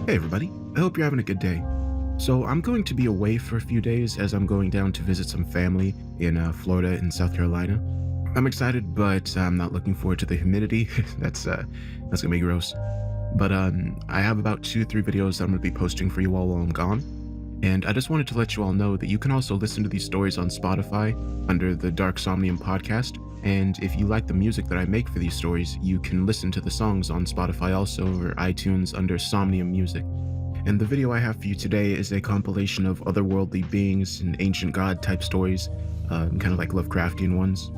Hey everybody, I hope you're having a good day. So I'm going to be away for a few days as I'm going down to visit some family in Florida and South Carolina. I'm excited, but I'm not looking forward to the humidity. That's gonna be gross. But I have about 2, 3 videos that I'm gonna be posting for you all while I'm gone. And I just wanted to let you all know that you can also listen to these stories on Spotify under the Dark Somnium podcast. And if you like the music that I make for these stories, you can listen to the songs on Spotify also or iTunes under Somnium Music. And the video I have for you today is a compilation of otherworldly beings and ancient god type stories, kind of like Lovecraftian ones.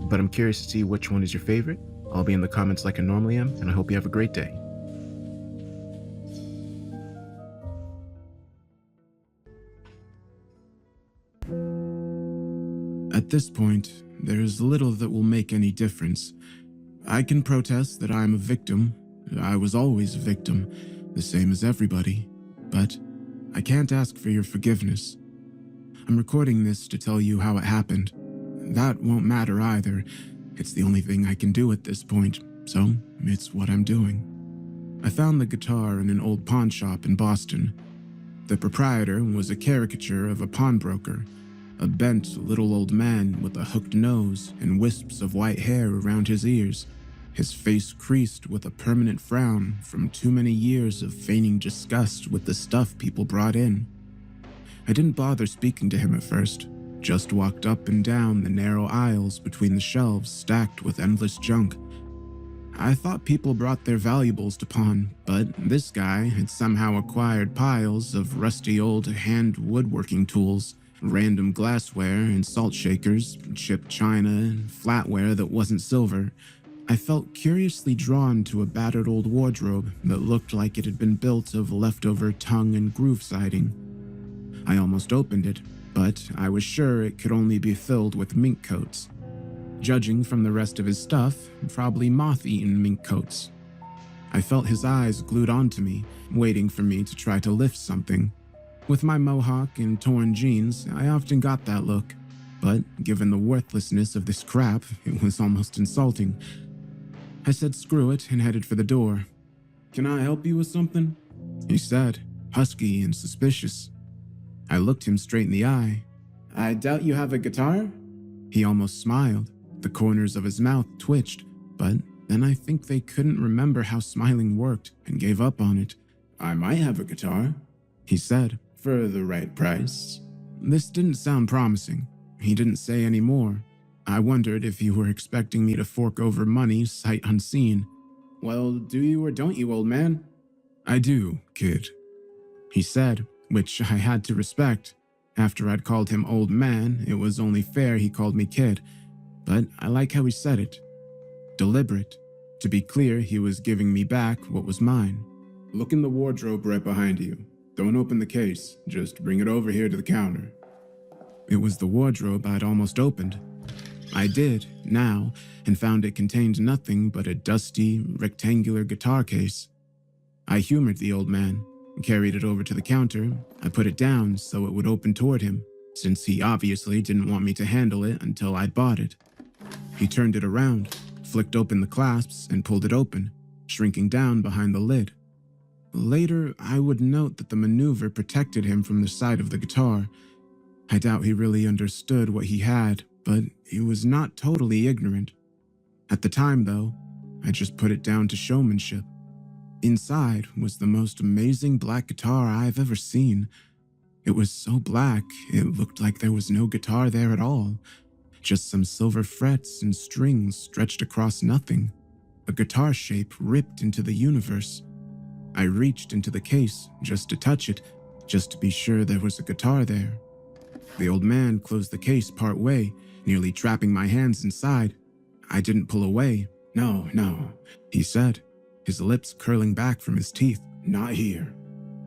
But I'm curious to see which one is your favorite. I'll be in the comments like I normally am, and I hope you have a great day. At this point, there is little that will make any difference. I can protest that I am a victim. I was always a victim, the same as everybody. But I can't ask for your forgiveness. I'm recording this to tell you how it happened. That won't matter either. It's the only thing I can do at this point, so it's what I'm doing. I found the guitar in an old pawn shop in Boston. The proprietor was a caricature of a pawnbroker, a bent little old man with a hooked nose and wisps of white hair around his ears, his face creased with a permanent frown from too many years of feigning disgust with the stuff people brought in. I didn't bother speaking to him at first, just walked up and down the narrow aisles between the shelves stacked with endless junk. I thought people brought their valuables to pawn, but this guy had somehow acquired piles of rusty old hand woodworking tools, random glassware and salt shakers, chipped china, and flatware that wasn't silver. I felt curiously drawn to a battered old wardrobe that looked like it had been built of leftover tongue and groove siding. I almost opened it, but I was sure it could only be filled with mink coats. Judging from the rest of his stuff, probably moth-eaten mink coats. I felt his eyes glued onto me, waiting for me to try to lift something. With my mohawk and torn jeans, I often got that look, but given the worthlessness of this crap, it was almost insulting. I said screw it and headed for the door. "Can I help you with something?" he said, husky and suspicious. I looked him straight in the eye. "I doubt you have a guitar?" He almost smiled. The corners of his mouth twitched, but then I think they couldn't remember how smiling worked and gave up on it. "I might have a guitar," he said, "for the right price." This didn't sound promising. He didn't say any more. I wondered if he were expecting me to fork over money sight unseen. "Well, do you or don't you, old man?" "I do, kid," he said, which I had to respect. After I'd called him old man, it was only fair he called me kid. But I like how he said it. Deliberate. To be clear, he was giving me back what was mine. "Look in the wardrobe right behind you. Don't open the case, just bring it over here to the counter." It was the wardrobe I'd almost opened. I did, now, and found it contained nothing but a dusty, rectangular guitar case. I humored the old man, carried it over to the counter. I put it down so it would open toward him, since he obviously didn't want me to handle it until I'd bought it. He turned it around, flicked open the clasps, and pulled it open, shrinking down behind the lid. Later, I would note that the maneuver protected him from the sight of the guitar. I doubt he really understood what he had, but he was not totally ignorant. At the time, though, I just put it down to showmanship. Inside was the most amazing black guitar I've ever seen. It was so black, it looked like there was no guitar there at all. Just some silver frets and strings stretched across nothing. A guitar shape ripped into the universe. I reached into the case just to touch it, just to be sure there was a guitar there. The old man closed the case part way, nearly trapping my hands inside. I didn't pull away. No, he said, his lips curling back from his teeth. "Not here.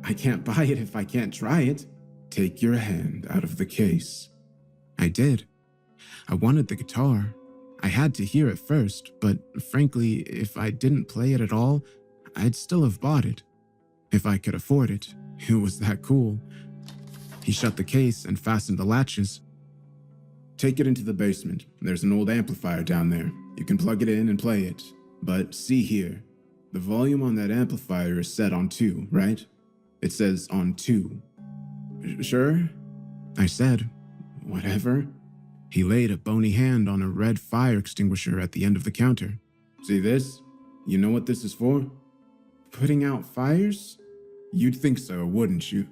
I can't buy it if I can't try it." "Take your hand out of the case." I did. I wanted the guitar. I had to hear it first, but frankly, if I didn't play it at all, I'd still have bought it. If I could afford it, it was that cool. He shut the case and fastened the latches. "Take it into the basement. There's an old amplifier down there. You can plug it in and play it. But see here." The volume on that amplifier is set on 2, right? It says on 2. Sure? I said, whatever. He laid a bony hand on a red fire extinguisher at the end of the counter. See this? You know what this is for? Putting out fires? You'd think so, wouldn't you?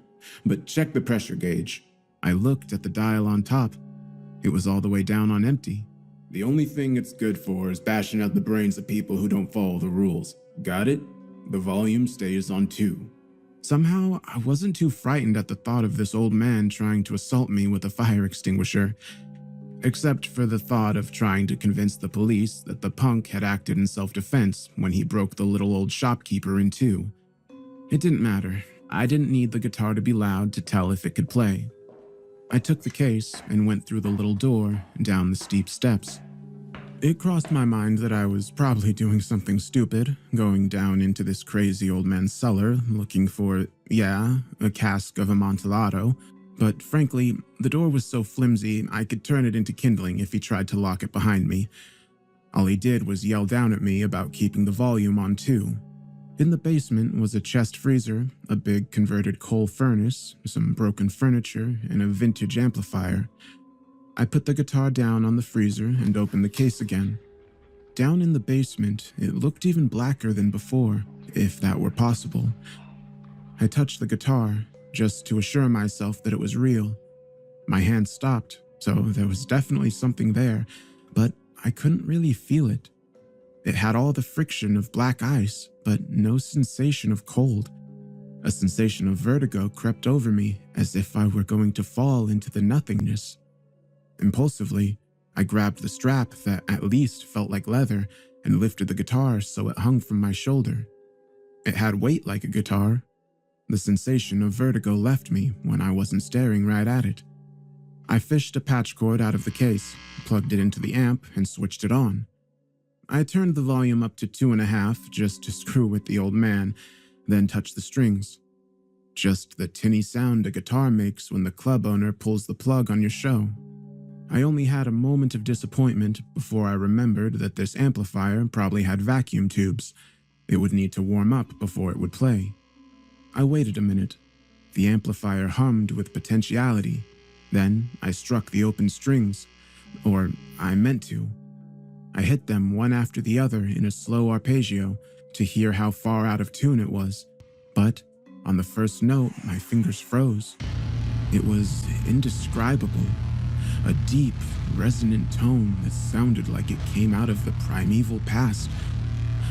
But check the pressure gauge. I looked at the dial on top. It was all the way down on empty. The only thing it's good for is bashing out the brains of people who don't follow the rules. Got it? The volume stays on 2. Somehow, I wasn't too frightened at the thought of this old man trying to assault me with a fire extinguisher, except for the thought of trying to convince the police that the punk had acted in self-defense when he broke the little old shopkeeper in 2. It didn't matter. I didn't need the guitar to be loud to tell if it could play. I took the case and went through the little door and down the steep steps. It crossed my mind that I was probably doing something stupid, going down into this crazy old man's cellar looking for, a cask of Amontillado, but frankly, the door was so flimsy I could turn it into kindling if he tried to lock it behind me. All he did was yell down at me about keeping the volume on 2. In the basement was a chest freezer, a big converted coal furnace, some broken furniture, and a vintage amplifier. I put the guitar down on the freezer and opened the case again. Down in the basement, it looked even blacker than before, if that were possible. I touched the guitar, just to assure myself that it was real. My hand stopped, so there was definitely something there, but I couldn't really feel it. It had all the friction of black ice, but no sensation of cold. A sensation of vertigo crept over me, as if I were going to fall into the nothingness. Impulsively, I grabbed the strap that at least felt like leather and lifted the guitar so it hung from my shoulder. It had weight like a guitar. The sensation of vertigo left me when I wasn't staring right at it. I fished a patch cord out of the case, plugged it into the amp, and switched it on. I turned the volume up to 2.5 just to screw with the old man, then touched the strings. Just the tinny sound a guitar makes when the club owner pulls the plug on your show. I only had a moment of disappointment before I remembered that this amplifier probably had vacuum tubes. It would need to warm up before it would play. I waited a minute. The amplifier hummed with potentiality. Then I struck the open strings, or I meant to. I hit them one after the other in a slow arpeggio to hear how far out of tune it was, but on the first note, my fingers froze. It was indescribable, a deep, resonant tone that sounded like it came out of the primeval past,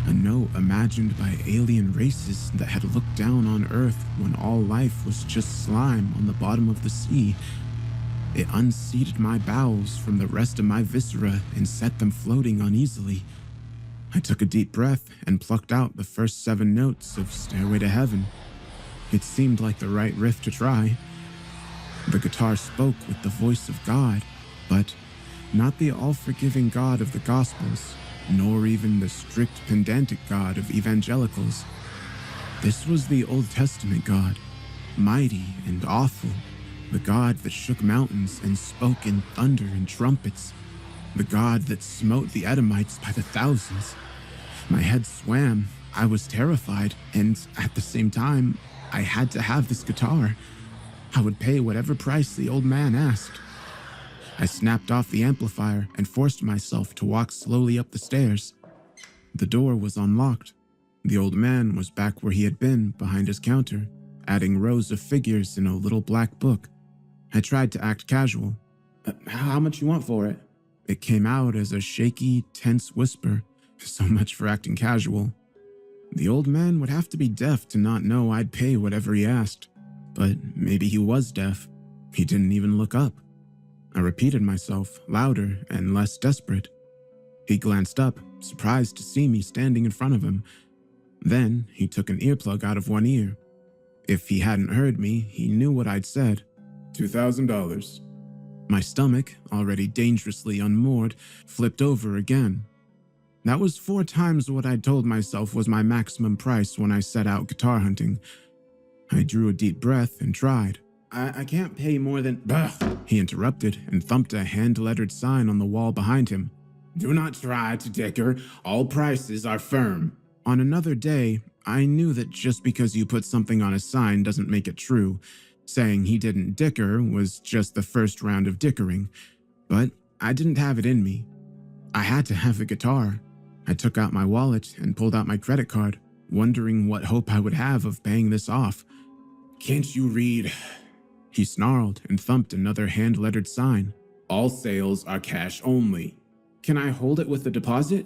a note imagined by alien races that had looked down on Earth when all life was just slime on the bottom of the sea. It unseated my bowels from the rest of my viscera and set them floating uneasily. I took a deep breath and plucked out the first 7 notes of Stairway to Heaven. It seemed like the right riff to try. The guitar spoke with the voice of God, but not the all-forgiving God of the Gospels, nor even the strict pedantic God of evangelicals. This was the Old Testament God, mighty and awful, the God that shook mountains and spoke in thunder and trumpets, the God that smote the Edomites by the thousands. My head swam, I was terrified, and at the same time, I had to have this guitar. I would pay whatever price the old man asked. I snapped off the amplifier and forced myself to walk slowly up the stairs. The door was unlocked. The old man was back where he had been, behind his counter, adding rows of figures in a little black book. I tried to act casual. How much you want for it? It came out as a shaky, tense whisper. So much for acting casual. The old man would have to be deaf to not know I'd pay whatever he asked. But maybe he was deaf. He didn't even look up. I repeated myself, louder and less desperate. He glanced up, surprised to see me standing in front of him. Then he took an earplug out of one ear. If he hadn't heard me, he knew what I'd said. $2,000. My stomach, already dangerously unmoored, flipped over again. That was 4 times what I'd told myself was my maximum price when I set out guitar hunting. I drew a deep breath and tried. I can't pay more than... Bah! He interrupted and thumped a hand-lettered sign on the wall behind him. Do not try to dicker. All prices are firm. On another day, I knew that just because you put something on a sign doesn't make it true. Saying he didn't dicker was just the first round of dickering. But I didn't have it in me. I had to have the guitar. I took out my wallet and pulled out my credit card, wondering what hope I would have of paying this off. "Can't you read?" He snarled and thumped another hand-lettered sign. "All sales are cash only." "Can I hold it with the deposit?"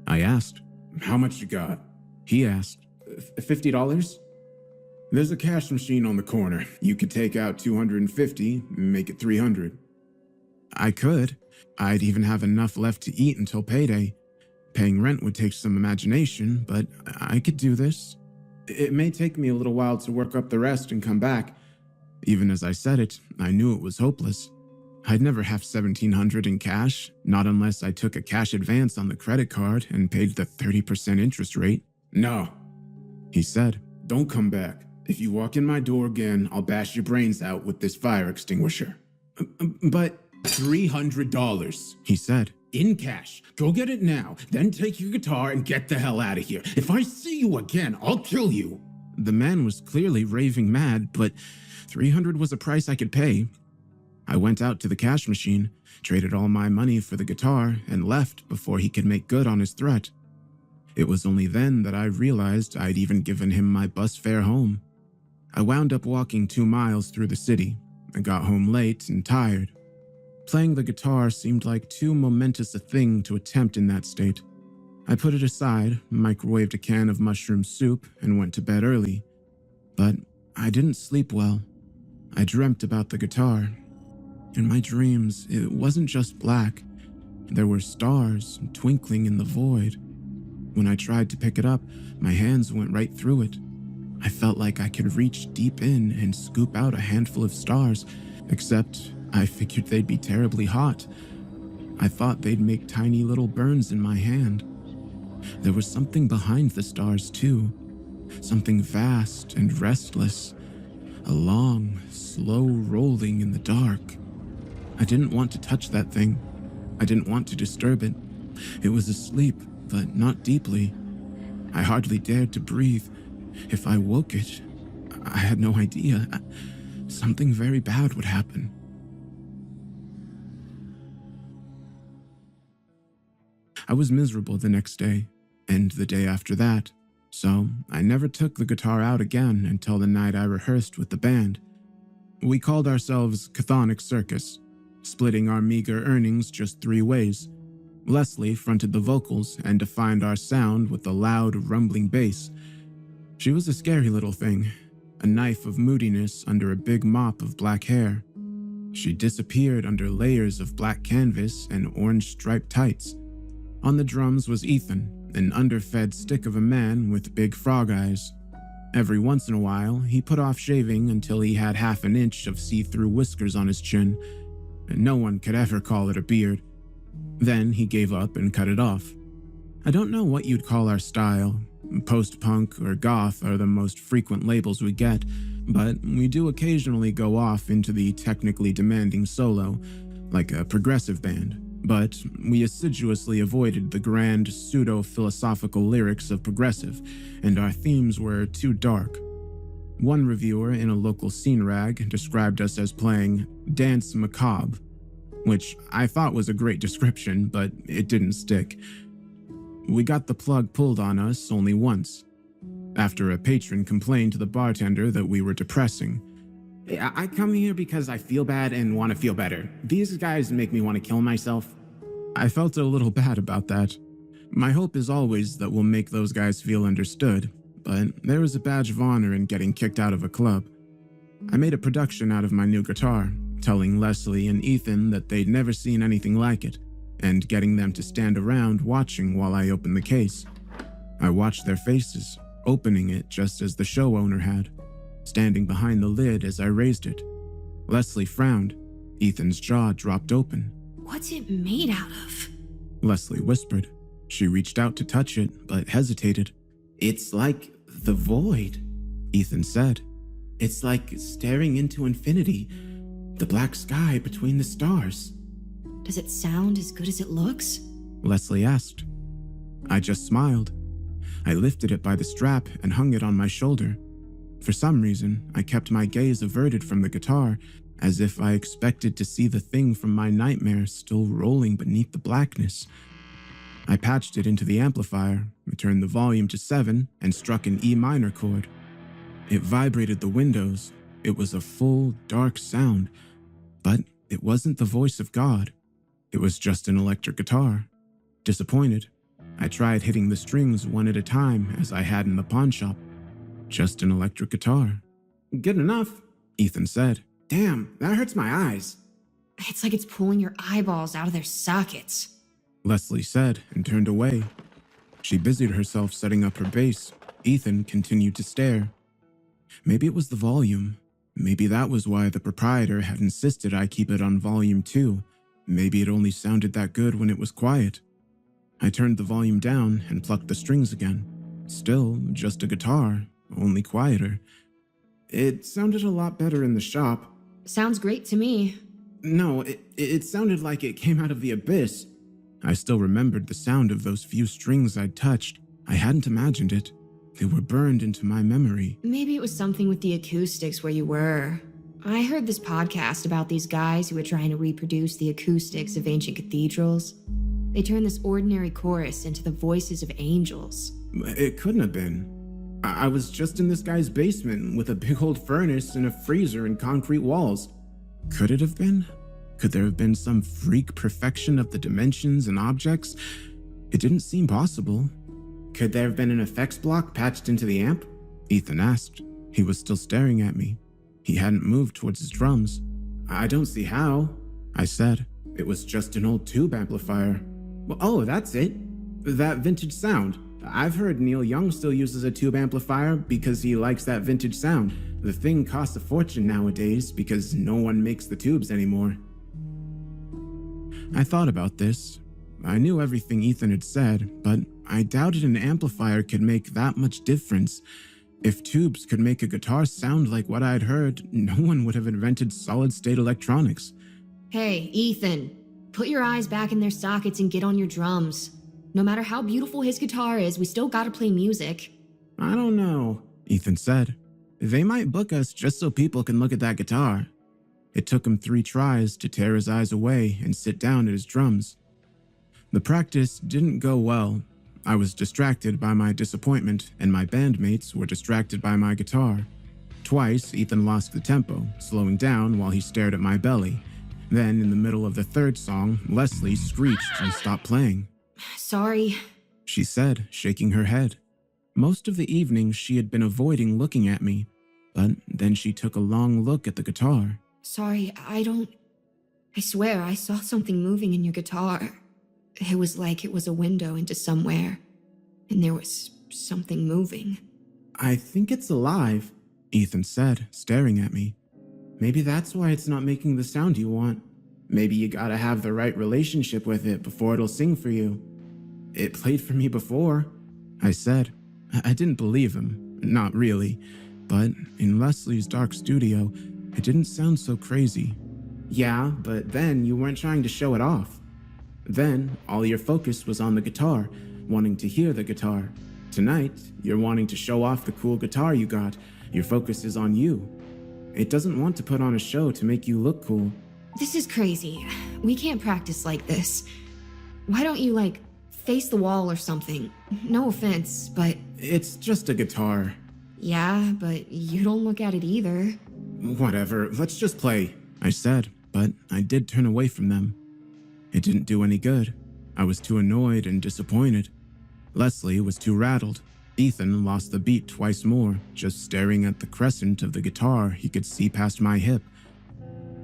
I asked. "How much you got?" He asked. $50? "There's a cash machine on the corner. You could take out $250 and make it $300. I could. I'd even have enough left to eat until payday. Paying rent would take some imagination, but I could do this. It may take me a little while to work up the rest and come back. Even as I said it, I knew it was hopeless. I'd never have $1,700 in cash, not unless I took a cash advance on the credit card and paid the 30% interest rate. "No," he said. "Don't come back. If you walk in my door again, I'll bash your brains out with this fire extinguisher." But $300, he said. "In cash. Go get it now, then take your guitar and get the hell out of here. If I see you again, I'll kill you." The man was clearly raving mad, but $300 was a price I could pay. I went out to the cash machine, traded all my money for the guitar, and left before he could make good on his threat. It was only then that I realized I'd even given him my bus fare home. I wound up walking 2 miles through the city. I got home late and tired. Playing the guitar seemed like too momentous a thing to attempt in that state. I put it aside, microwaved a can of mushroom soup, and went to bed early. But I didn't sleep well. I dreamt about the guitar. In my dreams, it wasn't just black. There were stars twinkling in the void. When I tried to pick it up, my hands went right through it. I felt like I could reach deep in and scoop out a handful of stars, except I figured they'd be terribly hot. I thought they'd make tiny little burns in my hand. There was something behind the stars, too. Something vast and restless. A long, slow rolling in the dark. I didn't want to touch that thing. I didn't want to disturb it. It was asleep, but not deeply. I hardly dared to breathe. If I woke it, I had no idea. Something very bad would happen. I was miserable the next day, and the day after that, so I never took the guitar out again until the night I rehearsed with the band. We called ourselves Chthonic Circus, splitting our meager earnings just 3 ways. Leslie fronted the vocals and defined our sound with a loud, rumbling bass. She was a scary little thing, a knife of moodiness under a big mop of black hair. She disappeared under layers of black canvas and orange-striped tights. On the drums was Ethan, an underfed stick of a man with big frog eyes. Every once in a while, he put off shaving until he had half an inch of see-through whiskers on his chin. No one could ever call it a beard. Then he gave up and cut it off. I don't know what you'd call our style. Post-punk or goth are the most frequent labels we get, but we do occasionally go off into the technically demanding solo, like a progressive band. But we assiduously avoided the grand, pseudo-philosophical lyrics of progressive, and our themes were too dark. One reviewer in a local scene rag described us as playing dance macabre, which I thought was a great description, but it didn't stick. We got the plug pulled on us only once, after a patron complained to the bartender that we were depressing. I come here because I feel bad and want to feel better. These guys make me want to kill myself. I felt a little bad about that. My hope is always that we'll make those guys feel understood, but there was a badge of honor in getting kicked out of a club. I made a production out of my new guitar, telling Leslie and Ethan that they'd never seen anything like it, and getting them to stand around watching while I opened the case. I watched their faces, opening it just as the show owner had, standing behind the lid as I raised it. Leslie frowned. Ethan's jaw dropped open. What's it made out of? Leslie whispered. She reached out to touch it, but hesitated. It's like the void, Ethan said. It's like staring into infinity, the black sky between the stars. Does it sound as good as it looks? Leslie asked. I just smiled. I lifted it by the strap and hung it on my shoulder. For some reason, I kept my gaze averted from the guitar, as if I expected to see the thing from my nightmare still rolling beneath the blackness. I patched it into the amplifier, turned the volume to 7, and struck an E minor chord. It vibrated the windows. It was a full, dark sound, but it wasn't the voice of God. It was just an electric guitar. Disappointed, I tried hitting the strings one at a time as I had in the pawn shop. Just an electric guitar. Good enough, Ethan said. Damn, that hurts my eyes. It's like it's pulling your eyeballs out of their sockets. Leslie said and turned away. She busied herself setting up her bass. Ethan continued to stare. Maybe it was the volume. Maybe that was why the proprietor had insisted I keep it on volume 2. Maybe it only sounded that good when it was quiet. I turned the volume down and plucked the strings again. Still, just a guitar, only quieter. It sounded a lot better in the shop. Sounds great to me. No, it sounded like it came out of the abyss. I still remembered the sound of those few strings I'd touched. I hadn't imagined it. They were burned into my memory. Maybe it was something with the acoustics where you were. I heard this podcast about these guys who were trying to reproduce the acoustics of ancient cathedrals. They turned this ordinary chorus into the voices of angels. It couldn't have been. I was just in this guy's basement with a big old furnace and a freezer and concrete walls. Could it have been? Could there have been some freak perfection of the dimensions and objects? It didn't seem possible. Could there have been an effects block patched into the amp? Ethan asked. He was still staring at me. He hadn't moved towards his drums. I don't see how, I said. It was just an old tube amplifier. Well, oh, that's it. That vintage sound. I've heard Neil Young still uses a tube amplifier because he likes that vintage sound. The thing costs a fortune nowadays because no one makes the tubes anymore. I thought about this. I knew everything Ethan had said, but I doubted an amplifier could make that much difference. If tubes could make a guitar sound like what I'd heard, no one would have invented solid-state electronics. Hey, Ethan, put your eyes back in their sockets and get on your drums. No matter how beautiful his guitar is, we still gotta play music. I don't know, Ethan said. They might book us just so people can look at that guitar. It took him 3 tries to tear his eyes away and sit down at his drums. The practice didn't go well. I was distracted by my disappointment, and my bandmates were distracted by my guitar. Twice, Ethan lost the tempo, slowing down while he stared at my belly. Then, in the middle of the 3rd song, Leslie screeched and stopped playing. Sorry. She said, shaking her head. Most of the evening, she had been avoiding looking at me, but then she took a long look at the guitar. Sorry, I swear I saw something moving in your guitar. It was like it was a window into somewhere, and there was something moving. I think it's alive, Ethan said, staring at me. Maybe that's why it's not making the sound you want. Maybe you gotta have the right relationship with it before it'll sing for you. It played for me before, I said. I didn't believe him, not really, but in Leslie's dark studio, it didn't sound so crazy. Yeah, but then you weren't trying to show it off. Then, all your focus was on the guitar, wanting to hear the guitar. Tonight, you're wanting to show off the cool guitar you got. Your focus is on you. It doesn't want to put on a show to make you look cool. This is crazy. We can't practice like this. Why don't you, face the wall or something? No offense, but... It's just a guitar. Yeah, but you don't look at it either. Whatever, let's just play, I said, but I did turn away from them. It didn't do any good. I was too annoyed and disappointed. Leslie was too rattled. Ethan lost the beat twice more, just staring at the crescent of the guitar he could see past my hip.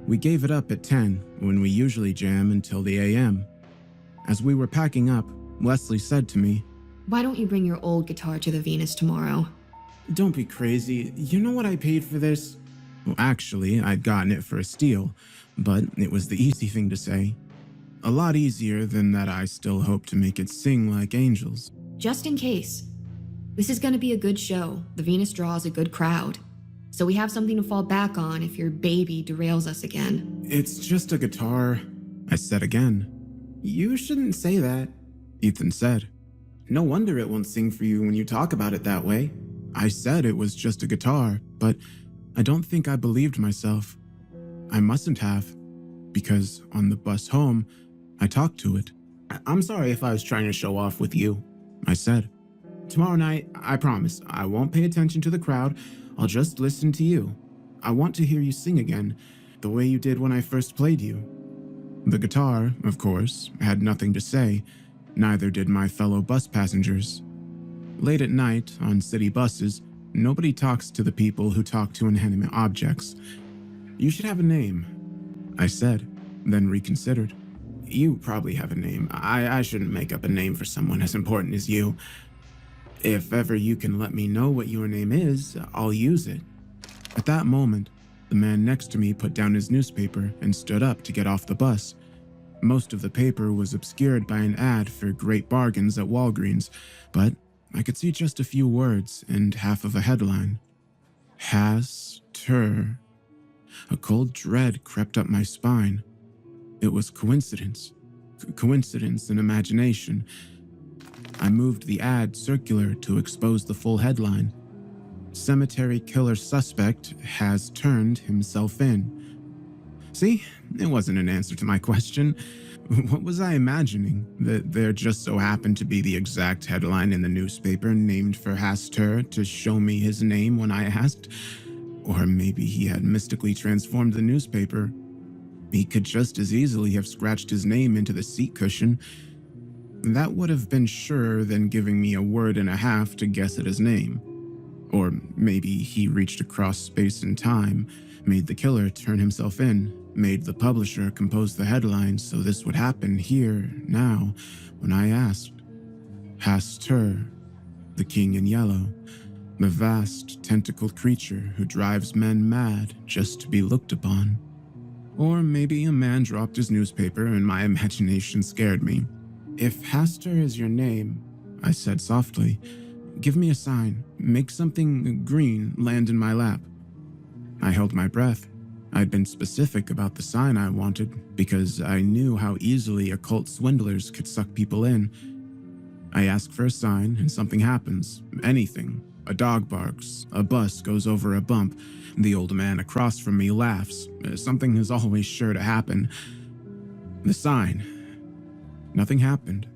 We gave it up at 10, when we usually jam until the AM. As we were packing up, Leslie said to me, Why don't you bring your old guitar to the Venus tomorrow? Don't be crazy. You know what I paid for this? Well, actually, I'd gotten it for a steal, but it was the easy thing to say. A lot easier than that I still hope to make it sing like angels. Just in case. This is gonna be a good show. The Venus draws a good crowd. So we have something to fall back on if your baby derails us again. It's just a guitar, I said again. You shouldn't say that, Ethan said. No wonder it won't sing for you when you talk about it that way. I said it was just a guitar, but I don't think I believed myself. I mustn't have, because on the bus home, I talked to it. I'm sorry if I was trying to show off with you, I said. Tomorrow night, I promise, I won't pay attention to the crowd. I'll just listen to you. I want to hear you sing again, the way you did when I first played you. The guitar, of course, had nothing to say. Neither did my fellow bus passengers. Late at night, on city buses, nobody talks to the people who talk to inanimate objects. You should have a name, I said, then reconsidered. You probably have a name. I shouldn't make up a name for someone as important as you. If ever you can let me know what your name is, I'll use it. At that moment, the man next to me put down his newspaper and stood up to get off the bus. Most of the paper was obscured by an ad for great bargains at Walgreens, but I could see just a few words and half of a headline. Has-ter. A cold dread crept up my spine. It was coincidence. Coincidence and imagination. I moved the ad circular to expose the full headline. Cemetery killer suspect has turned himself in. See, it wasn't an answer to my question. What was I imagining? That there just so happened to be the exact headline in the newspaper named for Has-ter to show me his name when I asked? Or maybe he had mystically transformed the newspaper. He could just as easily have scratched his name into the seat cushion. That would have been surer than giving me a word and a half to guess at his name. Or maybe he reached across space and time, made the killer turn himself in, made the publisher compose the headlines so this would happen here, now, when I asked. Has-ter, the king in yellow, the vast, tentacled creature who drives men mad just to be looked upon. Or maybe a man dropped his newspaper and my imagination scared me. If Has-ter is your name, I said softly, give me a sign. Make something green land in my lap. I held my breath. I'd been specific about the sign I wanted because I knew how easily occult swindlers could suck people in. I ask for a sign and something happens. Anything. A dog barks. A bus goes over a bump. The old man across from me laughs. Something is always sure to happen. The sign. Nothing happened.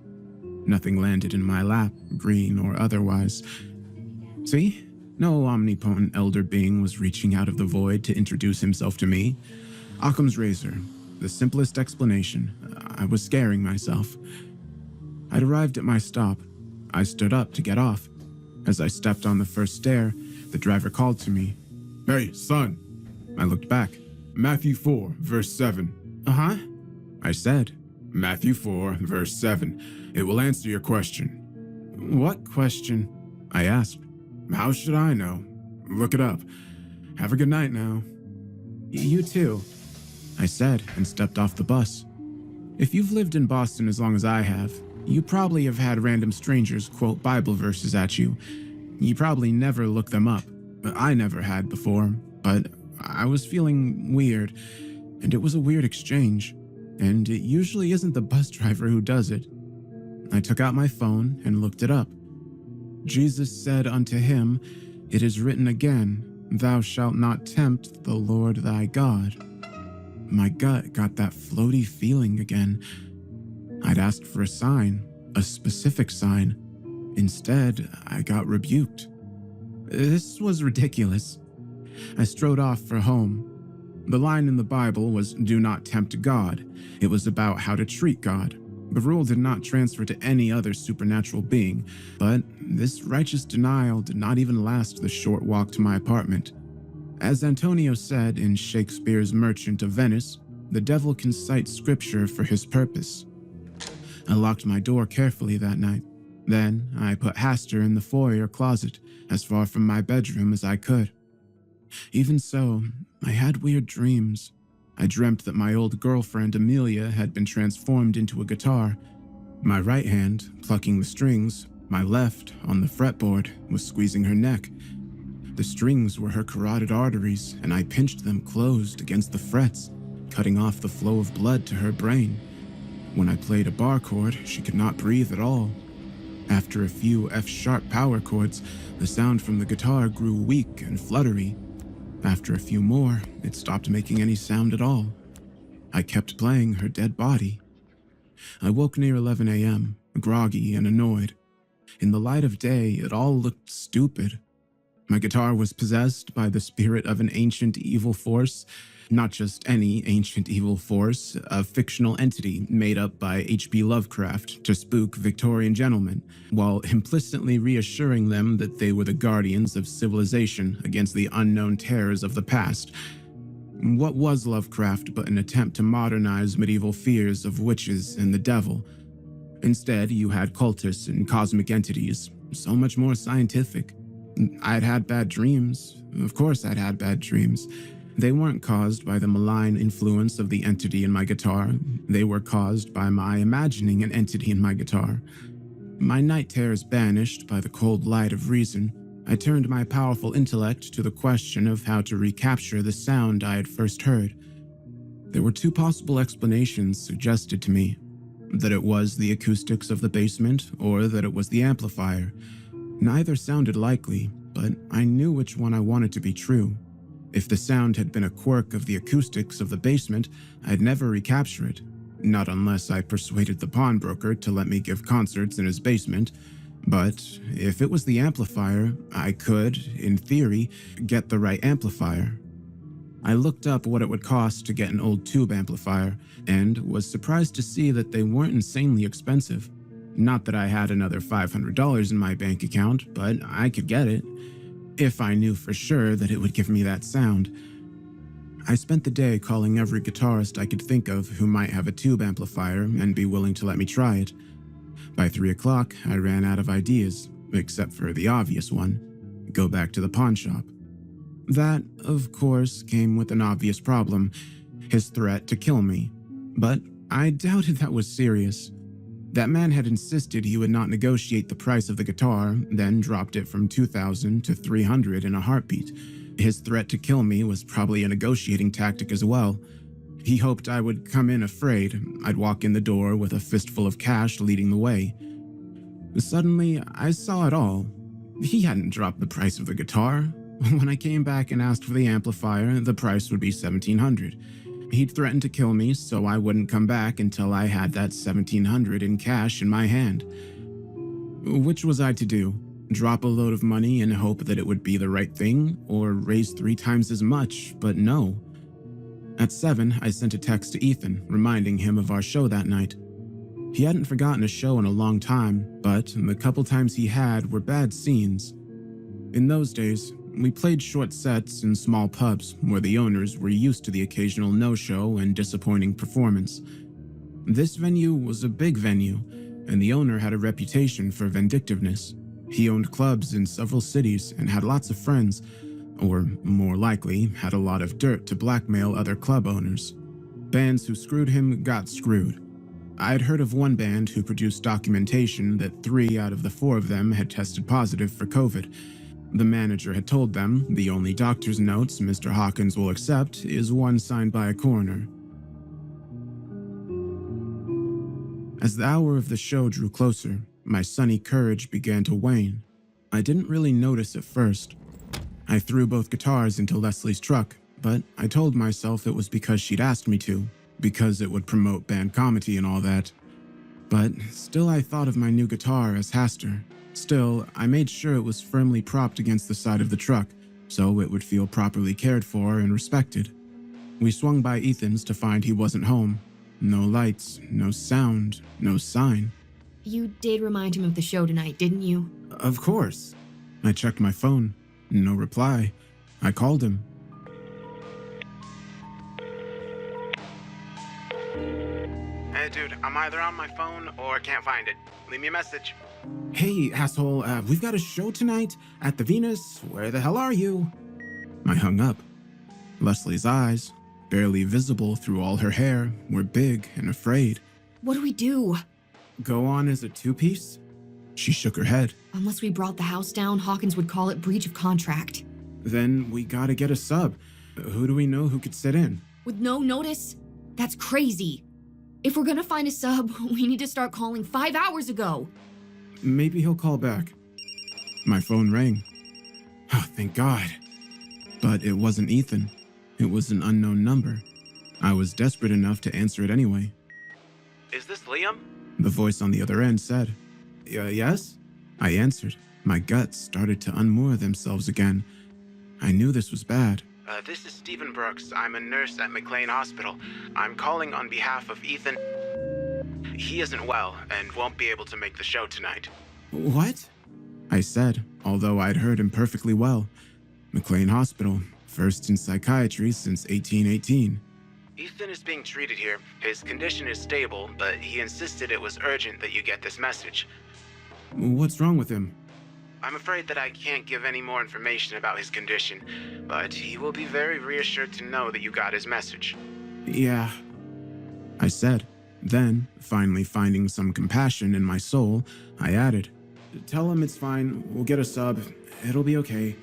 Nothing landed in my lap, green or otherwise. See? No omnipotent elder being was reaching out of the void to introduce himself to me. Occam's razor. The simplest explanation. I was scaring myself. I'd arrived at my stop. I stood up to get off. As I stepped on the first stair, the driver called to me. Hey, son. I looked back. Matthew 4, verse 7. Uh-huh, I said. Matthew 4, verse 7. It will answer your question. What question? I asked. How should I know? Look it up. Have a good night now. You too, I said and stepped off the bus. If you've lived in Boston as long as I have, you probably have had random strangers quote Bible verses at you. You probably never look them up. I never had before, but I was feeling weird, and it was a weird exchange, and it usually isn't the bus driver who does it. I took out my phone and looked it up. Jesus said unto him, It is written again, Thou shalt not tempt the Lord thy God. My gut got that floaty feeling again. I'd asked for a sign, a specific sign. Instead, I got rebuked. This was ridiculous. I strode off for home. The line in the Bible was, Do not tempt God. It was about how to treat God. The rule did not transfer to any other supernatural being, but this righteous denial did not even last the short walk to my apartment. As Antonio said in Shakespeare's Merchant of Venice, the devil can cite scripture for his purpose. I locked my door carefully that night. Then I put Has-ter in the foyer closet, as far from my bedroom as I could. Even so, I had weird dreams. I dreamt that my old girlfriend Amelia had been transformed into a guitar. My right hand, plucking the strings, my left, on the fretboard, was squeezing her neck. The strings were her carotid arteries, and I pinched them closed against the frets, cutting off the flow of blood to her brain. When I played a bar chord, she could not breathe at all. After a few F-sharp power chords, the sound from the guitar grew weak and fluttery. After a few more, it stopped making any sound at all. I kept playing her dead body. I woke near 11 a.m., groggy and annoyed. In the light of day, it all looked stupid. My guitar was possessed by the spirit of an ancient evil force. Not just any ancient evil force, a fictional entity made up by H.P. Lovecraft to spook Victorian gentlemen, while implicitly reassuring them that they were the guardians of civilization against the unknown terrors of the past. What was Lovecraft but an attempt to modernize medieval fears of witches and the devil? Instead, you had cultists and cosmic entities, so much more scientific. I'd had bad dreams. Of course I'd had bad dreams. They weren't caused by the malign influence of the entity in my guitar. They were caused by my imagining an entity in my guitar. My night terrors banished by the cold light of reason, I turned my powerful intellect to the question of how to recapture the sound I had first heard. There were two possible explanations suggested to me: that it was the acoustics of the basement, or that it was the amplifier. Neither sounded likely, but I knew which one I wanted to be true. If the sound had been a quirk of the acoustics of the basement, I'd never recapture it, not unless I persuaded the pawnbroker to let me give concerts in his basement. But if it was the amplifier, I could, in theory, get the right amplifier. I looked up what it would cost to get an old tube amplifier, and was surprised to see that they weren't insanely expensive. Not that I had another $500 in my bank account, but I could get it, if I knew for sure that it would give me that sound. I spent the day calling every guitarist I could think of who might have a tube amplifier and be willing to let me try it. By 3 o'clock, I ran out of ideas, except for the obvious one: go back to the pawn shop. That, of course, came with an obvious problem: his threat to kill me. But I doubted that was serious. That man had insisted he would not negotiate the price of the guitar, then dropped it from $2,000 to $300 in a heartbeat. His threat to kill me was probably a negotiating tactic as well. He hoped I would come in afraid. I'd walk in the door with a fistful of cash leading the way. Suddenly, I saw it all. He hadn't dropped the price of the guitar. When I came back and asked for the amplifier, the price would be $1,700. He'd threatened to kill me, so I wouldn't come back until I had that $1,700 in cash in my hand. Which was I to do? Drop a load of money and hope that it would be the right thing, or raise 3 times as much, but no. At 7, I sent a text to Ethan, reminding him of our show that night. He hadn't forgotten a show in a long time, but the couple times he had were bad scenes. In those days, we played short sets in small pubs where the owners were used to the occasional no-show and disappointing performance. This venue was a big venue, and the owner had a reputation for vindictiveness. He owned clubs in several cities and had lots of friends, or more likely, had a lot of dirt to blackmail other club owners. Bands who screwed him got screwed. I had heard of one band who produced documentation that 3 out of the 4 of them had tested positive for COVID. The manager had told them the only doctor's notes Mr. Hawkins will accept is one signed by a coroner. As the hour of the show drew closer, my sunny courage began to wane. I didn't really notice at first. I threw both guitars into Leslie's truck, but I told myself it was because she'd asked me to, because it would promote band comedy and all that. But still, I thought of my new guitar as Hastur. Still, I made sure it was firmly propped against the side of the truck, so it would feel properly cared for and respected. We swung by Ethan's to find he wasn't home. No lights, no sound, no sign. You did remind him of the show tonight, didn't you? Of course. I checked my phone. No reply. I called him. Hey dude, I'm either on my phone or can't find it. Leave me a message. Hey, asshole, we've got a show tonight at the Venus. Where the hell are you? I hung up. Leslie's eyes, barely visible through all her hair, were big and afraid. What do we do? Go on as a 2-piece? She shook her head. Unless we brought the house down, Hawkins would call it breach of contract. Then we gotta get a sub. Who do we know who could sit in? With no notice? That's crazy. If we're gonna find a sub, we need to start calling 5 hours ago. Maybe he'll call back. My phone rang. Oh, thank God. But it wasn't Ethan. It was an unknown number. I was desperate enough to answer it anyway. Is this Liam? The voice on the other end said, Yes? I answered. My guts started to unmoor themselves again. I knew this was bad. This is Stephen Brooks. I'm a nurse at McLean Hospital. I'm calling on behalf of Ethan. He isn't well and won't be able to make the show tonight. What? I said, although I'd heard him perfectly well. McLean Hospital, first in psychiatry since 1818. Ethan is being treated here. His condition is stable, but he insisted it was urgent that you get this message. What's wrong with him? I'm afraid that I can't give any more information about his condition, but he will be very reassured to know that you got his message. Yeah, I said. Then, finally finding some compassion in my soul, I added, Tell him it's fine. We'll get a sub. It'll be okay.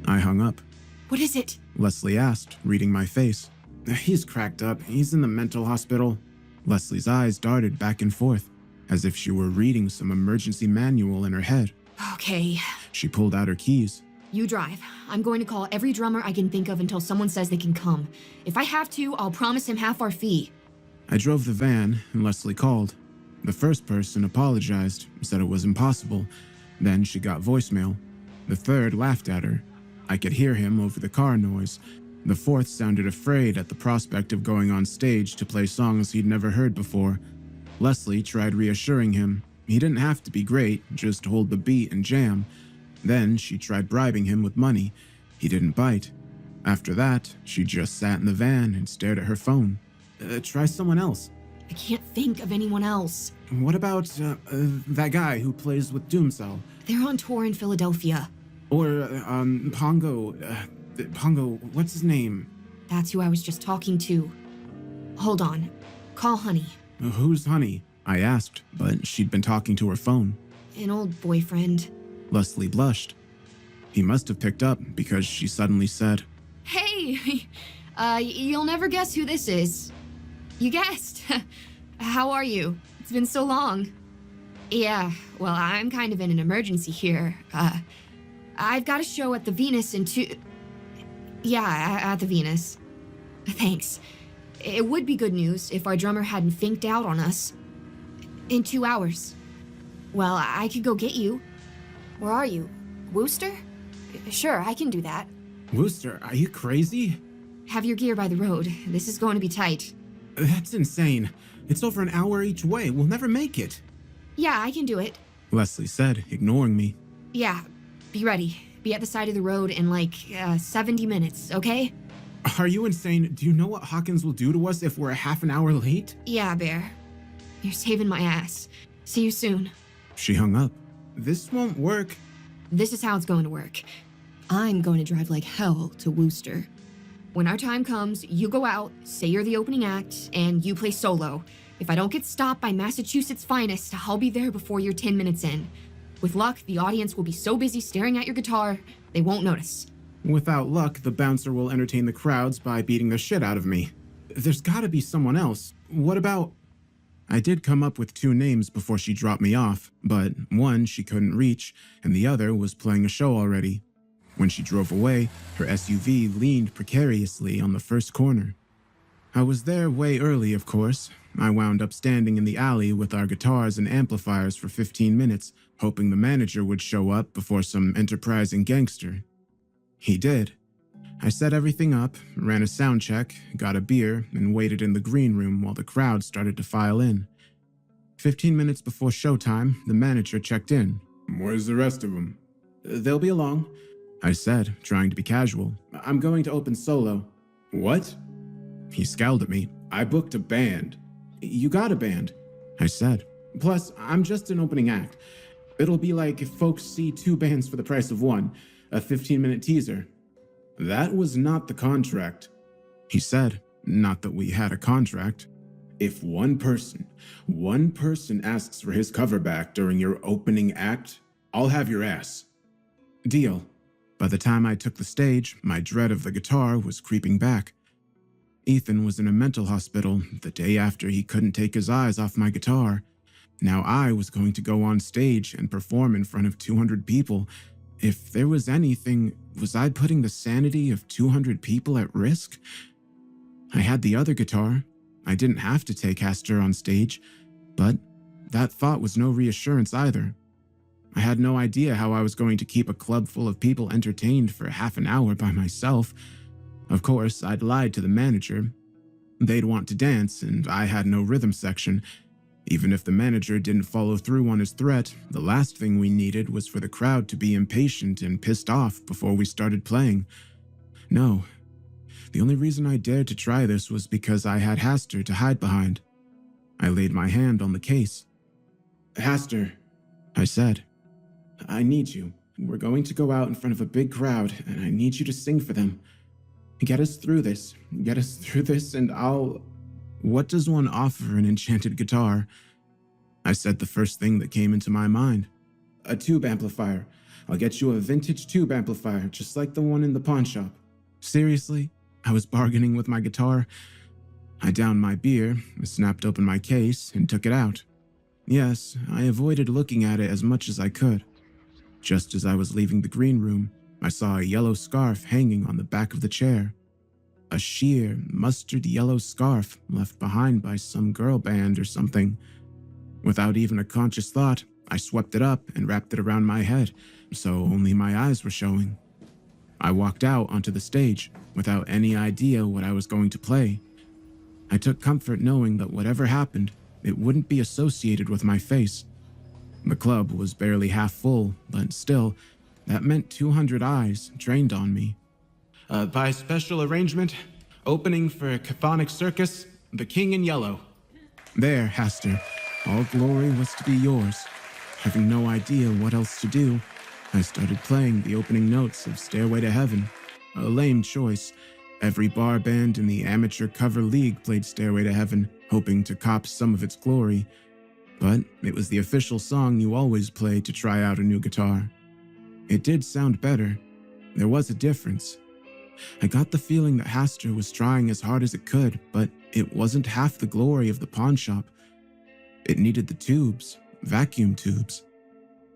I hung up. What is it? Leslie asked, reading my face. He's cracked up. He's in the mental hospital. Leslie's eyes darted back and forth, as if she were reading some emergency manual in her head. Okay. She pulled out her keys. You drive. I'm going to call every drummer I can think of until someone says they can come. If I have to, I'll promise him half our fee. I drove the van, and Leslie called. The first person apologized, said it was impossible. Then she got voicemail. The third laughed at her. I could hear him over the car noise. The fourth sounded afraid at the prospect of going on stage to play songs he'd never heard before. Leslie tried reassuring him. He didn't have to be great, just hold the beat and jam. Then she tried bribing him with money. He didn't bite. After that, she just sat in the van and stared at her phone. Try someone else. I can't think of anyone else. What about that guy who plays with Doomcell? They're on tour in Philadelphia. Or Pongo. Pongo, what's his name? That's who I was just talking to. Hold on. Call Honey. Who's Honey? I asked, but she'd been talking to her phone. An old boyfriend. Leslie blushed. He must have picked up because she suddenly said, Hey! You'll never guess who this is. You guessed. How are you? It's been so long. Yeah, well, I'm kind of in an emergency here. I've got a show at the Venus in Yeah, at the Venus. Thanks. It would be good news if our drummer hadn't finked out on us. In 2 hours. Well, I could go get you. Where are you? Wooster? Sure, I can do that. Wooster, are you crazy? Have your gear by the road. This is going to be tight. That's insane. It's over an hour each way. We'll never make it. Yeah, I can do it. Leslie said, ignoring me. Yeah, be ready. Be at the side of the road in like 70 minutes, okay? Are you insane? Do you know what Hawkins will do to us if we're a half an hour late? Yeah, Bear. You're saving my ass. See you soon. She hung up. This won't work. This is how it's going to work. I'm going to drive like hell to Wooster. When our time comes, you go out, say you're the opening act, and you play solo. If I don't get stopped by Massachusetts' finest, I'll be there before you're 10 minutes in. With luck, the audience will be so busy staring at your guitar, they won't notice. Without luck, the bouncer will entertain the crowds by beating the shit out of me. There's gotta be someone else. What about... I did come up with 2 names before she dropped me off, but one she couldn't reach, and the other was playing a show already. When she drove away, her SUV leaned precariously on the first corner. I was there way early, of course. I wound up standing in the alley with our guitars and amplifiers for 15 minutes, hoping the manager would show up before some enterprising gangster. He did. I set everything up, ran a sound check, got a beer, and waited in the green room while the crowd started to file in. 15 minutes before showtime, the manager checked in. Where's the rest of them? They'll be along, I said, trying to be casual. I'm going to open solo. What? He scowled at me. I booked a band. You got a band, I said. Plus, I'm just an opening act. It'll be like if folks see 2 bands for the price of 1, a 15-minute teaser. That was not the contract, he said. Not that we had a contract. If one person asks for his cover back during your opening act, I'll have your ass. Deal. By the time I took the stage, my dread of the guitar was creeping back. Ethan was in a mental hospital the day after he couldn't take his eyes off my guitar. Now I was going to go on stage and perform in front of 200 people. If there was anything, was I putting the sanity of 200 people at risk? I had the other guitar. I didn't have to take Hastur on stage, but that thought was no reassurance either. I had no idea how I was going to keep a club full of people entertained for half an hour by myself. Of course, I'd lied to the manager. They'd want to dance, and I had no rhythm section. Even if the manager didn't follow through on his threat, the last thing we needed was for the crowd to be impatient and pissed off before we started playing. No. The only reason I dared to try this was because I had Hastur to hide behind. I laid my hand on the case. "Hastur," I said, "I need you. We're going to go out in front of a big crowd, and I need you to sing for them. Get us through this. Get us through this, and I'll..." What does one offer an enchanted guitar? I said the first thing that came into my mind. "A tube amplifier. I'll get you a vintage tube amplifier, just like the one in the pawn shop." Seriously? I was bargaining with my guitar. I downed my beer, snapped open my case, and took it out. Yes, I avoided looking at it as much as I could. Just as I was leaving the green room, I saw a yellow scarf hanging on the back of the chair. A sheer, mustard yellow scarf left behind by some girl band or something. Without even a conscious thought, I swept it up and wrapped it around my head, so only my eyes were showing. I walked out onto the stage without any idea what I was going to play. I took comfort knowing that whatever happened, it wouldn't be associated with my face. The club was barely half full, but still, that meant 200 eyes trained on me. By special arrangement, opening for Chthonic Circus, The King in Yellow. There, Hastur, all glory was to be yours. Having no idea what else to do, I started playing the opening notes of Stairway to Heaven. A lame choice. Every bar band in the amateur cover league played Stairway to Heaven, hoping to cop some of its glory. But it was the official song you always play to try out a new guitar. It did sound better. There was a difference. I got the feeling that Hastur was trying as hard as it could, but it wasn't half the glory of the pawn shop. It needed the tubes, vacuum tubes.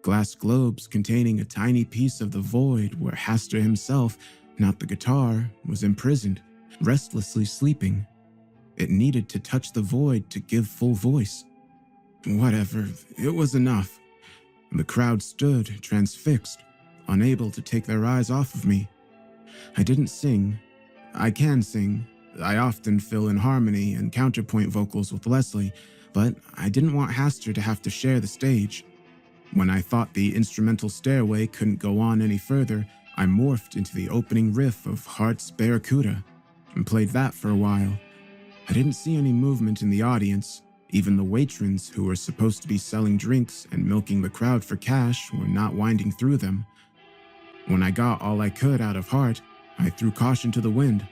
Glass globes containing a tiny piece of the void where Hastur himself, not the guitar, was imprisoned, restlessly sleeping. It needed to touch the void to give full voice. Whatever, it was enough. The crowd stood, transfixed, unable to take their eyes off of me. I didn't sing. I can sing. I often fill in harmony and counterpoint vocals with Leslie, but I didn't want Hastur to have to share the stage. When I thought the instrumental stairway couldn't go on any further, I morphed into the opening riff of Heart's Barracuda and played that for a while. I didn't see any movement in the audience. Even the watrons, who were supposed to be selling drinks and milking the crowd for cash, were not winding through them. When I got all I could out of Heart, I threw caution to the wind.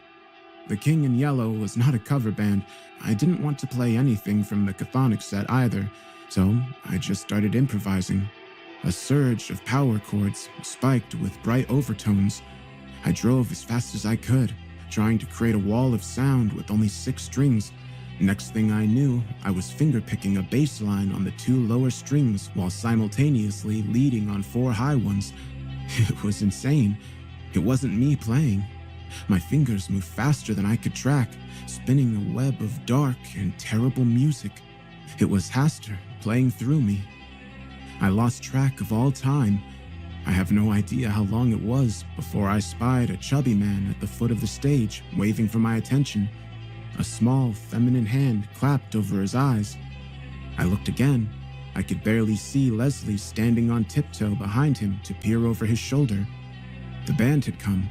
The King in Yellow was not a cover band. I didn't want to play anything from the Chthonic set either, so I just started improvising. A surge of power chords, spiked with bright overtones. I drove as fast as I could, trying to create a wall of sound with only 6 strings. Next thing I knew, I was fingerpicking a bass line on the 2 lower strings while simultaneously leading on 4 high ones. It was insane. It wasn't me playing. My fingers moved faster than I could track, spinning a web of dark and terrible music. It was Hastur playing through me. I lost track of all time. I have no idea how long it was before I spied a chubby man at the foot of the stage, waving for my attention. A small, feminine hand clapped over his eyes. I looked again. I could barely see Leslie standing on tiptoe behind him to peer over his shoulder. The band had come.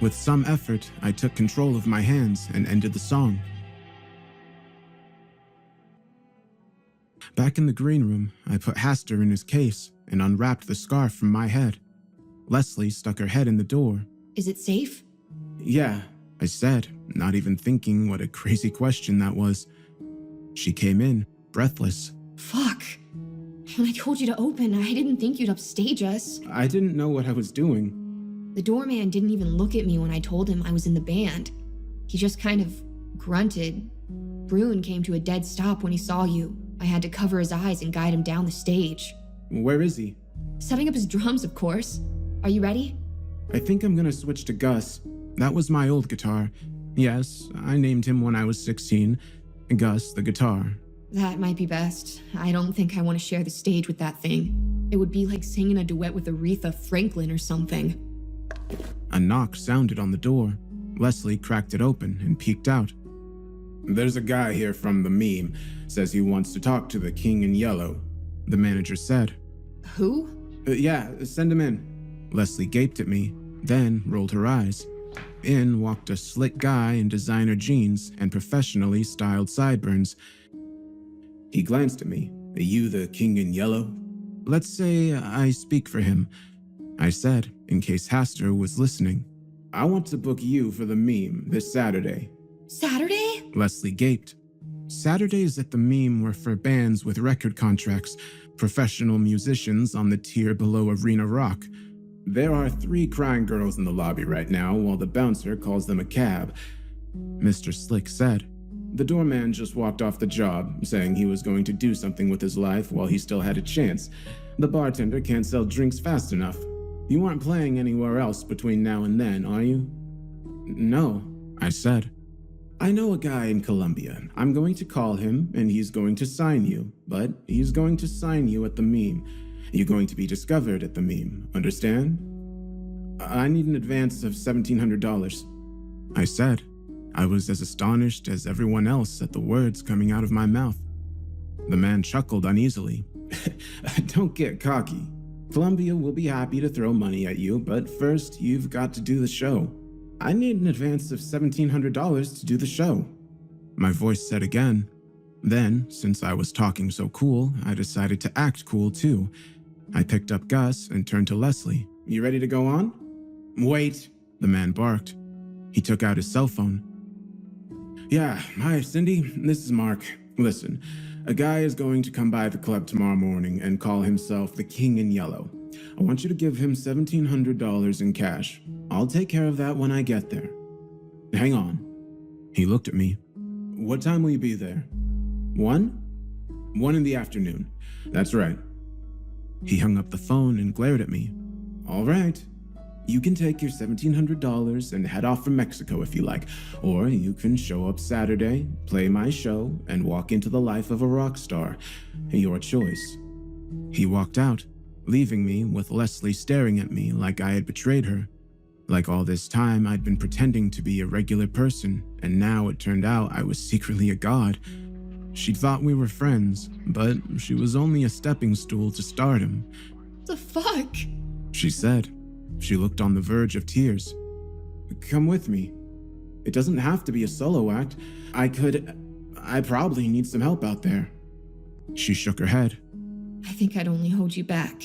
With some effort, I took control of my hands and ended the song. Back in the green room, I put Hastur in his case and unwrapped the scarf from my head. Leslie stuck her head in the door. Is it safe? "Yeah," I said, not even thinking what a crazy question that was. She came in, breathless. Fuck. When I told you to open, I didn't think you'd upstage us. I didn't know what I was doing. The doorman didn't even look at me when I told him I was in the band. He just kind of grunted. Brune came to a dead stop when he saw you. I had to cover his eyes and guide him down the stage. Where is he? Setting up his drums, of course. Are you ready? I think I'm gonna switch to Gus. That was my old guitar. Yes, I named him when I was 16. Gus, the guitar. That might be best. I don't think I want to share the stage with that thing. It would be like singing a duet with Aretha Franklin or something. A knock sounded on the door. Leslie cracked it open and peeked out. There's a guy here from the meme. Says he wants to talk to the King in Yellow, the manager said. Who? Yeah, send him in. Leslie gaped at me, then rolled her eyes. In walked a slick guy in designer jeans and professionally styled sideburns. He glanced at me. Are you the King in Yellow? Let's say I speak for him, I said, in case Hastur was listening. I want to book you for the meme this Saturday. Saturday? Leslie gaped. Saturdays at the meme were for bands with record contracts, professional musicians on the tier below Arena Rock. There are 3 crying girls in the lobby right now while the bouncer calls them a cab, Mr. Slick said. The doorman just walked off the job, saying he was going to do something with his life while he still had a chance. The bartender can't sell drinks fast enough. You aren't playing anywhere else between now and then, are you? No, I said. I know a guy in Colombia. I'm going to call him, and he's going to sign you. But he's going to sign you at the meme. You're going to be discovered at the meme, understand? I need an advance of $1,700. I said. I was as astonished as everyone else at the words coming out of my mouth. The man chuckled uneasily. Don't get cocky. Columbia will be happy to throw money at you, but first you've got to do the show. I need an advance of $1,700 to do the show. My voice said again. Then, since I was talking so cool, I decided to act cool too. I picked up Gus and turned to Leslie. You ready to go on? Wait, the man barked. He took out his cell phone. Yeah, hi, Cindy. This is Mark. Listen, a guy is going to come by the club tomorrow morning and call himself the King in Yellow. I want you to give him $1,700 in cash. I'll take care of that when I get there. Hang on. He looked at me. What time will you be there? 1? 1 in the afternoon. That's right. He hung up the phone and glared at me. All right. You can take your $1,700 and head off for Mexico if you like, or you can show up Saturday, play my show, and walk into the life of a rock star. Your choice. He walked out, leaving me with Leslie staring at me like I had betrayed her. Like all this time I'd been pretending to be a regular person, and now it turned out I was secretly a god. She thought we were friends, but she was only a stepping stool to stardom. The fuck? She said. She looked on the verge of tears. Come with me. It doesn't have to be a solo act. I probably need some help out there. She shook her head. I think I'd only hold you back.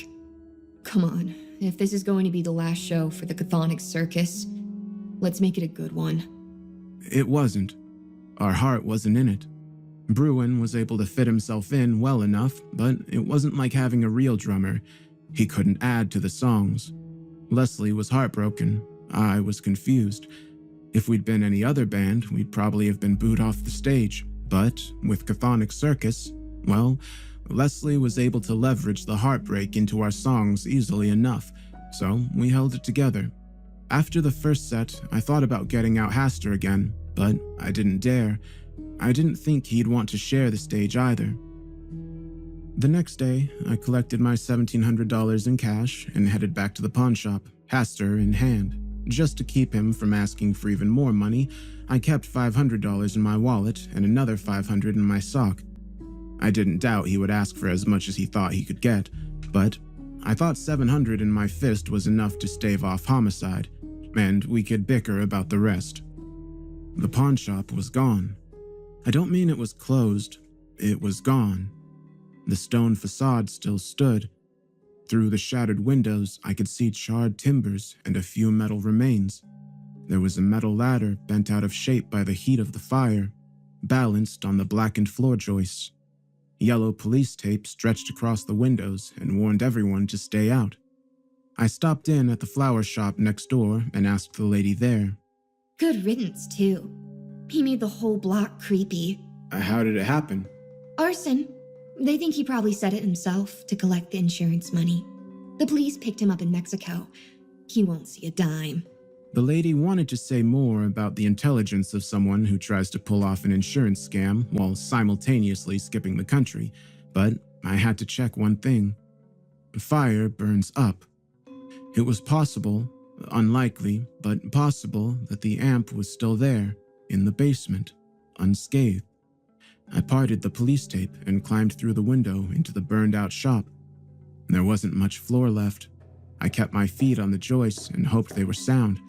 Come on, if this is going to be the last show for the Chthonic Circus, let's make it a good one. It wasn't. Our heart wasn't in it. Bruin was able to fit himself in well enough, but it wasn't like having a real drummer. He couldn't add to the songs. Leslie was heartbroken. I was confused. If we'd been any other band, we'd probably have been booed off the stage. But with Chthonic Circus, well, Leslie was able to leverage the heartbreak into our songs easily enough, so we held it together. After the first set, I thought about getting out Hastur again, but I didn't dare. I didn't think he'd want to share the stage either. The next day, I collected my $1,700 in cash and headed back to the pawn shop, Hastur in hand. Just to keep him from asking for even more money, I kept $500 in my wallet and another $500 in my sock. I didn't doubt he would ask for as much as he thought he could get, but I thought $700 in my fist was enough to stave off homicide, and we could bicker about the rest. The pawn shop was gone. I don't mean it was closed, it was gone. The stone facade still stood. Through the shattered windows, I could see charred timbers and a few metal remains. There was a metal ladder bent out of shape by the heat of the fire, balanced on the blackened floor joists. Yellow police tape stretched across the windows and warned everyone to stay out. I stopped in at the flower shop next door and asked the lady there. Good riddance, too. He made the whole block creepy. How did it happen? Arson. They think he probably said it himself to collect the insurance money. The police picked him up in Mexico. He won't see a dime. The lady wanted to say more about the intelligence of someone who tries to pull off an insurance scam while simultaneously skipping the country, but I had to check one thing. Fire burns up. It was possible, unlikely, but possible that the amp was still there, in the basement, unscathed. I parted the police tape and climbed through the window into the burned-out shop. There wasn't much floor left. I kept my feet on the joists and hoped they were sound.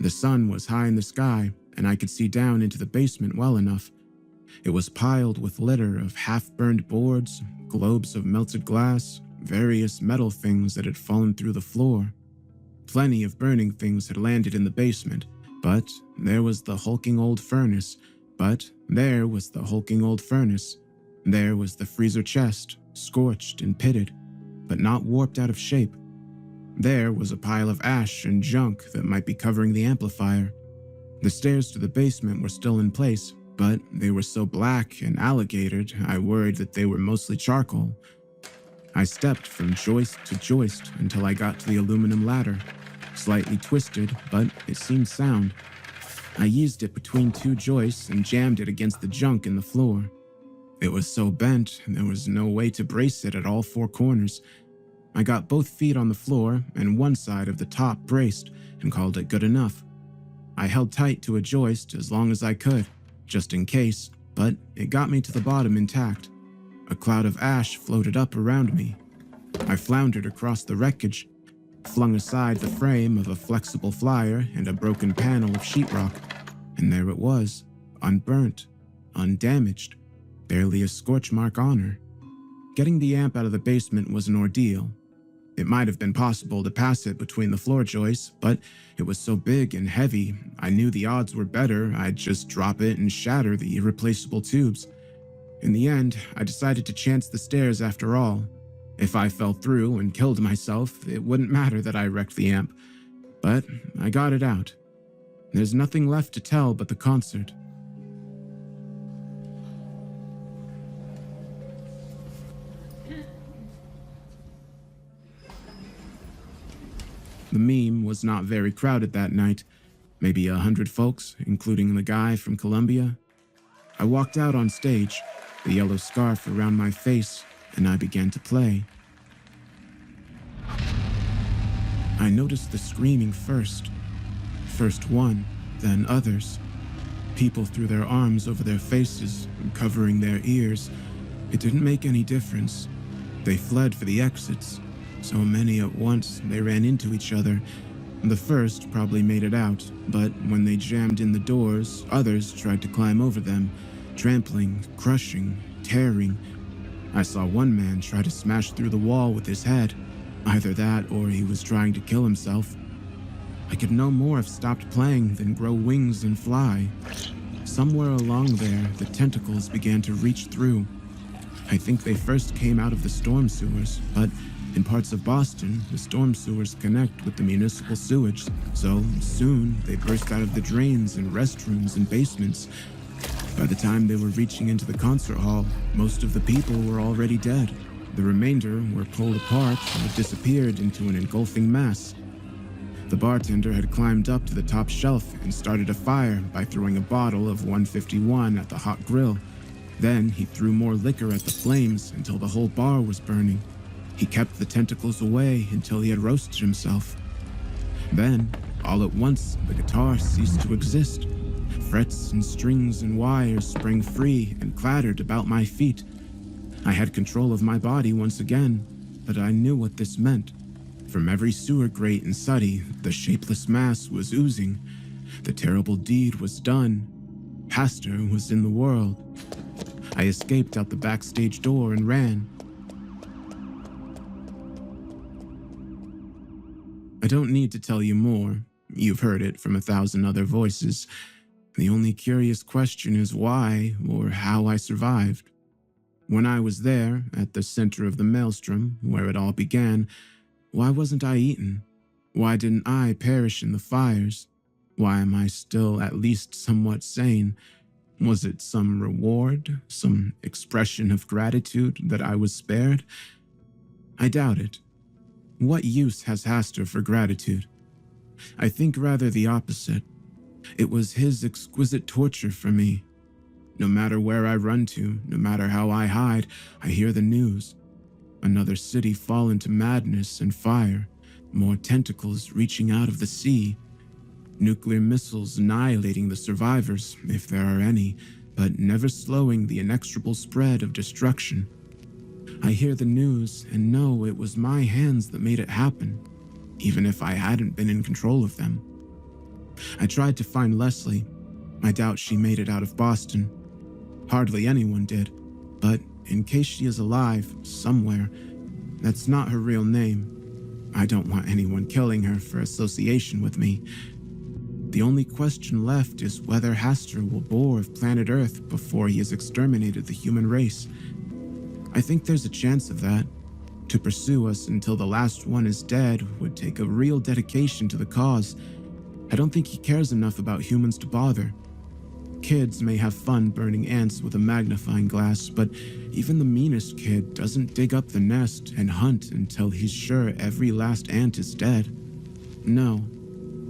The sun was high in the sky, and I could see down into the basement well enough. It was piled with litter of half-burned boards, globes of melted glass, various metal things that had fallen through the floor. Plenty of burning things had landed in the basement, but there was the hulking old furnace. There was the freezer chest, scorched and pitted, but not warped out of shape. There was a pile of ash and junk that might be covering the amplifier. The stairs to the basement were still in place, but they were so black and alligatored I worried that they were mostly charcoal. I stepped from joist to joist until I got to the aluminum ladder. Slightly twisted, but it seemed sound. I used it between two joists and jammed it against the junk in the floor. It was so bent, there was no way to brace it at all four corners. I got both feet on the floor and one side of the top braced and called it good enough. I held tight to a joist as long as I could, just in case, but it got me to the bottom intact. A cloud of ash floated up around me. I floundered across the wreckage, flung aside the frame of a flexible flyer and a broken panel of sheetrock, and there it was, unburnt, undamaged, barely a scorch mark on her. Getting the amp out of the basement was an ordeal. It might have been possible to pass it between the floor joists, but it was so big and heavy, I knew the odds were better I'd just drop it and shatter the irreplaceable tubes. In the end, I decided to chance the stairs after all. If I fell through and killed myself, it wouldn't matter that I wrecked the amp. But I got it out. There's nothing left to tell but the concert. The meme was not very crowded that night. Maybe 100 folks, including the guy from Colombia. I walked out on stage, the yellow scarf around my face, and I began to play. I noticed the screaming first. First one, then others. People threw their arms over their faces, covering their ears. It didn't make any difference. They fled for the exits. So many at once, they ran into each other. The first probably made it out, but when they jammed in the doors, others tried to climb over them, trampling, crushing, tearing. I saw one man try to smash through the wall with his head. Either that or he was trying to kill himself. I could no more have stopped playing than grow wings and fly. Somewhere along there, the tentacles began to reach through. I think they first came out of the storm sewers, but in parts of Boston, the storm sewers connect with the municipal sewage, so soon they burst out of the drains and restrooms and basements. By the time they were reaching into the concert hall, most of the people were already dead. The remainder were pulled apart or disappeared into an engulfing mass. The bartender had climbed up to the top shelf and started a fire by throwing a bottle of 151 at the hot grill. Then he threw more liquor at the flames until the whole bar was burning. He kept the tentacles away until he had roasted himself. Then, all at once, the guitar ceased to exist. Frets and strings and wires sprang free and clattered about my feet. I had control of my body once again, but I knew what this meant. From every sewer grate in Suddy, the shapeless mass was oozing. The terrible deed was done. Pastor was in the world. I escaped out the backstage door and ran. I don't need to tell you more. You've heard it from 1,000 other voices. The only curious question is why or how I survived. When I was there, at the center of the maelstrom, where it all began, why wasn't I eaten? Why didn't I perish in the fires? Why am I still at least somewhat sane? Was it some reward, some expression of gratitude that I was spared? I doubt it. What use has Hastur for gratitude? I think rather the opposite. It was his exquisite torture for me. No matter where I run to, no matter how I hide, I hear the news. Another city fallen to madness and fire, more tentacles reaching out of the sea, nuclear missiles annihilating the survivors, if there are any, but never slowing the inexorable spread of destruction. I hear the news and know it was my hands that made it happen, even if I hadn't been in control of them. I tried to find Leslie. I doubt she made it out of Boston. Hardly anyone did, but in case she is alive, somewhere, that's not her real name. I don't want anyone killing her for association with me. The only question left is whether Hastur will bore of planet Earth before he has exterminated the human race. I think there's a chance of that. To pursue us until the last one is dead would take a real dedication to the cause. I don't think he cares enough about humans to bother. Kids may have fun burning ants with a magnifying glass, but even the meanest kid doesn't dig up the nest and hunt until he's sure every last ant is dead. No,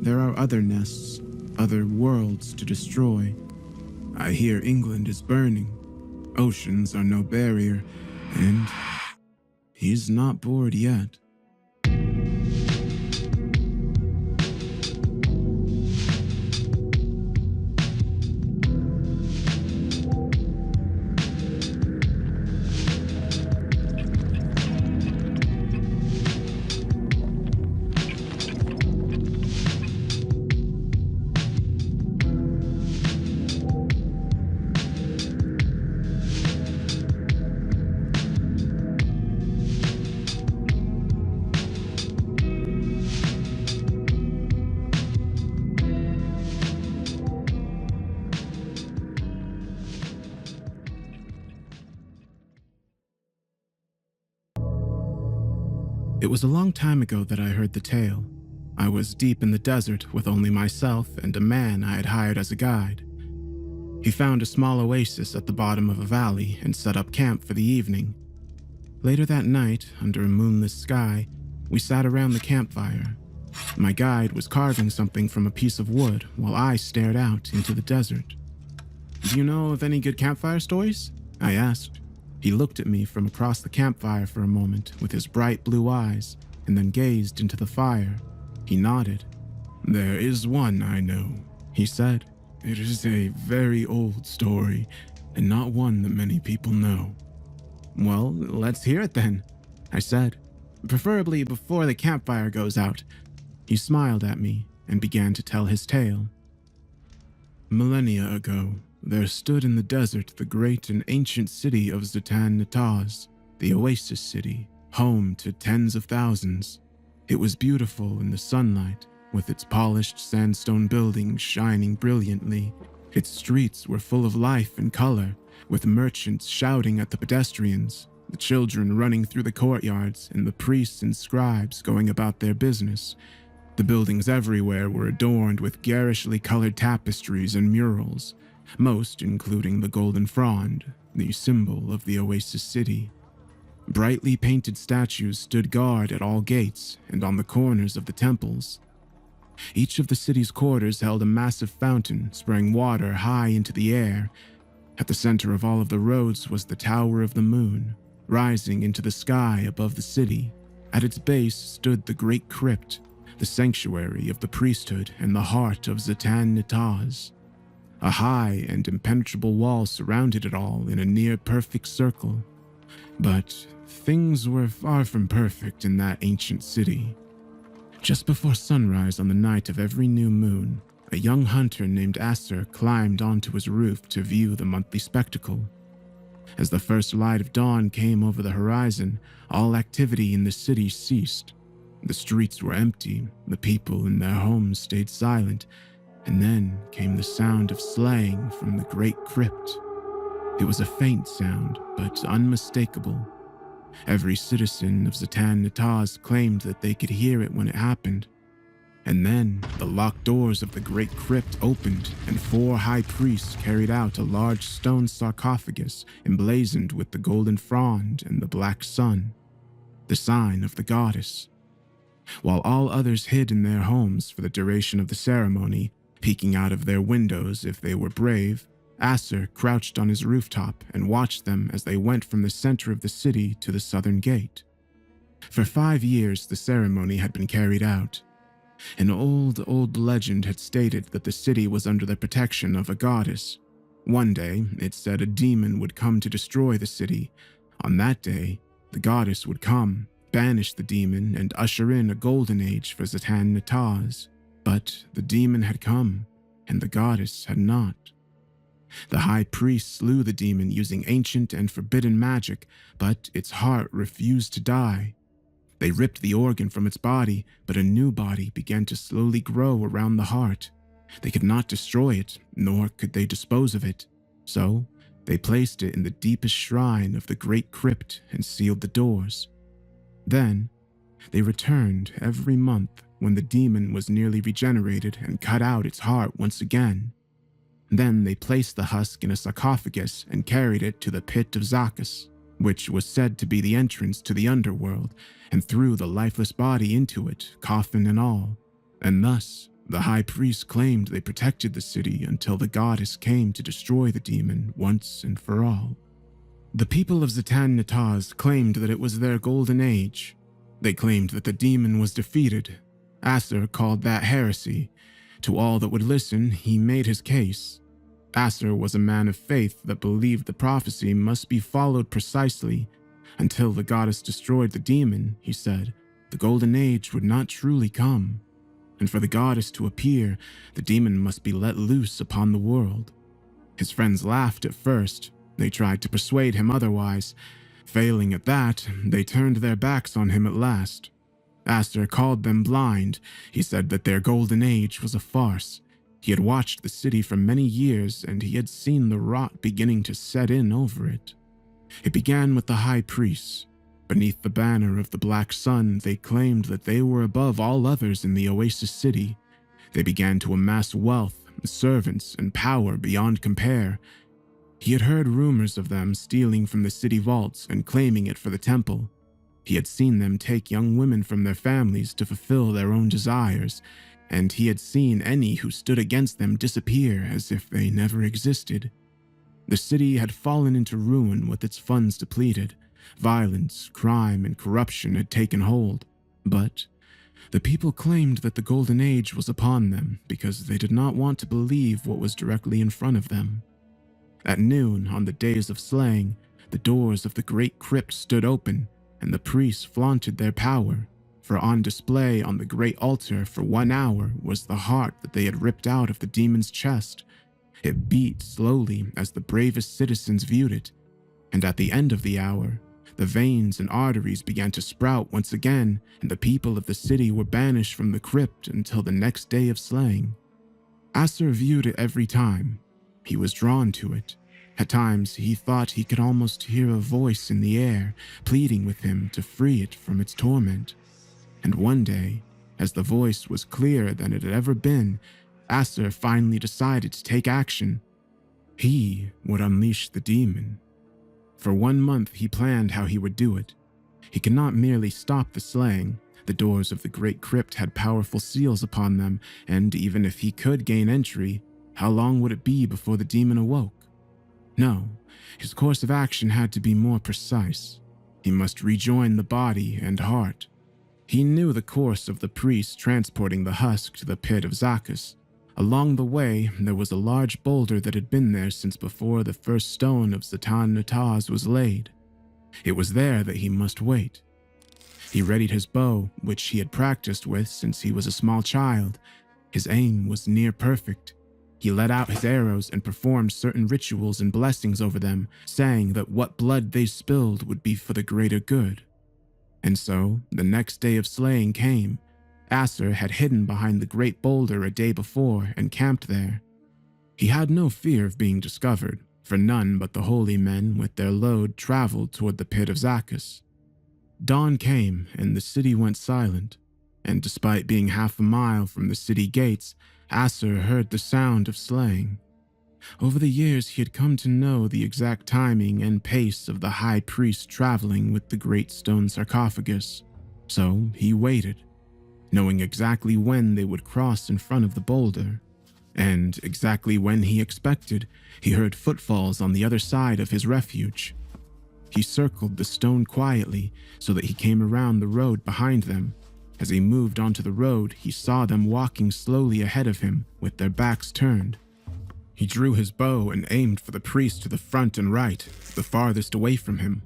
there are other nests, other worlds to destroy. I hear England is burning. Oceans are no barrier, and he's not bored yet. It was a long time ago that I heard the tale. I was deep in the desert with only myself and a man I had hired as a guide. He found a small oasis at the bottom of a valley and set up camp for the evening. Later that night, under a moonless sky, we sat around the campfire. My guide was carving something from a piece of wood while I stared out into the desert. "Do you know of any good campfire stories?" I asked. He looked at me from across the campfire for a moment with his bright blue eyes, and then gazed into the fire. He nodded. "There is one I know," he said. "It is a very old story, and not one that many people know." "Well, let's hear it then," I said. "Preferably before the campfire goes out." He smiled at me and began to tell his tale. "Millennia ago, there stood in the desert the great and ancient city of Zatan-Nataz, the Oasis City, home to tens of thousands. It was beautiful in the sunlight, with its polished sandstone buildings shining brilliantly. Its streets were full of life and color, with merchants shouting at the pedestrians, the children running through the courtyards, and the priests and scribes going about their business. The buildings everywhere were adorned with garishly colored tapestries and murals, most including the Golden Frond, the symbol of the Oasis City. Brightly painted statues stood guard at all gates and on the corners of the temples. Each of the city's quarters held a massive fountain spraying water high into the air. At the center of all of the roads was the Tower of the Moon, rising into the sky above the city. At its base stood the Great Crypt, the sanctuary of the priesthood and the heart of Zatan-Nataz. A high and impenetrable wall surrounded it all in a near-perfect circle. But things were far from perfect in that ancient city. Just before sunrise on the night of every new moon, a young hunter named Asser climbed onto his roof to view the monthly spectacle. As the first light of dawn came over the horizon, all activity in the city ceased. The streets were empty, the people in their homes stayed silent, and then came the sound of slaying from the Great Crypt. It was a faint sound, but unmistakable. Every citizen of Zatan-Nataz claimed that they could hear it when it happened. And then the locked doors of the great crypt opened, and 4 high priests carried out a large stone sarcophagus emblazoned with the golden frond and the black sun, the sign of the goddess. While all others hid in their homes for the duration of the ceremony, peeking out of their windows if they were brave, Acer crouched on his rooftop and watched them as they went from the center of the city to the southern gate. For 5 years, the ceremony had been carried out. An old legend had stated that the city was under the protection of a goddess. One day, it said a demon would come to destroy the city. On that day, the goddess would come, banish the demon, and usher in a golden age for Zatan Nataz. But the demon had come, and the goddess had not. The high priest slew the demon using ancient and forbidden magic, but its heart refused to die. They ripped the organ from its body, but a new body began to slowly grow around the heart. They could not destroy it, nor could they dispose of it. So, they placed it in the deepest shrine of the great crypt and sealed the doors. Then, they returned every month when the demon was nearly regenerated and cut out its heart once again. Then they placed the husk in a sarcophagus and carried it to the pit of Zacchus, which was said to be the entrance to the underworld, and threw the lifeless body into it, coffin and all. And thus, the high priest claimed they protected the city until the goddess came to destroy the demon once and for all. The people of Zatan Nataz claimed that it was their golden age. They claimed that the demon was defeated. Acer called that heresy. To all that would listen, he made his case. Acer was a man of faith that believed the prophecy must be followed precisely. Until the goddess destroyed the demon, he said, the golden age would not truly come. And for the goddess to appear, the demon must be let loose upon the world. His friends laughed at first. They tried to persuade him otherwise. Failing at that, they turned their backs on him at last. Acer called them blind. He said that their golden age was a farce. He had watched the city for many years, and he had seen the rot beginning to set in over it. It began with the high priests. Beneath the banner of the Black Sun, they claimed that they were above all others in the Oasis City. They began to amass wealth, servants, and power beyond compare. He had heard rumors of them stealing from the city vaults and claiming it for the temple. He had seen them take young women from their families to fulfill their own desires, and he had seen any who stood against them disappear as if they never existed. The city had fallen into ruin with its funds depleted. Violence, crime, and corruption had taken hold. But the people claimed that the Golden Age was upon them because they did not want to believe what was directly in front of them. At noon, on the days of slaying, the doors of the great crypt stood open, and the priests flaunted their power, for on display on the great altar for 1 hour was the heart that they had ripped out of the demon's chest. It beat slowly as the bravest citizens viewed it, and at the end of the hour, the veins and arteries began to sprout once again, and the people of the city were banished from the crypt until the next day of slaying. Acer viewed it every time. He was drawn to it. At times, he thought he could almost hear a voice in the air, pleading with him to free it from its torment. And one day, as the voice was clearer than it had ever been, Acer finally decided to take action. He would unleash the demon. For 1 month, he planned how he would do it. He could not merely stop the slaying. The doors of the great crypt had powerful seals upon them, and even if he could gain entry, how long would it be before the demon awoke? No, his course of action had to be more precise. He must rejoin the body and heart. He knew the course of the priest transporting the husk to the pit of Zacchus. Along the way, there was a large boulder that had been there since before the first stone of Zatan Nataz was laid. It was there that he must wait. He readied his bow, which he had practiced with since he was a small child. His aim was near perfect. He let out his arrows and performed certain rituals and blessings over them, saying that what blood they spilled would be for the greater good. And so, the next day of slaying came. Acer had hidden behind the great boulder a day before and camped there. He had no fear of being discovered, for none but the holy men with their load traveled toward the pit of Zacchus. Dawn came, and the city went silent. and despite being half a mile from the city gates, Asser heard the sound of slaying. Over the years, he had come to know the exact timing and pace of the high priest traveling with the great stone sarcophagus, so he waited, knowing exactly when they would cross in front of the boulder. And exactly when he expected, he heard footfalls on the other side of his refuge. He circled the stone quietly so that he came around the road behind them. As he moved onto the road, he saw them walking slowly ahead of him with their backs turned. He drew his bow and aimed for the priest to the front and right, the farthest away from him.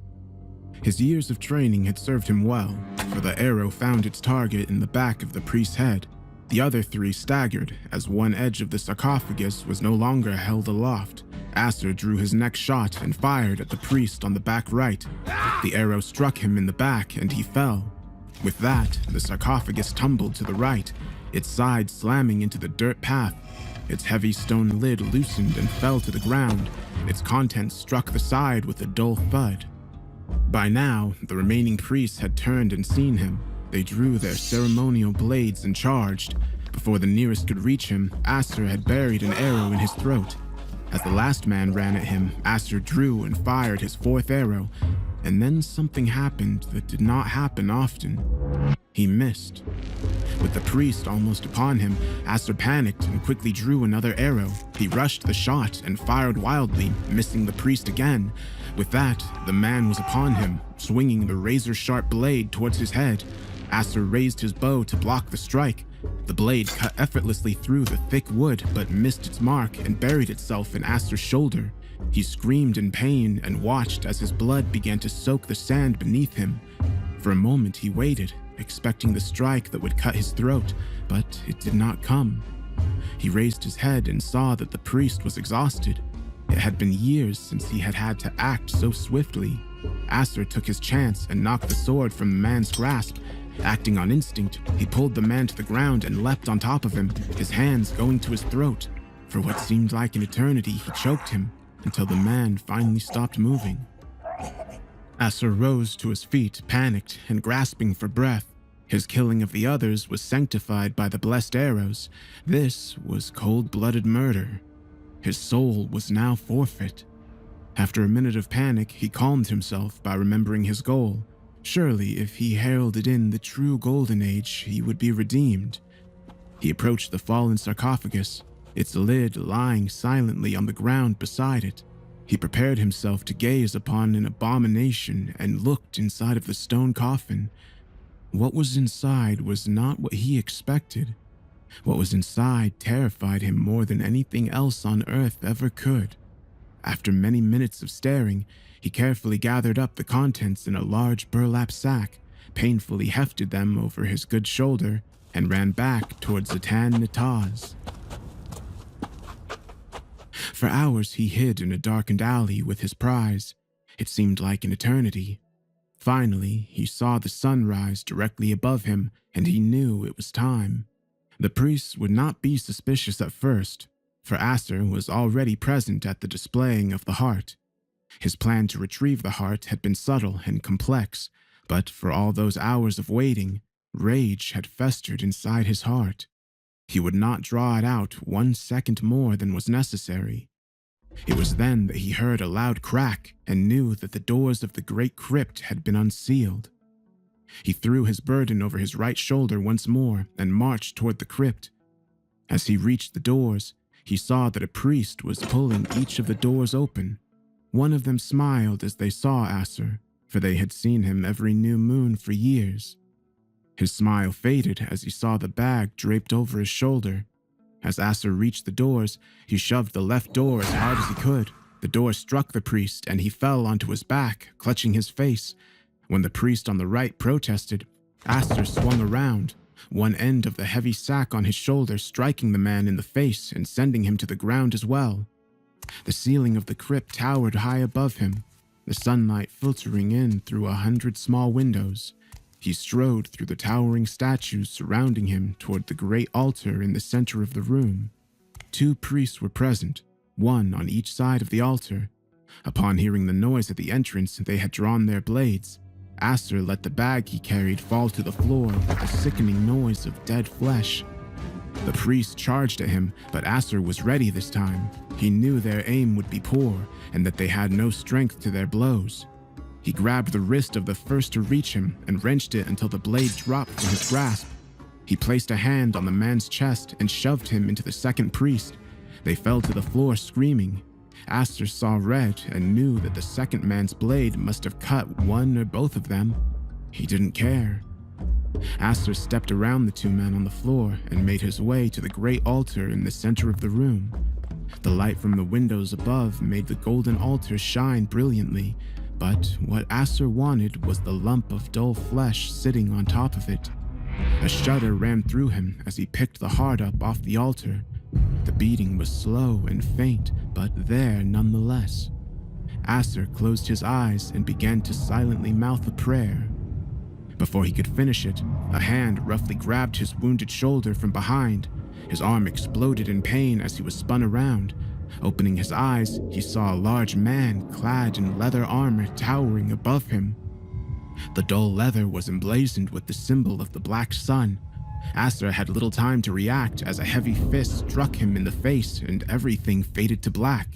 His years of training had served him well, for the arrow found its target in the back of the priest's head. The other three staggered as one edge of the sarcophagus was no longer held aloft. Asser drew his next shot and fired at the priest on the back right. The arrow struck him in the back and he fell. With that, the sarcophagus tumbled to the right, its side slamming into the dirt path. Its heavy stone lid loosened and fell to the ground. Its contents struck the side with a dull thud. By now, the remaining priests had turned and seen him. They drew their ceremonial blades and charged. Before the nearest could reach him, Asser had buried an arrow in his throat. As the last man ran at him, Asser drew and fired his fourth arrow, and then something happened that did not happen often. He missed. With the priest almost upon him, Asser panicked and quickly drew another arrow. He rushed the shot and fired wildly, missing the priest again. With that, the man was upon him, swinging the razor-sharp blade towards his head. Asser raised his bow to block the strike. The blade cut effortlessly through the thick wood but missed its mark and buried itself in Asser's shoulder. He screamed in pain and watched as his blood began to soak the sand beneath him. For a moment he waited, expecting the strike that would cut his throat, but it did not come. He raised his head and saw that the priest was exhausted. It had been years since he had had to act so swiftly. Asser took his chance and knocked the sword from the man's grasp. Acting on instinct, he pulled the man to the ground and leapt on top of him, his hands going to his throat. For what seemed like an eternity, he choked him, until the man finally stopped moving. Asser rose to his feet, panicked and grasping for breath. His killing of the others was sanctified by the blessed arrows. This was cold-blooded murder. His soul was now forfeit. After a minute of panic, he calmed himself by remembering his goal. Surely, if he heralded in the true Golden Age, he would be redeemed. He approached the fallen sarcophagus, its lid lying silently on the ground beside it. He prepared himself to gaze upon an abomination and looked inside of the stone coffin. What was inside was not what he expected. What was inside terrified him more than anything else on earth ever could. After many minutes of staring, he carefully gathered up the contents in a large burlap sack, painfully hefted them over his good shoulder, and ran back towards Zatan Nataz. For hours he hid in a darkened alley with his prize. It seemed like an eternity. Finally, he saw the sun rise directly above him, and he knew it was time. The priests would not be suspicious at first, for Asser was already present at the displaying of the heart. His plan to retrieve the heart had been subtle and complex, but for all those hours of waiting, rage had festered inside his heart. He would not draw it out 1 second more than was necessary. It was then that he heard a loud crack and knew that the doors of the great crypt had been unsealed. He threw his burden over his right shoulder once more and marched toward the crypt. As he reached the doors, he saw that a priest was pulling each of the doors open. One of them smiled as they saw Asser, for they had seen him every new moon for years. His smile faded as he saw the bag draped over his shoulder. As Asser reached the doors, he shoved the left door as hard as he could. The door struck the priest, and he fell onto his back, clutching his face. When the priest on the right protested, Asser swung around, one end of the heavy sack on his shoulder striking the man in the face and sending him to the ground as well. The ceiling of the crypt towered high above him, the sunlight filtering in through 100 small windows. He strode through the towering statues surrounding him toward the great altar in the center of the room. 2 priests were present, one on each side of the altar. Upon hearing the noise at the entrance, they had drawn their blades. Aster let the bag he carried fall to the floor with a sickening noise of dead flesh. The priest charged at him, but Aster was ready this time. He knew their aim would be poor and that they had no strength to their blows. He grabbed the wrist of the first to reach him and wrenched it until the blade dropped from his grasp. He placed a hand on the man's chest and shoved him into the second priest. They fell to the floor screaming. Aster saw red and knew that the second man's blade must have cut one or both of them. He didn't care. Aster stepped around the two men on the floor and made his way to the great altar in the center of the room. The light from the windows above made the golden altar shine brilliantly, but what Aster wanted was the lump of dull flesh sitting on top of it. A shudder ran through him as he picked the heart up off the altar. The beating was slow and faint, but there nonetheless. Aster closed his eyes and began to silently mouth a prayer. Before he could finish it, a hand roughly grabbed his wounded shoulder from behind. His arm exploded in pain as he was spun around. Opening his eyes, he saw a large man clad in leather armor towering above him. The dull leather was emblazoned with the symbol of the Black Sun. Aster had little time to react as a heavy fist struck him in the face and everything faded to black.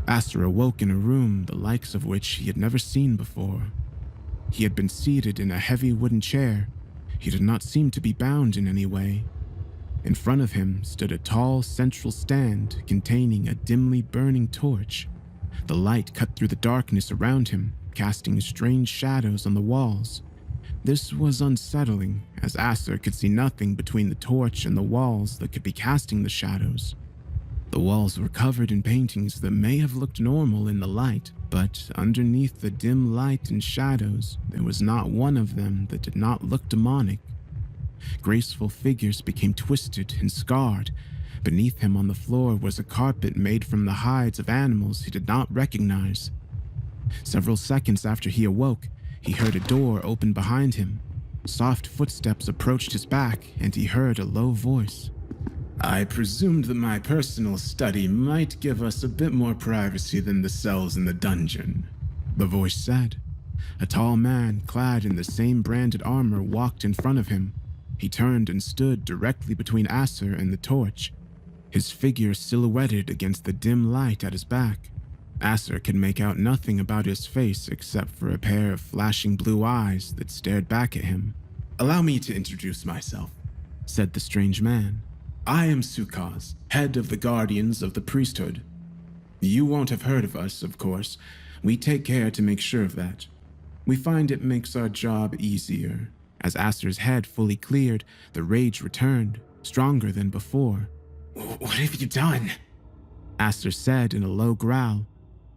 Aster awoke in a room the likes of which he had never seen before. He had been seated in a heavy wooden chair. He did not seem to be bound in any way. In front of him stood a tall central stand containing a dimly burning torch. The light cut through the darkness around him, casting strange shadows on the walls. This was unsettling, as Aster could see nothing between the torch and the walls that could be casting the shadows. The walls were covered in paintings that may have looked normal in the light, but underneath the dim light and shadows, there was not one of them that did not look demonic. Graceful figures became twisted and scarred. Beneath him on the floor was a carpet made from the hides of animals he did not recognize. Several seconds after he awoke, he heard a door open behind him. Soft footsteps approached his back, and he heard a low voice. "I presumed that my personal study might give us a bit more privacy than the cells in the dungeon," the voice said. A tall man, clad in the same branded armor, walked in front of him. He turned and stood directly between Aster and the torch, his figure silhouetted against the dim light at his back. Aster could make out nothing about his face except for a pair of flashing blue eyes that stared back at him. "Allow me to introduce myself," said the strange man. "I am Sukaz, head of the Guardians of the Priesthood. You won't have heard of us, of course. We take care to make sure of that. We find it makes our job easier." As Aster's head fully cleared, the rage returned, stronger than before. "What have you done?" Aster said in a low growl.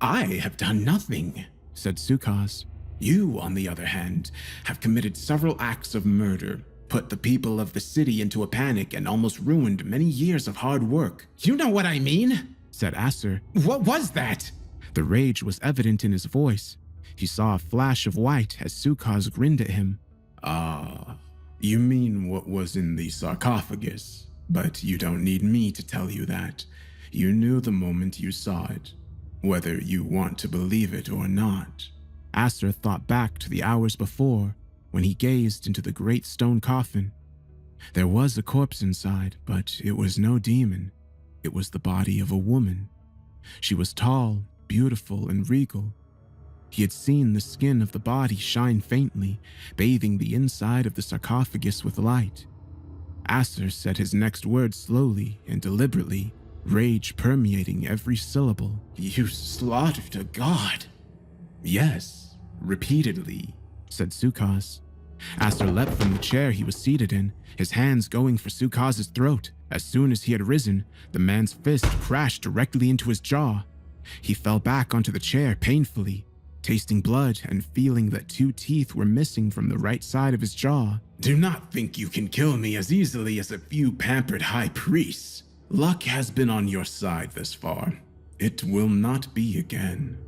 "I have done nothing," said Sukaz. "You, on the other hand, have committed several acts of murder, put the people of the city into a panic, and almost ruined many years of hard work." "You know what I mean," said Aster. "What was that?" The rage was evident in his voice. He saw a flash of white as Sukaz grinned at him. "Ah, you mean what was in the sarcophagus, but you don't need me to tell you that. You knew the moment you saw it, whether you want to believe it or not." Aster thought back to the hours before, when he gazed into the great stone coffin. There was a corpse inside, but it was no demon. It was the body of a woman. She was tall, beautiful, and regal. He had seen the skin of the body shine faintly, bathing the inside of the sarcophagus with light. Aster said his next words slowly and deliberately, rage permeating every syllable. "You slaughtered a god." "Yes, repeatedly," said Sukaz. Aster leapt from the chair he was seated in, his hands going for Sukaz's throat. As soon as he had risen, the man's fist crashed directly into his jaw. He fell back onto the chair painfully, tasting blood and feeling that 2 teeth were missing from the right side of his jaw. "Do not think you can kill me as easily as a few pampered high priests. Luck has been on your side thus far. It will not be again."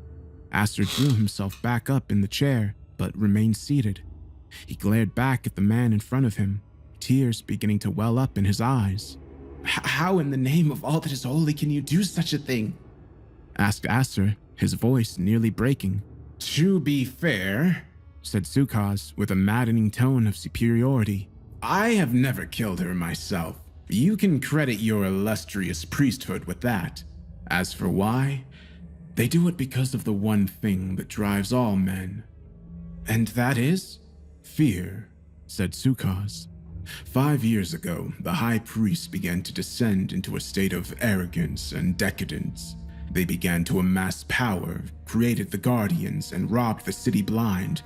Aster drew himself back up in the chair, but remained seated. He glared back at the man in front of him, tears beginning to well up in his eyes. "How in the name of all that is holy can you do such a thing?" asked Aster, his voice nearly breaking. To be fair, said Sukaz with a maddening tone of superiority, I have never killed her myself. You can credit your illustrious priesthood with that. As for why, they do it because of the one thing that drives all men. And that is fear, said Sukaz. 5 years ago, the high priest began to descend into a state of arrogance and decadence. They began to amass power, created the Guardians, and robbed the city blind.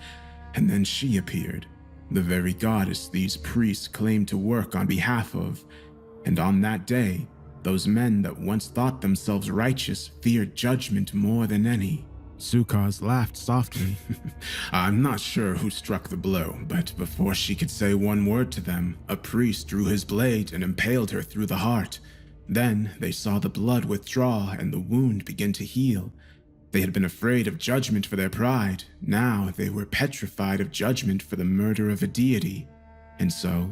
And then she appeared, the very goddess these priests claimed to work on behalf of. And on that day, those men that once thought themselves righteous feared judgment more than any. Sukaz laughed softly. I'm not sure who struck the blow, but before she could say one word to them, a priest drew his blade and impaled her through the heart. Then they saw the blood withdraw and the wound begin to heal. They had been afraid of judgment for their pride. Now they were petrified of judgment for the murder of a deity. And so,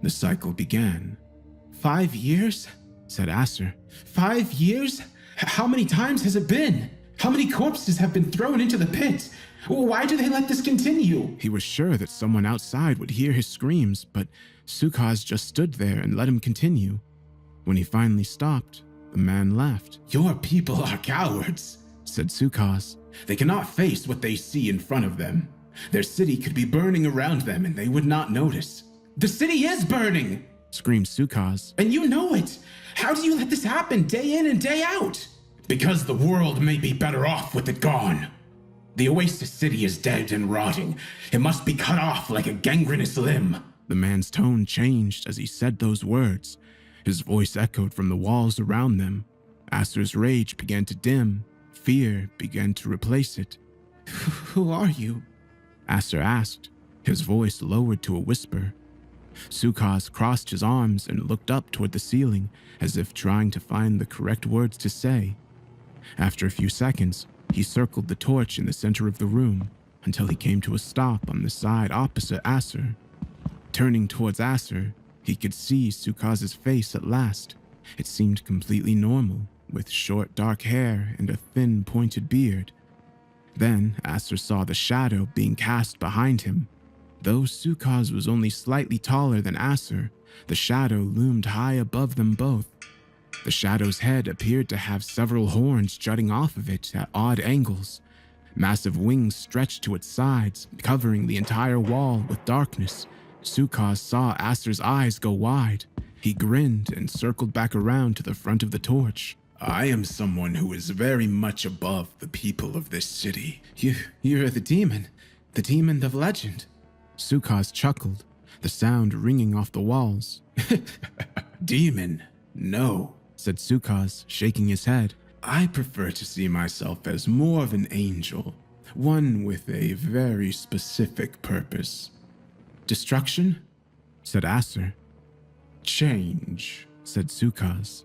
the cycle began. 5 years? Said Aster. 5 years? How many times has it been? How many corpses have been thrown into the pit? Why do they let this continue? He was sure that someone outside would hear his screams, but Sukaz just stood there and let him continue. When he finally stopped, the man left. Your people are cowards, said Sukaz. They cannot face what they see in front of them. Their city could be burning around them and they would not notice. The city is burning, screamed Sukaz. And you know it. How do you let this happen day in and day out? Because the world may be better off with it gone. The Oasis City is dead and rotting. It must be cut off like a gangrenous limb. The man's tone changed as he said those words. His voice echoed from the walls around them. Aster's rage began to dim. Fear began to replace it. Who are you? Aster asked, his voice lowered to a whisper. Sukaz crossed his arms and looked up toward the ceiling, as if trying to find the correct words to say. After a few seconds, he circled the torch in the center of the room until he came to a stop on the side opposite Aster. Turning towards Aster, he could see Sukaz's face at last. It seemed completely normal, with short dark hair and a thin pointed beard. Then Aster saw the shadow being cast behind him. Though Sukaz was only slightly taller than Aster, the shadow loomed high above them both. The shadow's head appeared to have several horns jutting off of it at odd angles. Massive wings stretched to its sides, covering the entire wall with darkness. Sukaz saw Aster's eyes go wide. He grinned and circled back around to the front of the torch. I am someone who is very much above the people of this city. You're the demon of legend. Sukaz chuckled, the sound ringing off the walls. Demon? No, said Sukaz, shaking his head. I prefer to see myself as more of an angel, one with a very specific purpose. Destruction? Said Aster. Change, said Sukaz.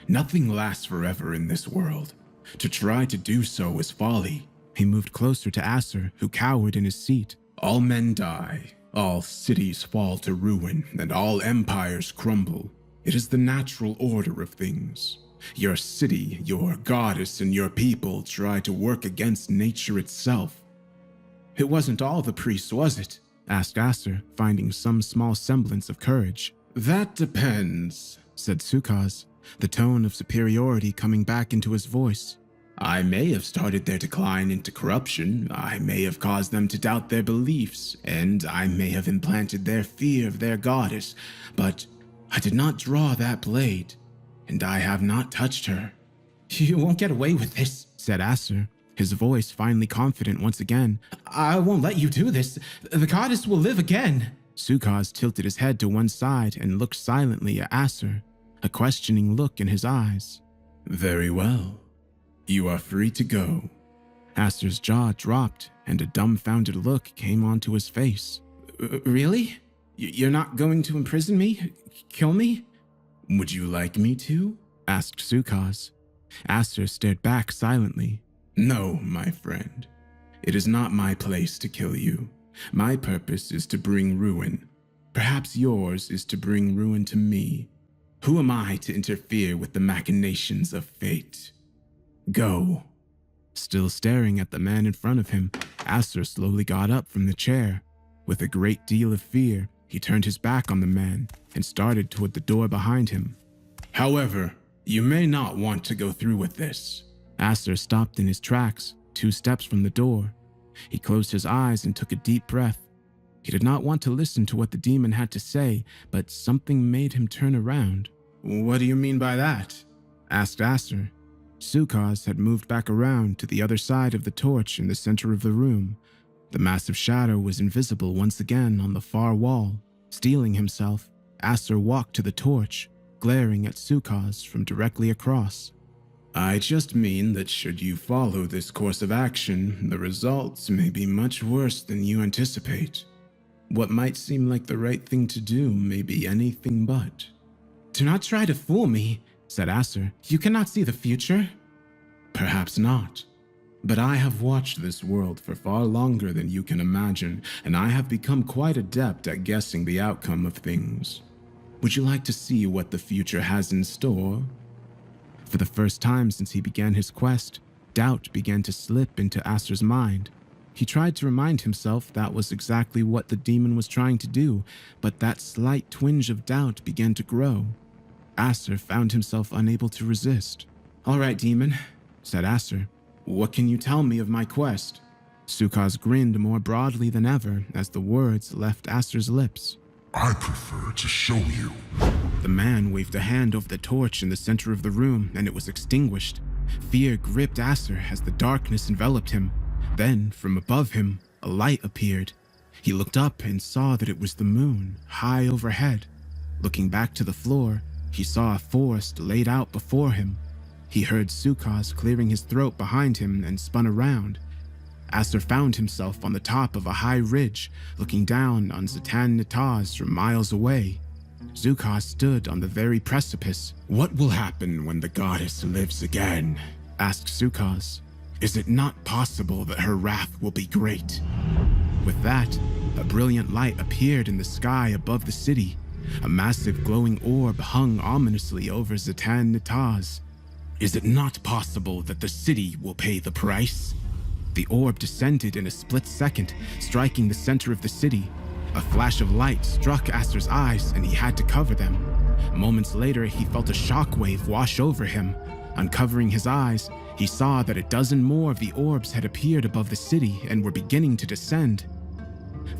Nothing lasts forever in this world. To try to do so is folly. He moved closer to Aster, who cowered in his seat. All men die, all cities fall to ruin, and all empires crumble. It is the natural order of things. Your city, your goddess, and your people try to work against nature itself. It wasn't all the priests, was it? Asked Aster, finding some small semblance of courage. That depends, said Sukaz, the tone of superiority coming back into his voice. I may have started their decline into corruption, I may have caused them to doubt their beliefs, and I may have implanted their fear of their goddess, but I did not draw that blade, and I have not touched her. You won't get away with this, said Aster, his voice finally confident once again. I won't let you do this. The goddess will live again. Sukaz tilted his head to one side and looked silently at Aster, a questioning look in his eyes. Very well. You are free to go. Aster's jaw dropped, and a dumbfounded look came onto his face. Really? You're not going to imprison me? Kill me? Would you like me to? Asked Sukaz. Aster stared back silently. No, my friend. It is not my place to kill you. My purpose is to bring ruin. Perhaps yours is to bring ruin to me. Who am I to interfere with the machinations of fate? Go. Still staring at the man in front of him, Aster slowly got up from the chair. With a great deal of fear, he turned his back on the man and started toward the door behind him. However, you may not want to go through with this. Aster stopped in his tracks, 2 steps from the door. He closed his eyes and took a deep breath. He did not want to listen to what the demon had to say, but something made him turn around. What do you mean by that? Asked Aster. Sukaz had moved back around to the other side of the torch in the center of the room. The massive shadow was invisible once again on the far wall. Steeling himself, Aster walked to the torch, glaring at Sukaz from directly across. I just mean that should you follow this course of action, the results may be much worse than you anticipate. What might seem like the right thing to do may be anything but. Do not try to fool me, said Aster. You cannot see the future. Perhaps not. But I have watched this world for far longer than you can imagine, and I have become quite adept at guessing the outcome of things. Would you like to see what the future has in store? For the first time since he began his quest, doubt began to slip into Aster's mind. He tried to remind himself that was exactly what the demon was trying to do, but that slight twinge of doubt began to grow. Aster found himself unable to resist. All right, demon, said Aster. What can you tell me of my quest? Sukaz grinned more broadly than ever as the words left Aster's lips. I prefer to show you. The man waved a hand over the torch in the center of the room, and it was extinguished. Fear gripped Aster as the darkness enveloped him. Then, from above him, a light appeared. He looked up and saw that it was the moon, high overhead. Looking back to the floor, he saw a forest laid out before him. He heard Sukaz clearing his throat behind him and spun around. Aster found himself on the top of a high ridge, looking down on Zatan Nataz from miles away. Sukaz stood on the very precipice. What will happen when the goddess lives again? Asked Sukaz. Is it not possible that her wrath will be great? With that, a brilliant light appeared in the sky above the city. A massive glowing orb hung ominously over Zatan Nataz. Is it not possible that the city will pay the price? The orb descended in a split second, striking the center of the city. A flash of light struck Aster's eyes, and he had to cover them. Moments later, he felt a shockwave wash over him. Uncovering his eyes, he saw that a dozen more of the orbs had appeared above the city and were beginning to descend.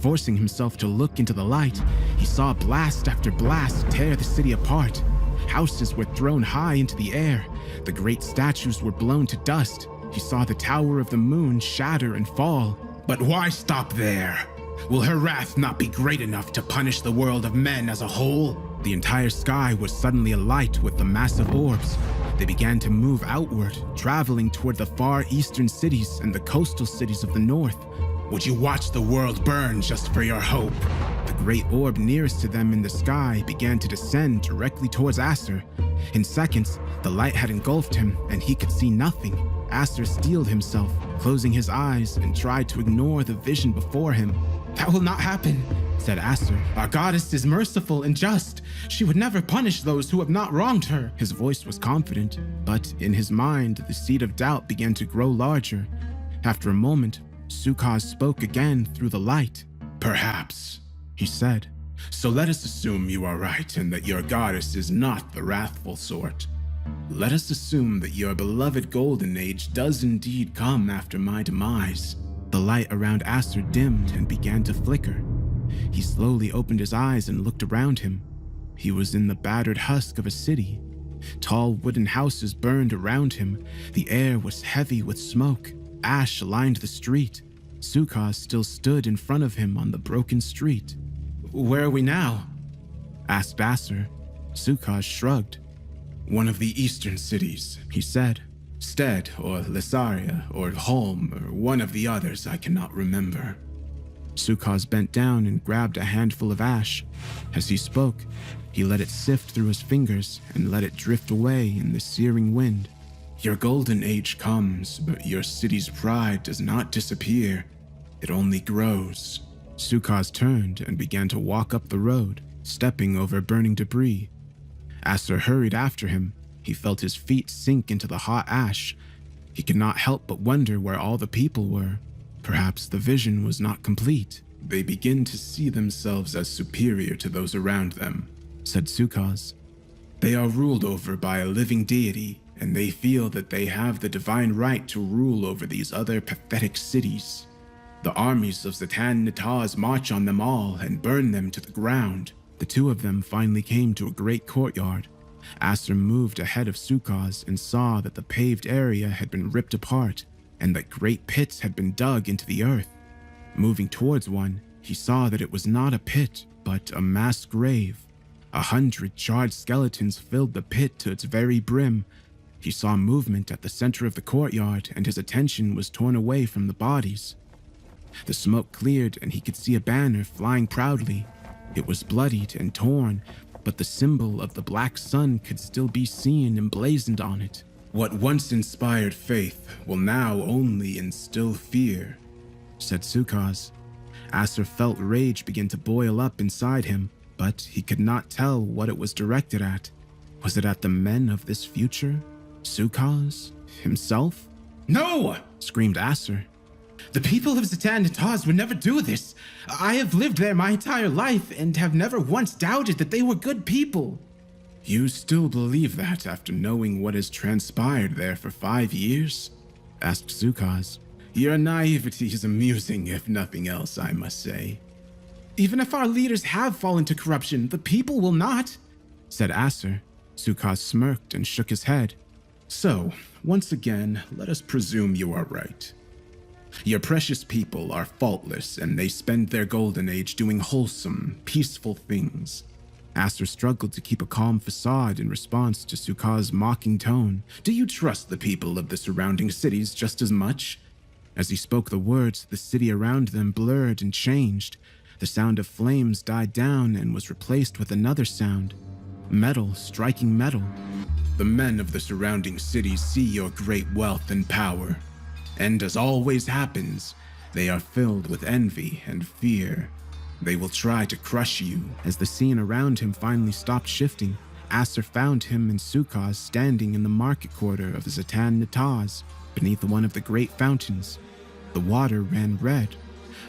Forcing himself to look into the light, he saw blast after blast tear the city apart. Houses were thrown high into the air. The great statues were blown to dust. He saw the Tower of the Moon shatter and fall. But why stop there? Will her wrath not be great enough to punish the world of men as a whole? The entire sky was suddenly alight with the massive orbs. They began to move outward, traveling toward the far eastern cities and the coastal cities of the north. Would you watch the world burn just for your hope? The great orb nearest to them in the sky began to descend directly towards Aster. In seconds, the light had engulfed him, and he could see nothing. Aster steeled himself, closing his eyes, and tried to ignore the vision before him. That will not happen, said Aster. Our goddess is merciful and just. She would never punish those who have not wronged her. His voice was confident, but in his mind, the seed of doubt began to grow larger. After a moment, Sukaz spoke again through the light. Perhaps, he said. So let us assume you are right and that your goddess is not the wrathful sort. Let us assume that your beloved golden age does indeed come after my demise. The light around Aster dimmed and began to flicker. He slowly opened his eyes and looked around him. He was in the battered husk of a city. Tall wooden houses burned around him. The air was heavy with smoke. Ash lined the street. Sukaz still stood in front of him on the broken street. Where are we now? Asked Aster. Sukaz shrugged. One of the eastern cities, he said. Stead, or Lysaria, or Holm, or one of the others I cannot remember. Sukaz bent down and grabbed a handful of ash. As he spoke, he let it sift through his fingers and let it drift away in the searing wind. Your golden age comes, but your city's pride does not disappear. It only grows. Sukaz turned and began to walk up the road, stepping over burning debris. Aster hurried after him. He felt his feet sink into the hot ash. He could not help but wonder where all the people were. Perhaps the vision was not complete. They begin to see themselves as superior to those around them, said Sukaz. They are ruled over by a living deity, and they feel that they have the divine right to rule over these other pathetic cities. The armies of Zatan Nataz march on them all and burn them to the ground. The two of them finally came to a great courtyard. Aster moved ahead of Sukaz and saw that the paved area had been ripped apart and that great pits had been dug into the earth. Moving towards one, he saw that it was not a pit, but a mass grave. 100 charred skeletons filled the pit to its very brim. He saw movement at the center of the courtyard, and his attention was torn away from the bodies. The smoke cleared, and he could see a banner flying proudly. It was bloodied and torn, but the symbol of the black sun could still be seen emblazoned on it. What once inspired faith will now only instill fear, said Sukaz. Aster felt rage begin to boil up inside him, but he could not tell what it was directed at. Was it at the men of this future? Sukaz? Himself? No! Screamed Aster. The people of Zatan Nataz would never do this. I have lived there my entire life and have never once doubted that they were good people. You still believe that after knowing what has transpired there for 5 years? Asked Sukaz. Your naivety is amusing, if nothing else, I must say. Even if our leaders have fallen to corruption, the people will not, said Aster. Sukaz smirked and shook his head. So, once again, let us presume you are right. Your precious people are faultless, and they spend their golden age doing wholesome, peaceful things. Aster struggled to keep a calm facade in response to Sukaz's mocking tone. Do you trust the people of the surrounding cities just as much? As he spoke the words, the city around them blurred and changed. The sound of flames died down and was replaced with another sound. Metal striking metal. The men of the surrounding cities see your great wealth and power. And as always happens, they are filled with envy and fear. They will try to crush you. As the scene around him finally stopped shifting, Aster found him and Sukaz standing in the market quarter of Zatan Nataz, beneath one of the great fountains. The water ran red.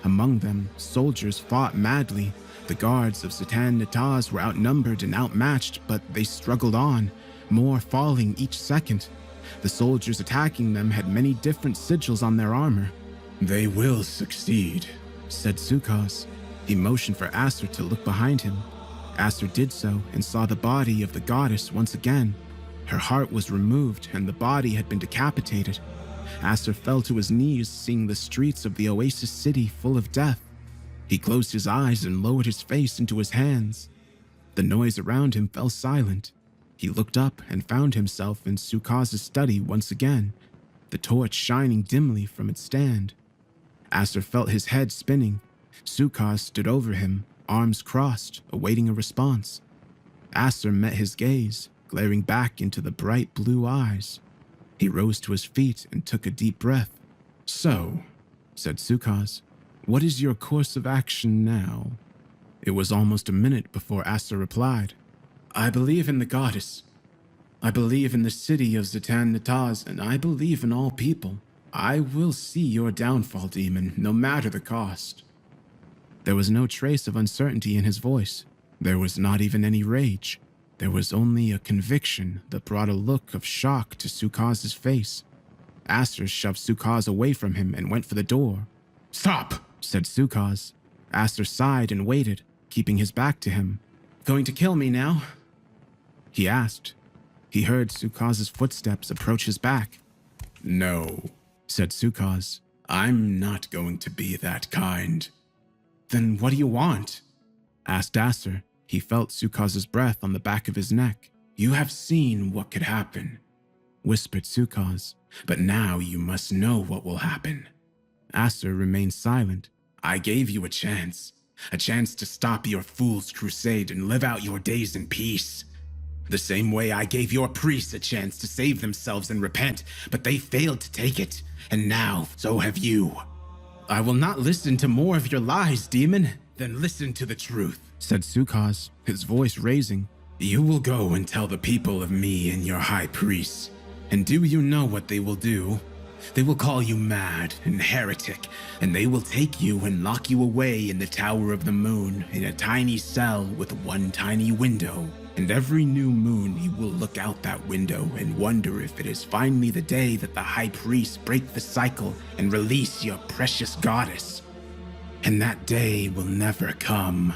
Among them, soldiers fought madly. The guards of Zatan Nataz were outnumbered and outmatched, but they struggled on, more falling each second. The soldiers attacking them had many different sigils on their armor. They will succeed, said Sukaz. He motioned for Aster to look behind him. Aster did so and saw the body of the goddess once again. Her heart was removed and the body had been decapitated. Aster fell to his knees, seeing the streets of the oasis city full of death. He closed his eyes and lowered his face into his hands. The noise around him fell silent. He looked up and found himself in Sukaz's study once again, the torch shining dimly from its stand. Aster felt his head spinning. Sukaz stood over him, arms crossed, awaiting a response. Aster met his gaze, glaring back into the bright blue eyes. He rose to his feet and took a deep breath. So, said Sukaz, what is your course of action now? It was almost a minute before Aster replied. I believe in the goddess. I believe in the city of Zatan Nataz, and I believe in all people. I will see your downfall, demon, no matter the cost. There was no trace of uncertainty in his voice. There was not even any rage. There was only a conviction that brought a look of shock to Sukaz's face. Aster shoved Sukaz away from him and went for the door. Stop, said Sukaz. Aster sighed and waited, keeping his back to him. Going to kill me now? He asked. He heard Sukaz's footsteps approach his back. No, said Sukaz. I'm not going to be that kind. Then what do you want? Asked Aster. He felt Sukaz's breath on the back of his neck. You have seen what could happen, whispered Sukaz, but now you must know what will happen. Aster remained silent. I gave you a chance to stop your fool's crusade and live out your days in peace. The same way I gave your priests a chance to save themselves and repent, but they failed to take it, and now so have you. I will not listen to more of your lies, demon. Then listen to the truth, said Sukaz, his voice raising. You will go and tell the people of me and your high priests. And do you know what they will do? They will call you mad and heretic, and they will take you and lock you away in the Tower of the Moon in a tiny cell with one tiny window. And every new moon you will look out that window and wonder if it is finally the day that the High Priest break the cycle and release your precious goddess. And that day will never come.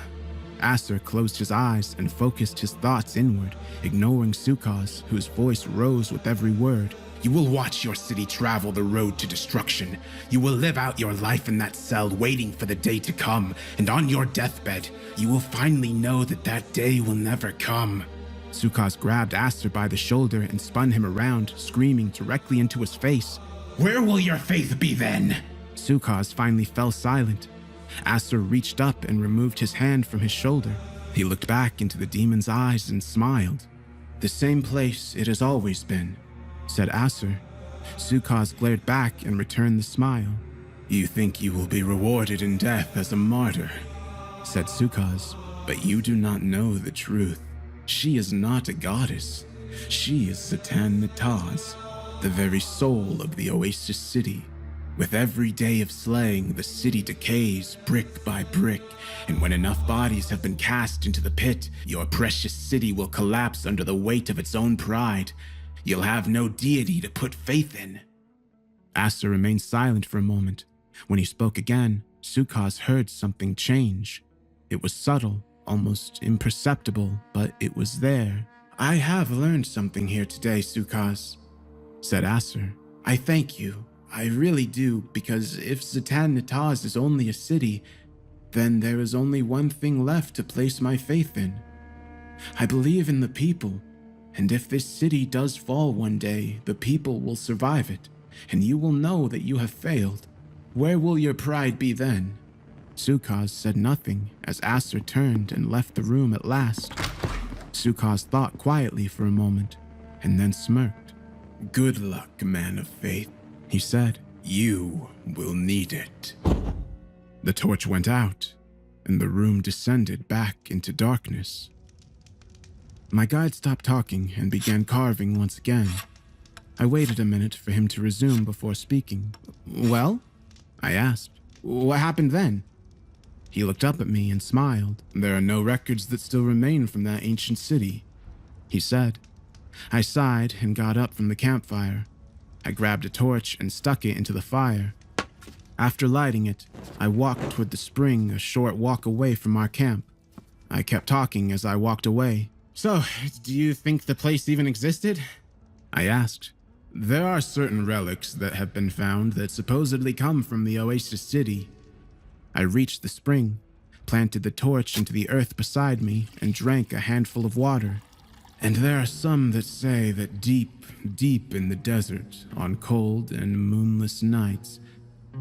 Acer closed his eyes and focused his thoughts inward, ignoring Sukaz, whose voice rose with every word. You will watch your city travel the road to destruction. You will live out your life in that cell waiting for the day to come, and on your deathbed, you will finally know that that day will never come. Sukaz grabbed Acer by the shoulder and spun him around, screaming directly into his face. Where will your faith be then? Sukaz finally fell silent. Acer reached up and removed his hand from his shoulder. He looked back into the demon's eyes and smiled. The same place it has always been, said Acer. Sukaz glared back and returned the smile. You think you will be rewarded in death as a martyr, said Sukaz, but you do not know the truth. She is not a goddess. She is Zatan Nataz, the very soul of the Oasis City. With every day of slaying, the city decays brick by brick, and when enough bodies have been cast into the pit, your precious city will collapse under the weight of its own pride. You'll have no deity to put faith in. Acer remained silent for a moment. When he spoke again, Sukaz heard something change. It was subtle, almost imperceptible, but it was there. I have learned something here today, Sukaz, said Acer. I thank you. I really do, because if Zatan Nataz is only a city, then there is only one thing left to place my faith in. I believe in the people, and if this city does fall one day, the people will survive it, and you will know that you have failed. Where will your pride be then? Sukaz said nothing as Acer turned and left the room at last. Sukaz thought quietly for a moment, and then smirked. Good luck, man of faith, he said. You will need it. The torch went out, and the room descended back into darkness. My guide stopped talking and began carving once again. I waited a minute for him to resume before speaking. Well? I asked. What happened then? He looked up at me and smiled. There are no records that still remain from that ancient city, he said. I sighed and got up from the campfire. I grabbed a torch and stuck it into the fire. After lighting it, I walked toward the spring a short walk away from our camp. I kept talking as I walked away. So, do you think the place even existed? I asked. There are certain relics that have been found that supposedly come from the Oasis City. I reached the spring, planted the torch into the earth beside me, and drank a handful of water. And there are some that say that deep, deep in the desert, on cold and moonless nights,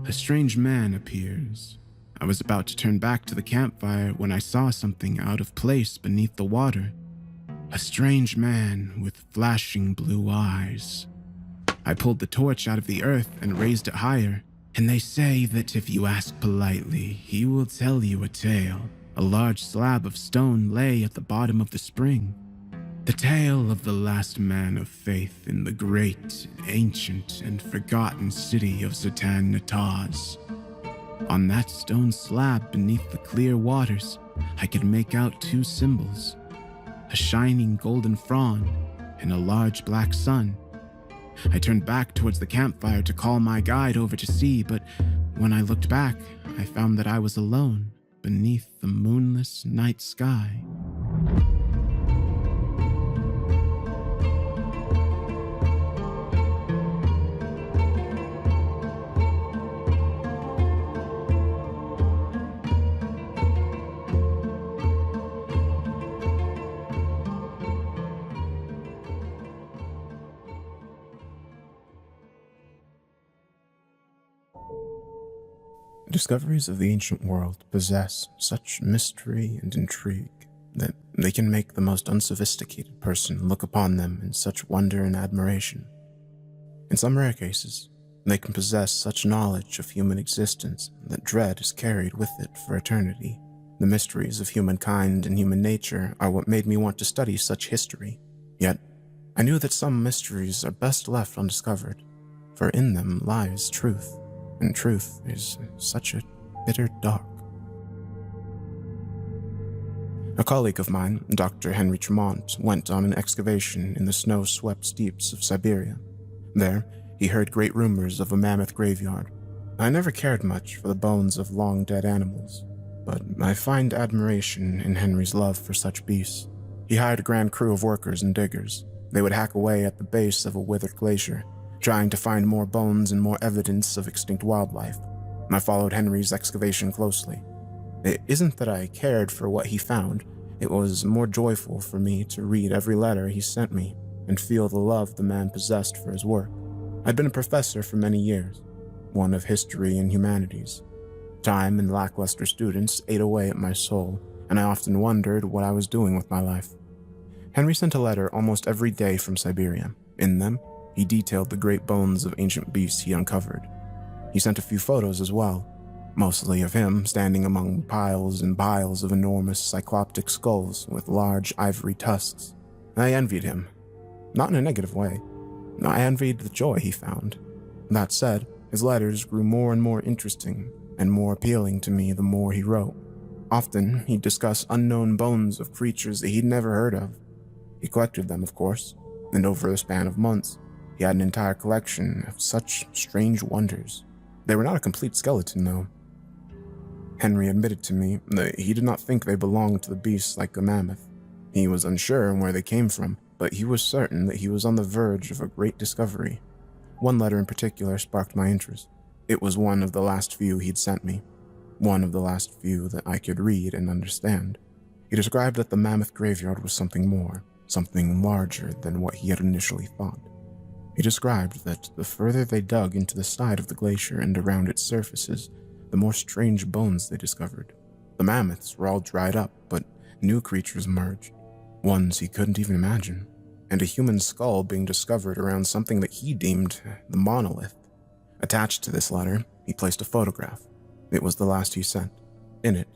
a strange man appears. I was about to turn back to the campfire when I saw something out of place beneath the water. A strange man with flashing blue eyes. I pulled the torch out of the earth and raised it higher, and they say that if you ask politely, he will tell you a tale. A large slab of stone lay at the bottom of the spring. The tale of the last man of faith in the great, ancient, and forgotten city of Zatan Nataz. On that stone slab beneath the clear waters, I could make out two symbols. A shining golden frond and a large black sun. I turned back towards the campfire to call my guide over to see, but when I looked back, I found that I was alone beneath the moonless night sky. Discoveries of the ancient world possess such mystery and intrigue that they can make the most unsophisticated person look upon them in such wonder and admiration. In some rare cases, they can possess such knowledge of human existence that dread is carried with it for eternity. The mysteries of humankind and human nature are what made me want to study such history. Yet, I knew that some mysteries are best left undiscovered, for in them lies truth, and truth is such a bitter dark. A colleague of mine, Dr. Henry Tremont, went on an excavation in the snow-swept steppes of Siberia. There, he heard great rumors of a mammoth graveyard. I never cared much for the bones of long-dead animals, but I find admiration in Henry's love for such beasts. He hired a grand crew of workers and diggers. They would hack away at the base of a withered glacier, trying to find more bones and more evidence of extinct wildlife. I followed Henry's excavation closely. It isn't that I cared for what he found, it was more joyful for me to read every letter he sent me and feel the love the man possessed for his work. I'd been a professor for many years, one of history and humanities. Time and lackluster students ate away at my soul, and I often wondered what I was doing with my life. Henry sent a letter almost every day from Siberia. In them, he detailed the great bones of ancient beasts he uncovered. He sent a few photos as well, mostly of him standing among piles and piles of enormous cycloptic skulls with large ivory tusks. I envied him. Not in a negative way. I envied the joy he found. That said, his letters grew more and more interesting and more appealing to me the more he wrote. Often, he'd discuss unknown bones of creatures that he'd never heard of. He collected them, of course, and over the span of months, he had an entire collection of such strange wonders. They were not a complete skeleton, though. Henry admitted to me that he did not think they belonged to the beasts like a mammoth. He was unsure where they came from, but he was certain that he was on the verge of a great discovery. One letter in particular sparked my interest. It was one of the last few he'd sent me, one of the last few that I could read and understand. He described that the mammoth graveyard was something more, something larger than what he had initially thought. He described that the further they dug into the side of the glacier and around its surfaces, the more strange bones they discovered. The mammoths were all dried up, but new creatures emerged, ones he couldn't even imagine, and a human skull being discovered around something that he deemed the monolith. Attached to this letter, he placed a photograph. It was the last he sent. In it,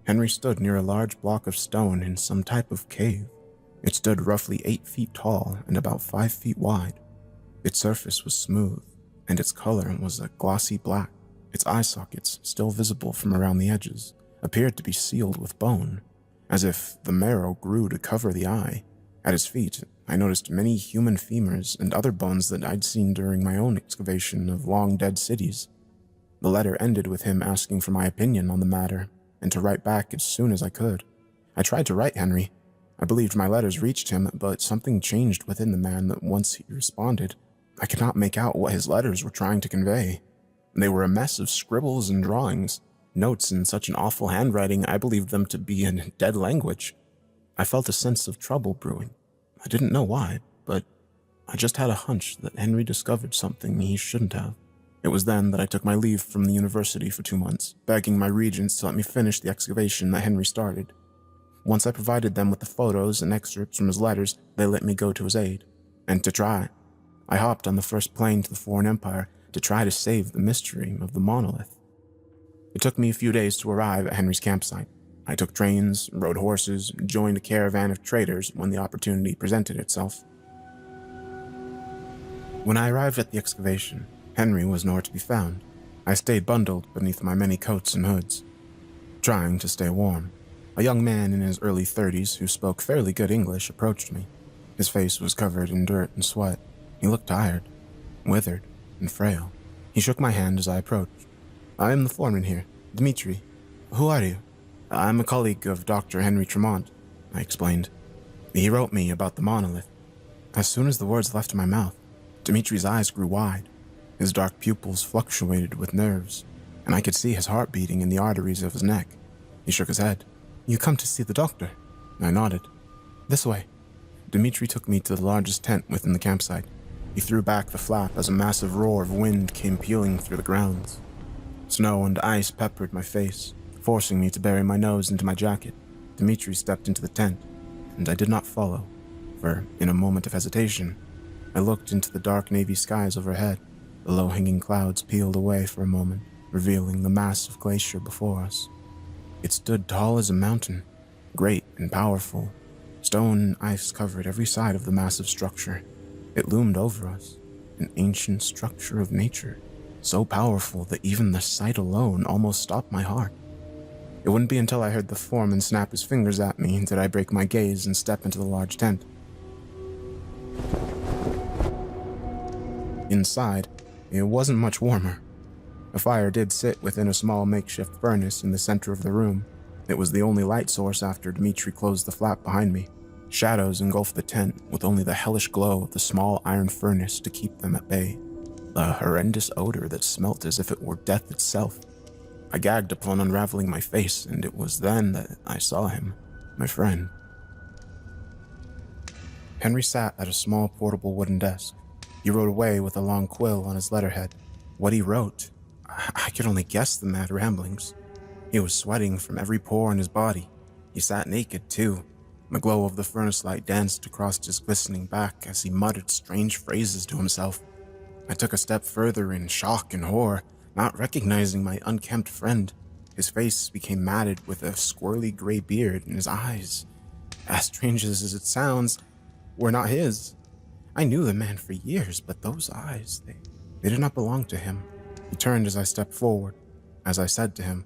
Henry stood near a large block of stone in some type of cave. It stood roughly 8 feet tall and about 5 feet wide. Its surface was smooth, and its color was a glossy black. Its eye sockets, still visible from around the edges, appeared to be sealed with bone, as if the marrow grew to cover the eye. At his feet, I noticed many human femurs and other bones that I'd seen during my own excavation of long-dead cities. The letter ended with him asking for my opinion on the matter, and to write back as soon as I could. I tried to write Henry. I believed my letters reached him, but something changed within the man that once he responded, I could not make out what his letters were trying to convey. They were a mess of scribbles and drawings, notes in such an awful handwriting I believed them to be in dead language. I felt a sense of trouble brewing. I didn't know why, but I just had a hunch that Henry discovered something he shouldn't have. It was then that I took my leave from the university for 2 months, begging my regents to let me finish the excavation that Henry started. Once I provided them with the photos and excerpts from his letters, they let me go to his aid. And to try, I hopped on the first plane to the foreign empire to try to save the mystery of the monolith. It took me a few days to arrive at Henry's campsite. I took trains, rode horses, and joined a caravan of traders when the opportunity presented itself. When I arrived at the excavation, Henry was nowhere to be found. I stayed bundled beneath my many coats and hoods, trying to stay warm. A young man in his early 30s who spoke fairly good English approached me. His face was covered in dirt and sweat. He looked tired, withered, and frail. He shook my hand as I approached. "I am the foreman here, Dmitri. Who are you?" "I'm a colleague of Dr. Henry Tremont," I explained. "He wrote me about the monolith." As soon as the words left my mouth, Dmitri's eyes grew wide. His dark pupils fluctuated with nerves, and I could see his heart beating in the arteries of his neck. He shook his head. "You come to see the doctor?" I nodded. "This way." Dmitri took me to the largest tent within the campsite. He threw back the flap as a massive roar of wind came pealing through the grounds. Snow and ice peppered my face, forcing me to bury my nose into my jacket. Dmitri stepped into the tent, and I did not follow, for, in a moment of hesitation, I looked into the dark navy skies overhead. The low-hanging clouds peeled away for a moment, revealing the massive glacier before us. It stood tall as a mountain, great and powerful. Stone and ice covered every side of the massive structure. It loomed over us, an ancient structure of nature, so powerful that even the sight alone almost stopped my heart. It wouldn't be until I heard the foreman snap his fingers at me did I break my gaze and step into the large tent. Inside, it wasn't much warmer. A fire did sit within a small makeshift furnace in the center of the room. It was the only light source after Dimitri closed the flap behind me. Shadows engulfed the tent, with only the hellish glow of the small iron furnace to keep them at bay. The horrendous odor that smelt as if it were death itself. I gagged upon unraveling my face, and it was then that I saw him, my friend. Henry sat at a small portable wooden desk. He wrote away with a long quill on his letterhead. What he wrote, I could only guess the mad ramblings. He was sweating from every pore in his body. He sat naked, too. The glow of the furnace light danced across his glistening back as he muttered strange phrases to himself. I took a step further in shock and horror, not recognizing my unkempt friend. His face became matted with a squirrely gray beard, and his eyes, as strange as it sounds, were not his. I knew the man for years, but those eyes, they did not belong to him. He turned as I stepped forward. As I said to him,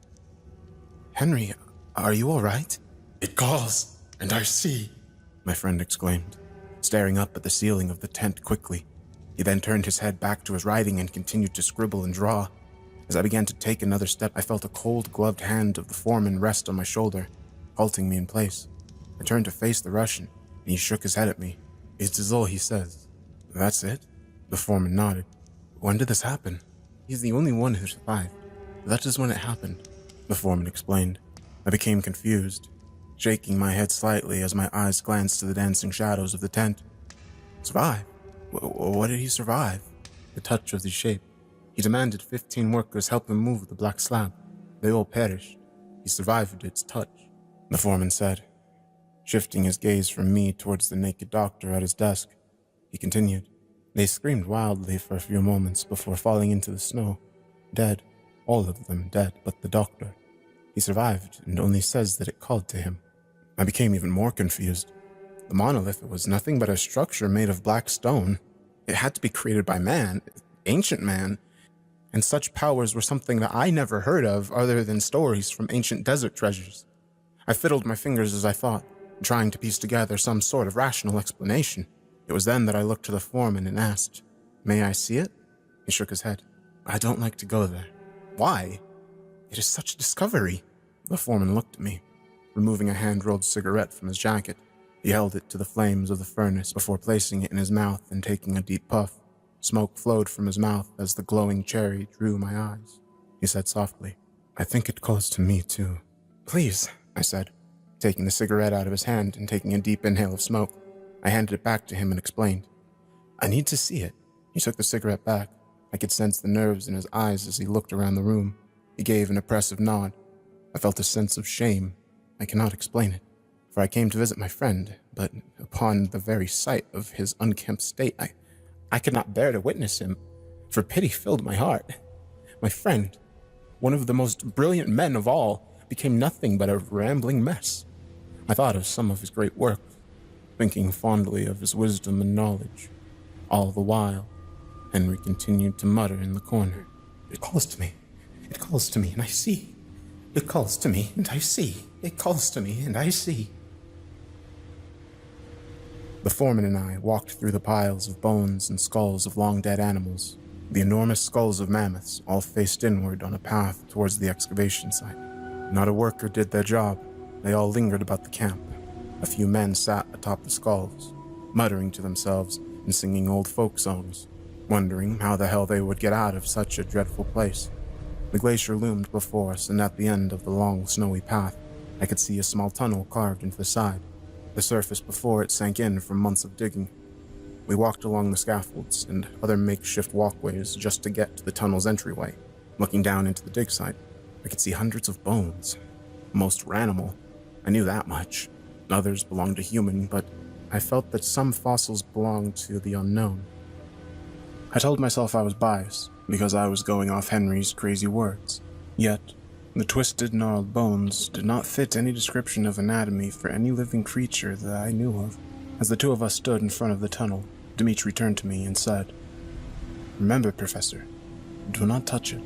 "Henry, are you all right?" It calls, and I see, my friend exclaimed, staring up at the ceiling of the tent quickly. He then turned his head back to his writing and continued to scribble and draw. As I began to take another step, I felt a cold, gloved hand of the foreman rest on my shoulder, halting me in place. I turned to face the Russian, and he shook his head at me. "It is all he says." "That's it?" The foreman nodded. "When did this happen?" "He's the only one who survived. That is when it happened," the foreman explained. I became confused, shaking my head slightly as my eyes glanced to the dancing shadows of the tent. Survive? What did he survive? The touch of the shape. He demanded 15 workers help him move the black slab. They all perished. He survived its touch, the foreman said, shifting his gaze from me towards the naked doctor at his desk. He continued. They screamed wildly for a few moments before falling into the snow. Dead. All of them dead, but the doctor. He survived and only says that it called to him. I became even more confused. The monolith was nothing but a structure made of black stone. It had to be created by man, ancient man, and such powers were something that I never heard of other than stories from ancient desert treasures. I fiddled my fingers as I thought, trying to piece together some sort of rational explanation. It was then that I looked to the foreman and asked, "May I see it?" He shook his head. "I don't like to go there." "Why?" "It is such a discovery." The foreman looked at me, removing a hand-rolled cigarette from his jacket. He held it to the flames of the furnace before placing it in his mouth and taking a deep puff. Smoke flowed from his mouth as the glowing cherry drew my eyes. He said softly, "I think it calls to me, too." "Please," I said, taking the cigarette out of his hand and taking a deep inhale of smoke. I handed it back to him and explained, "I need to see it." He took the cigarette back. I could sense the nerves in his eyes as he looked around the room. He gave an oppressive nod. I felt a sense of shame. I cannot explain it, for I came to visit my friend, but upon the very sight of his unkempt state, I could not bear to witness him, for pity filled my heart. My friend, one of the most brilliant men of all, became nothing but a rambling mess. I thought of some of his great work, thinking fondly of his wisdom and knowledge. All the while, Henry continued to mutter in the corner, "It calls to me. It calls to me, and I see. It calls to me, and I see. It calls to me, and I see." The foreman and I walked through the piles of bones and skulls of long-dead animals, the enormous skulls of mammoths all faced inward on a path towards the excavation site. Not a worker did their job. They all lingered about the camp. A few men sat atop the skulls, muttering to themselves and singing old folk songs, wondering how the hell they would get out of such a dreadful place. The glacier loomed before us, and at the end of the long, snowy path, I could see a small tunnel carved into the side. The surface before it sank in from months of digging. We walked along the scaffolds and other makeshift walkways just to get to the tunnel's entryway. Looking down into the dig site, I could see hundreds of bones. Most were animal. I knew that much. Others belonged to human, but I felt that some fossils belonged to the unknown. I told myself I was biased because I was going off Henry's crazy words. Yet, the twisted, gnarled bones did not fit any description of anatomy for any living creature that I knew of. As the two of us stood in front of the tunnel, Dimitri turned to me and said, Remember, Professor, do not touch it.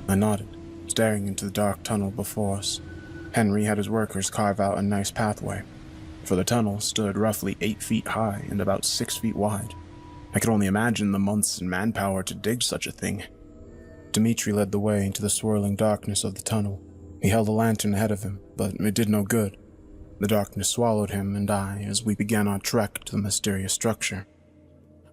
I nodded, staring into the dark tunnel before us. Henry had his workers carve out a nice pathway, for the tunnel stood roughly 8 feet high and about 6 feet wide. I could only imagine the months and manpower to dig such a thing. Dimitri led the way into the swirling darkness of the tunnel. He held a lantern ahead of him, but it did no good. The darkness swallowed him and I as we began our trek to the mysterious structure.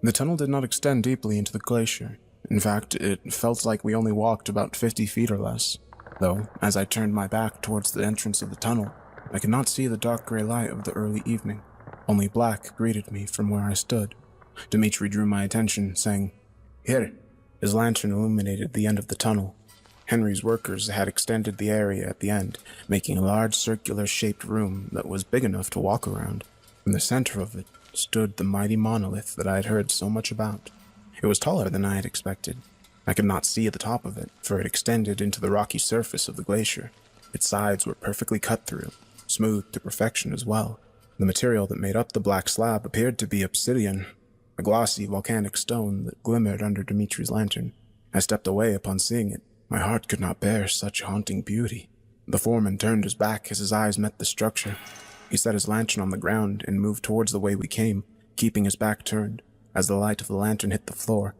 The tunnel did not extend deeply into the glacier. In fact, it felt like we only walked about 50 feet or less, though, as I turned my back towards the entrance of the tunnel, I could not see the dark gray light of the early evening. Only black greeted me from where I stood. Dimitri drew my attention, saying, "Here." His lantern illuminated the end of the tunnel. Henry's workers had extended the area at the end, making a large circular-shaped room that was big enough to walk around. In the center of it stood the mighty monolith that I had heard so much about. It was taller than I had expected. I could not see the top of it, for it extended into the rocky surface of the glacier. Its sides were perfectly cut through, smooth to perfection as well. The material that made up the black slab appeared to be obsidian, a glossy volcanic stone that glimmered under Dimitri's lantern. I stepped away upon seeing it. My heart could not bear such haunting beauty. The foreman turned his back as his eyes met the structure. He set his lantern on the ground and moved towards the way we came, keeping his back turned. As the light of the lantern hit the floor,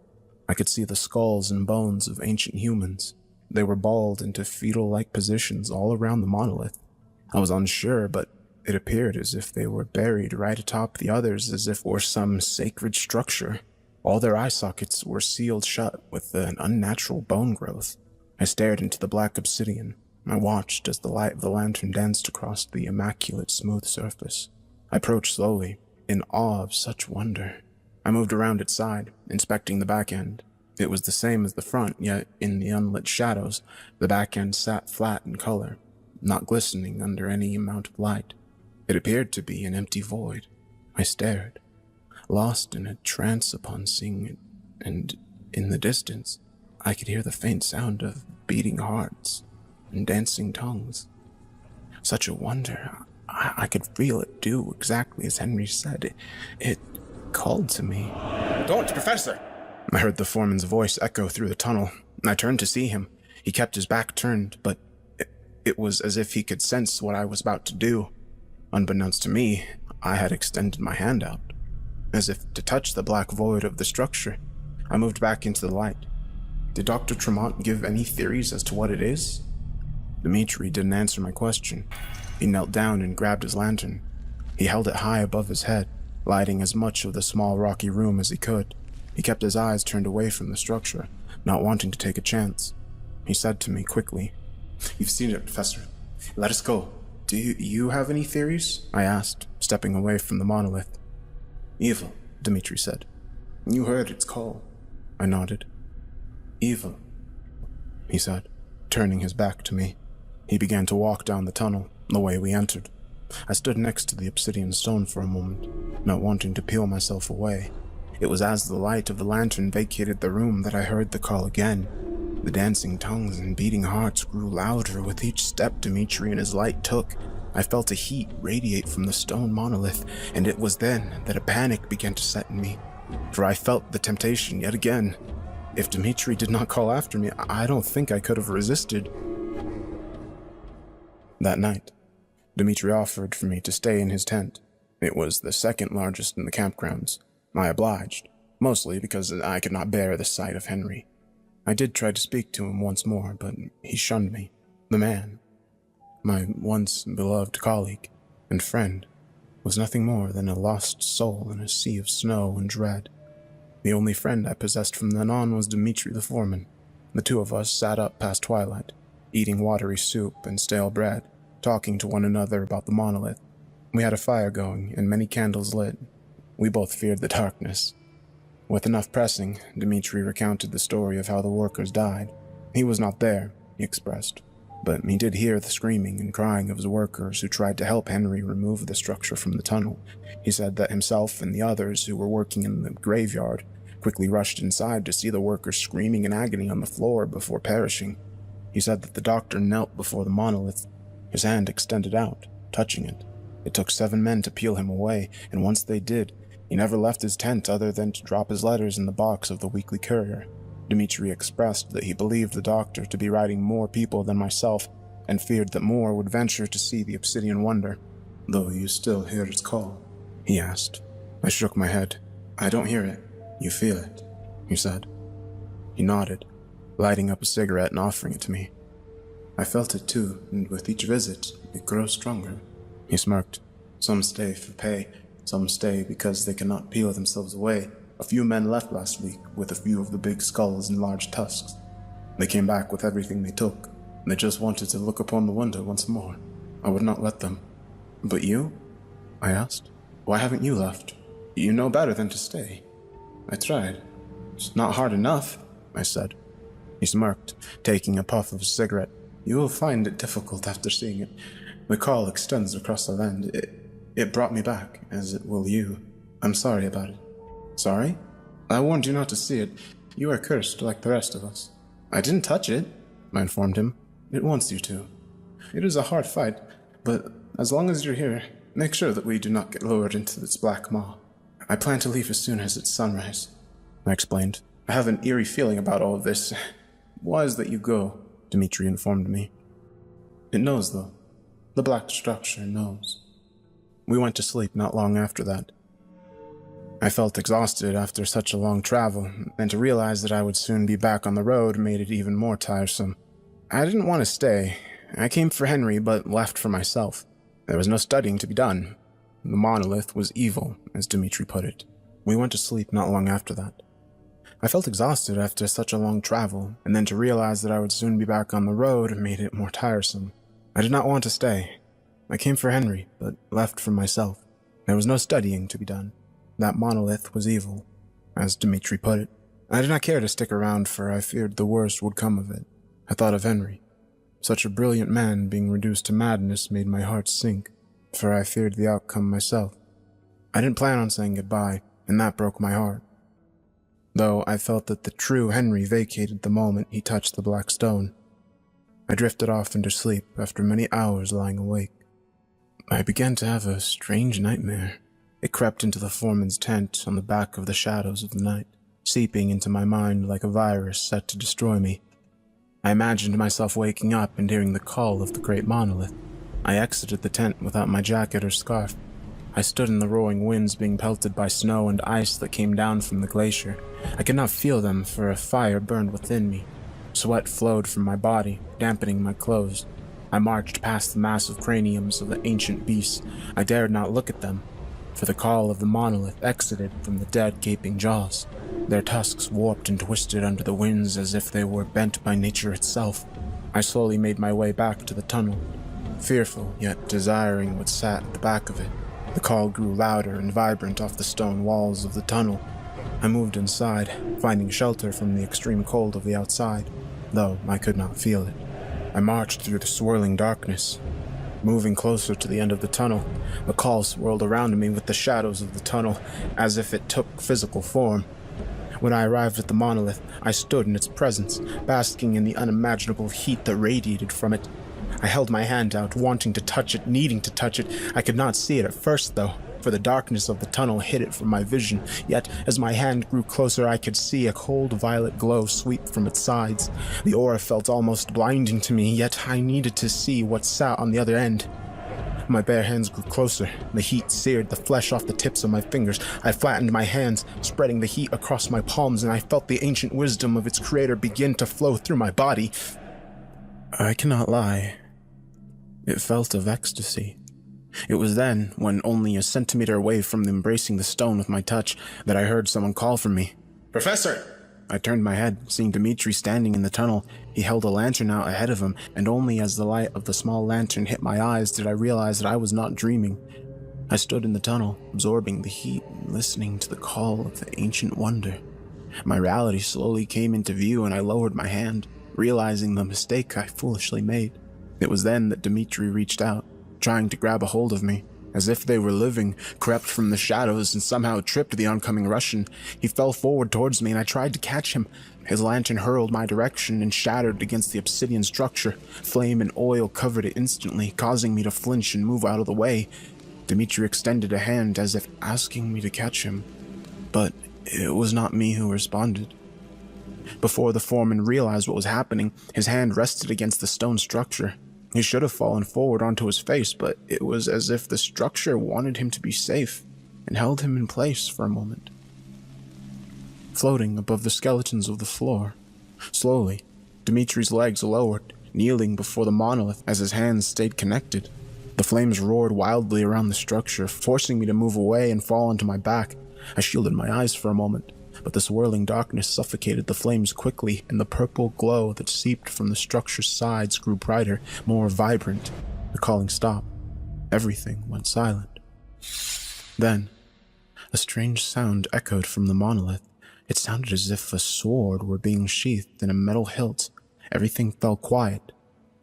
I could see the skulls and bones of ancient humans. They were balled into fetal-like positions all around the monolith. I was unsure, but it appeared as if they were buried right atop the others, as if for some sacred structure. All their eye sockets were sealed shut with an unnatural bone growth. I stared into the black obsidian. I watched as the light of the lantern danced across the immaculate smooth surface. I approached slowly, in awe of such wonder. I moved around its side, inspecting the back end. It was the same as the front, yet in the unlit shadows, the back end sat flat in color, not glistening under any amount of light. It appeared to be an empty void. I stared, lost in a trance upon seeing it, and in the distance, I could hear the faint sound of beating hearts and dancing tongues. Such a wonder. I could feel it do exactly as Henry said. It called to me. Don't, Professor! I heard the foreman's voice echo through the tunnel. I turned to see him. He kept his back turned, but it was as if he could sense what I was about to do. Unbeknownst to me, I had extended my hand out, as if to touch the black void of the structure. I moved back into the light. Did Dr. Tremont give any theories as to what it is? Dimitri didn't answer my question. He knelt down and grabbed his lantern. He held it high above his head, lighting as much of the small rocky room as he could. He kept his eyes turned away from the structure, not wanting to take a chance. He said to me quickly, "You've seen it, Professor. Let us go." "Do you have any theories?" I asked, stepping away from the monolith. "Evil," Dimitri said. "You heard its call." I nodded. "Evil," he said, turning his back to me. He began to walk down the tunnel, the way we entered. I stood next to the obsidian stone for a moment, not wanting to peel myself away. It was as the light of the lantern vacated the room that I heard the call again. The dancing tongues and beating hearts grew louder with each step Dimitri and his light took. I felt a heat radiate from the stone monolith, and it was then that a panic began to set in me, for I felt the temptation yet again. If Dimitri did not call after me, I don't think I could have resisted. That night, Dimitri offered for me to stay in his tent. It was the second largest in the campgrounds. I obliged, mostly because I could not bear the sight of Henry. I did try to speak to him once more, but he shunned me. The man, my once beloved colleague and friend, was nothing more than a lost soul in a sea of snow and dread. The only friend I possessed from then on was Dimitri the foreman. The two of us sat up past twilight, eating watery soup and stale bread, talking to one another about the monolith. We had a fire going and many candles lit. We both feared the darkness. With enough pressing, Dimitri recounted the story of how the workers died. He was not there, he expressed, but he did hear the screaming and crying of his workers who tried to help Henry remove the structure from the tunnel. He said that himself and the others who were working in the graveyard quickly rushed inside to see the workers screaming in agony on the floor before perishing. He said that the doctor knelt before the monolith, his hand extended out, touching it. It took 7 men to peel him away, and once they did, he never left his tent other than to drop his letters in the box of the weekly courier. Dmitri expressed that he believed the doctor to be riding more people than myself and feared that more would venture to see the Obsidian Wonder. "Though you still hear its call?" he asked. I shook my head. "I don't hear it. You feel it," he said. He nodded, lighting up a cigarette and offering it to me. "I felt it too, and with each visit, it grows stronger." He smirked. "Some stay for pay, some stay because they cannot peel themselves away. A few men left last week with a few of the big skulls and large tusks. They came back with everything they took. They just wanted to look upon the wonder once more. I would not let them." "But you?" I asked. "Why haven't you left? You know better than to stay." "I tried. It's not hard enough," I said. He smirked, taking a puff of his cigarette. "You will find it difficult after seeing it. The call extends across the land. It brought me back, as it will you. I'm sorry about it." "Sorry? I warned you not to see it. You are cursed like the rest of us." "I didn't touch it," I informed him. "It wants you to. It is a hard fight, but as long as you're here, make sure that we do not get lowered into its black maw. I plan to leave as soon as it's sunrise," I explained. "I have an eerie feeling about all of this. Wise that you go," Dmitri informed me. "It knows, though. The black structure knows." We went to sleep not long after that. I felt exhausted after such a long travel, and to realize that I would soon be back on the road made it even more tiresome. I didn't want to stay. I came for Henry, but left for myself. There was no studying to be done. The monolith was evil, as Dmitri put it. We went to sleep not long after that. I felt exhausted after such a long travel, and then to realize that I would soon be back on the road made it more tiresome. I did not want to stay. I came for Henry, but left for myself. There was no studying to be done. That monolith was evil, as Dmitri put it. I did not care to stick around, for I feared the worst would come of it. I thought of Henry. Such a brilliant man being reduced to madness made my heart sink, for I feared the outcome myself. I didn't plan on saying goodbye, and that broke my heart. Though I felt that the true Henry vacated the moment he touched the black stone. I drifted off into sleep after many hours lying awake. I began to have a strange nightmare. It crept into the foreman's tent on the back of the shadows of the night, seeping into my mind like a virus set to destroy me. I imagined myself waking up and hearing the call of the great monolith. I exited the tent without my jacket or scarf. I stood in the roaring winds being pelted by snow and ice that came down from the glacier. I could not feel them, for a fire burned within me. Sweat flowed from my body, dampening my clothes. I marched past the massive craniums of the ancient beasts. I dared not look at them, for the call of the monolith exited from the dead gaping jaws. Their tusks warped and twisted under the winds as if they were bent by nature itself. I slowly made my way back to the tunnel, fearful yet desiring what sat at the back of it. The call grew louder and vibrant off the stone walls of the tunnel. I moved inside, finding shelter from the extreme cold of the outside, though I could not feel it. I marched through the swirling darkness. Moving closer to the end of the tunnel, the call swirled around me with the shadows of the tunnel, as if it took physical form. When I arrived at the monolith, I stood in its presence, basking in the unimaginable heat that radiated from it. I held my hand out, wanting to touch it, needing to touch it. I could not see it at first, though, for the darkness of the tunnel hid it from my vision. Yet, as my hand grew closer, I could see a cold violet glow sweep from its sides. The aura felt almost blinding to me, yet I needed to see what sat on the other end. My bare hands grew closer. The heat seared the flesh off the tips of my fingers. I flattened my hands, spreading the heat across my palms, and I felt the ancient wisdom of its creator begin to flow through my body. I cannot lie. It felt of ecstasy. It was then, when only a centimeter away from embracing the stone with my touch, that I heard someone call for me. "Professor!" I turned my head, seeing Dmitri standing in the tunnel. He held a lantern out ahead of him, and only as the light of the small lantern hit my eyes did I realize that I was not dreaming. I stood in the tunnel, absorbing the heat and listening to the call of the ancient wonder. My reality slowly came into view, and I lowered my hand, realizing the mistake I foolishly made. It was then that Dmitri reached out, trying to grab a hold of me. As if they were living, crept from the shadows and somehow tripped the oncoming Russian. He fell forward towards me and I tried to catch him. His lantern hurled my direction and shattered against the obsidian structure. Flame and oil covered it instantly, causing me to flinch and move out of the way. Dmitri extended a hand as if asking me to catch him. But it was not me who responded. Before the foreman realized what was happening, his hand rested against the stone structure. He should have fallen forward onto his face, but it was as if the structure wanted him to be safe and held him in place for a moment. Floating above the skeletons of the floor, slowly, Dimitri's legs lowered, kneeling before the monolith as his hands stayed connected. The flames roared wildly around the structure, forcing me to move away and fall onto my back. I shielded my eyes for a moment, but the swirling darkness suffocated the flames quickly, and the purple glow that seeped from the structure's sides grew brighter, more vibrant. The calling stopped. Everything went silent. Then, a strange sound echoed from the monolith. It sounded as if a sword were being sheathed in a metal hilt. Everything fell quiet.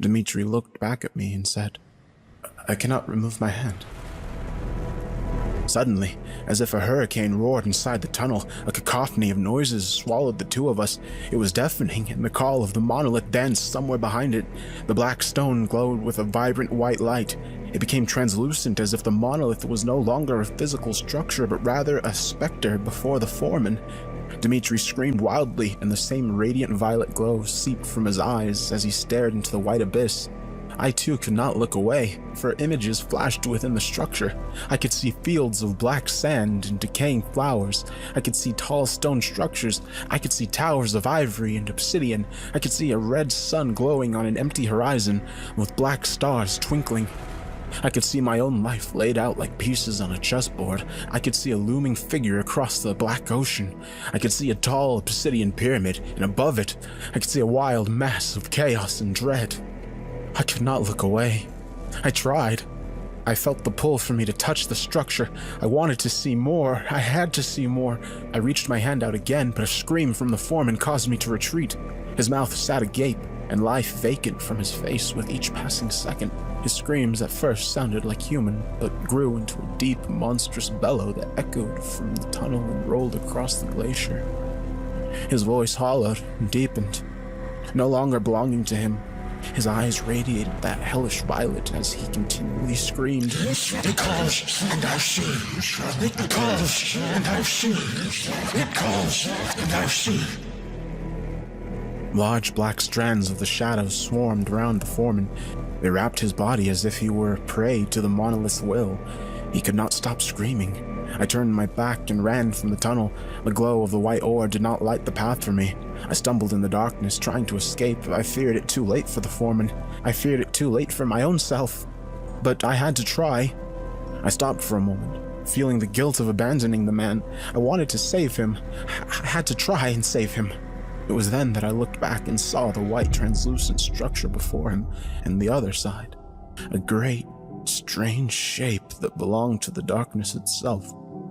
Dimitri looked back at me and said, "I cannot remove my hand." Suddenly, as if a hurricane roared inside the tunnel, a cacophony of noises swallowed the two of us. It was deafening, and the call of the monolith danced somewhere behind it. The black stone glowed with a vibrant white light. It became translucent, as if the monolith was no longer a physical structure, but rather a specter before the foreman. Dimitri screamed wildly, and the same radiant violet glow seeped from his eyes as he stared into the white abyss. I too could not look away, for images flashed within the structure. I could see fields of black sand and decaying flowers. I could see tall stone structures. I could see towers of ivory and obsidian. I could see a red sun glowing on an empty horizon, with black stars twinkling. I could see my own life laid out like pieces on a chessboard. I could see a looming figure across the black ocean. I could see a tall obsidian pyramid, and above it, I could see a wild mass of chaos and dread. I could not look away. I tried. I felt the pull for me to touch the structure. I wanted to see more. I had to see more. I reached my hand out again, but a scream from the foreman caused me to retreat. His mouth sat agape, and life vacant from his face with each passing second. His screams at first sounded like human, but grew into a deep, monstrous bellow that echoed from the tunnel and rolled across the glacier. His voice hollowed and deepened, no longer belonging to him. His eyes radiated that hellish violet as he continually screamed, "It calls, and I see. It calls, and I see. It calls, and I see." Large black strands of the shadows swarmed around the foreman. They wrapped his body as if he were prey to the monolith's will. He could not stop screaming. I turned my back and ran from the tunnel. The glow of the white ore did not light the path for me. I stumbled in the darkness, trying to escape. I feared it too late for the foreman. I feared it too late for my own self. But I had to try. I stopped for a moment, feeling the guilt of abandoning the man. I wanted to save him. I had to try and save him. It was then that I looked back and saw the white translucent structure before him, and the other side, a great, strange shape that belonged to the darkness itself,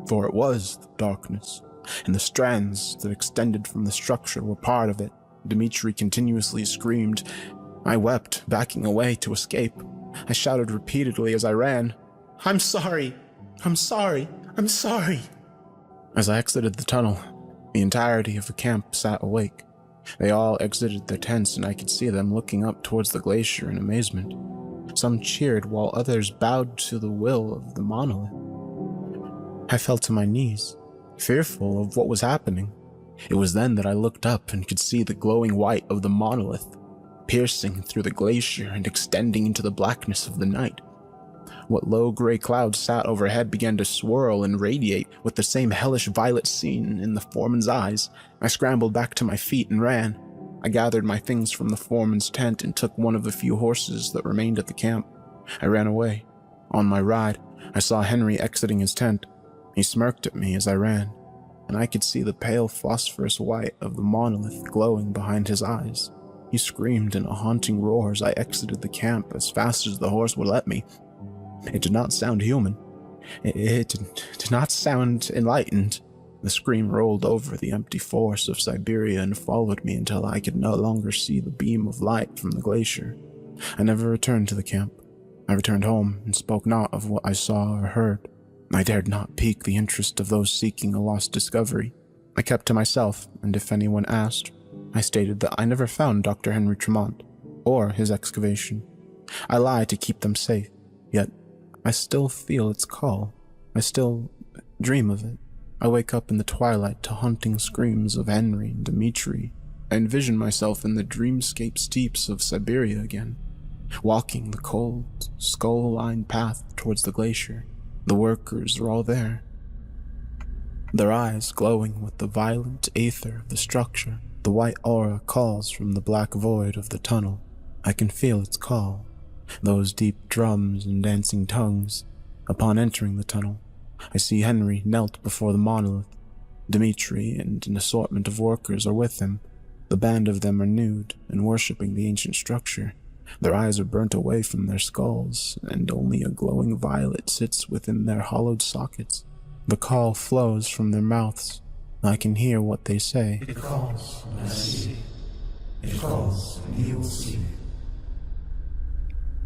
for it was the darkness, and the strands that extended from the structure were part of it. Dimitri continuously screamed. I wept, backing away to escape. I shouted repeatedly as I ran, "I'm sorry! I'm sorry! I'm sorry!" As I exited the tunnel, the entirety of the camp sat awake. They all exited their tents, and I could see them looking up towards the glacier in amazement. Some cheered, while others bowed to the will of the monolith. I fell to my knees, fearful of what was happening. It was then that I looked up and could see the glowing white of the monolith, piercing through the glacier and extending into the blackness of the night. What low gray clouds sat overhead began to swirl and radiate with the same hellish violet seen in the foreman's eyes. I scrambled back to my feet and ran. I gathered my things from the foreman's tent and took one of the few horses that remained at the camp. I ran away. On my ride, I saw Henry exiting his tent. He smirked at me as I ran, and I could see the pale phosphorus white of the monolith glowing behind his eyes. He screamed in a haunting roar as I exited the camp as fast as the horse would let me. It did not sound human. It did not sound enlightened. The scream rolled over the empty forest of Siberia and followed me until I could no longer see the beam of light from the glacier. I never returned to the camp. I returned home and spoke not of what I saw or heard. I dared not pique the interest of those seeking a lost discovery. I kept to myself, and if anyone asked, I stated that I never found Dr. Henry Tremont or his excavation. I lied to keep them safe, yet I still feel its call. I still dream of it. I wake up in the twilight to haunting screams of Henry and Dimitri, I envisioned myself in the dreamscape steeps of Siberia again, walking the cold, skull-lined path towards the glacier. The workers are all there, their eyes glowing with the violent aether of the structure. The white aura calls from the black void of the tunnel. I can feel its call, those deep drums and dancing tongues. Upon entering the tunnel, I see Henry knelt before the monolith. Dmitri and an assortment of workers are with him. The band of them are nude and worshipping the ancient structure. Their eyes are burnt away from their skulls, and only a glowing violet sits within their hollowed sockets. The call flows from their mouths. I can hear what they say. It calls, and I see. It calls, and you will see.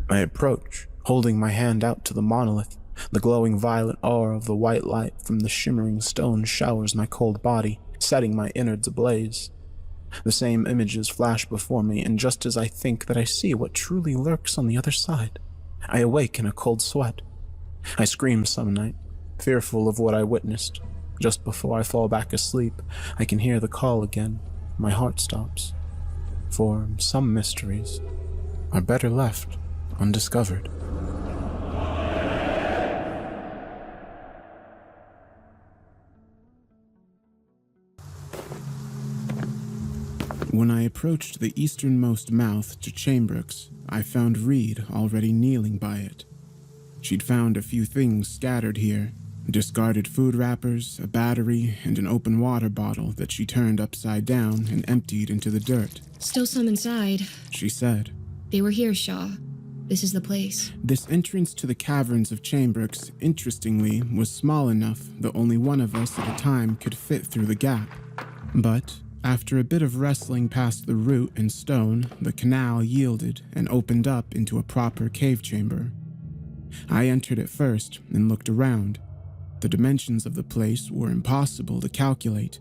I approach, holding my hand out to the monolith. The glowing violet aura of the white light from the shimmering stone showers my cold body, setting my innards ablaze. The same images flash before me, and just as I think that I see what truly lurks on the other side, I awake in a cold sweat. I scream some night, fearful of what I witnessed. Just before I fall back asleep, I can hear the call again. My heart stops. For some mysteries are better left undiscovered. When I approached the easternmost mouth to Chambrook's, I found Reed already kneeling by it. She'd found a few things scattered here, discarded food wrappers, a battery, and an open water bottle that she turned upside down and emptied into the dirt. Still some inside. She said, They were here, Shaw. This is the place. This entrance to the caverns of Chambrook's, interestingly, was small enough that only one of us at a time could fit through the gap. But after a bit of wrestling past the root and stone, the canal yielded and opened up into a proper cave chamber. I entered it first and looked around. The dimensions of the place were impossible to calculate.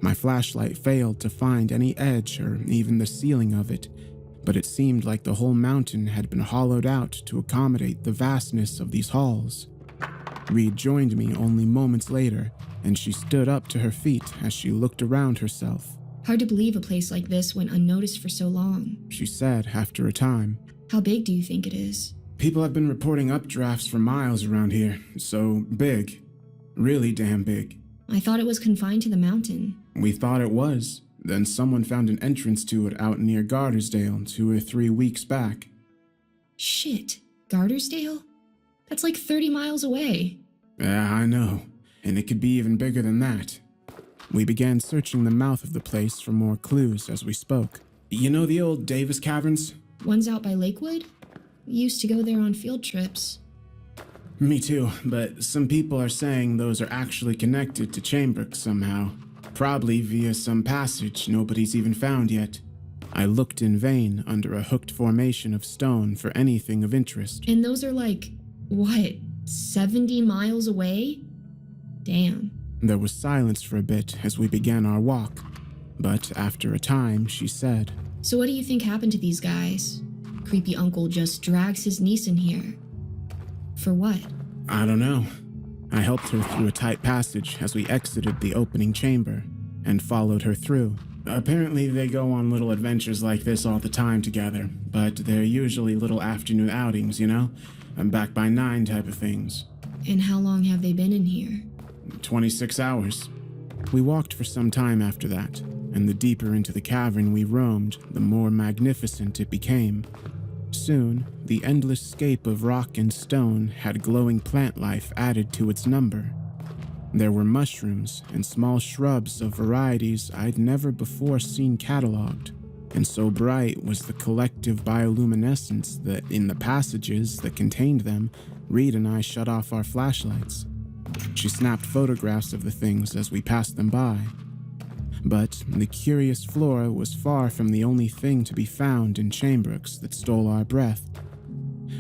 My flashlight failed to find any edge or even the ceiling of it, but it seemed like the whole mountain had been hollowed out to accommodate the vastness of these halls. Reed joined me only moments later, and she stood up to her feet as she looked around herself. Hard to believe a place like this went unnoticed for so long. She said after a time, How big do you think it is? People have been reporting updrafts for miles around here, so big. Really damn big. I thought it was confined to the mountain. We thought it was. Then someone found an entrance to it out near Gartersdale 2 or 3 weeks back. Shit, Gartersdale? That's like 30 miles away. Yeah, I know. And it could be even bigger than that. We began searching the mouth of the place for more clues as we spoke. You know the old Davis Caverns? One's out by Lakewood? We used to go there on field trips. Me too, but some people are saying those are actually connected to Chambrook somehow. Probably via some passage nobody's even found yet. I looked in vain under a hooked formation of stone for anything of interest. And those are like, what, 70 miles away? Damn. There was silence for a bit as we began our walk, but after a time she said, So what do you think happened to these guys? Creepy uncle just drags his niece in here. For what? I don't know. I helped her through a tight passage as we exited the opening chamber and followed her through. Apparently they go on little adventures like this all the time together, but they're usually little afternoon outings, you know? I'm back by 9 type of things. And how long have they been in here? 26 hours. We walked for some time after that, and the deeper into the cavern we roamed, the more magnificent it became. Soon, the endless scape of rock and stone had glowing plant life added to its number. There were mushrooms and small shrubs of varieties I'd never before seen cataloged, and so bright was the collective bioluminescence that in the passages that contained them, Reed and I shut off our flashlights. She snapped photographs of the things as we passed them by. But the curious flora was far from the only thing to be found in Chambrook's that stole our breath.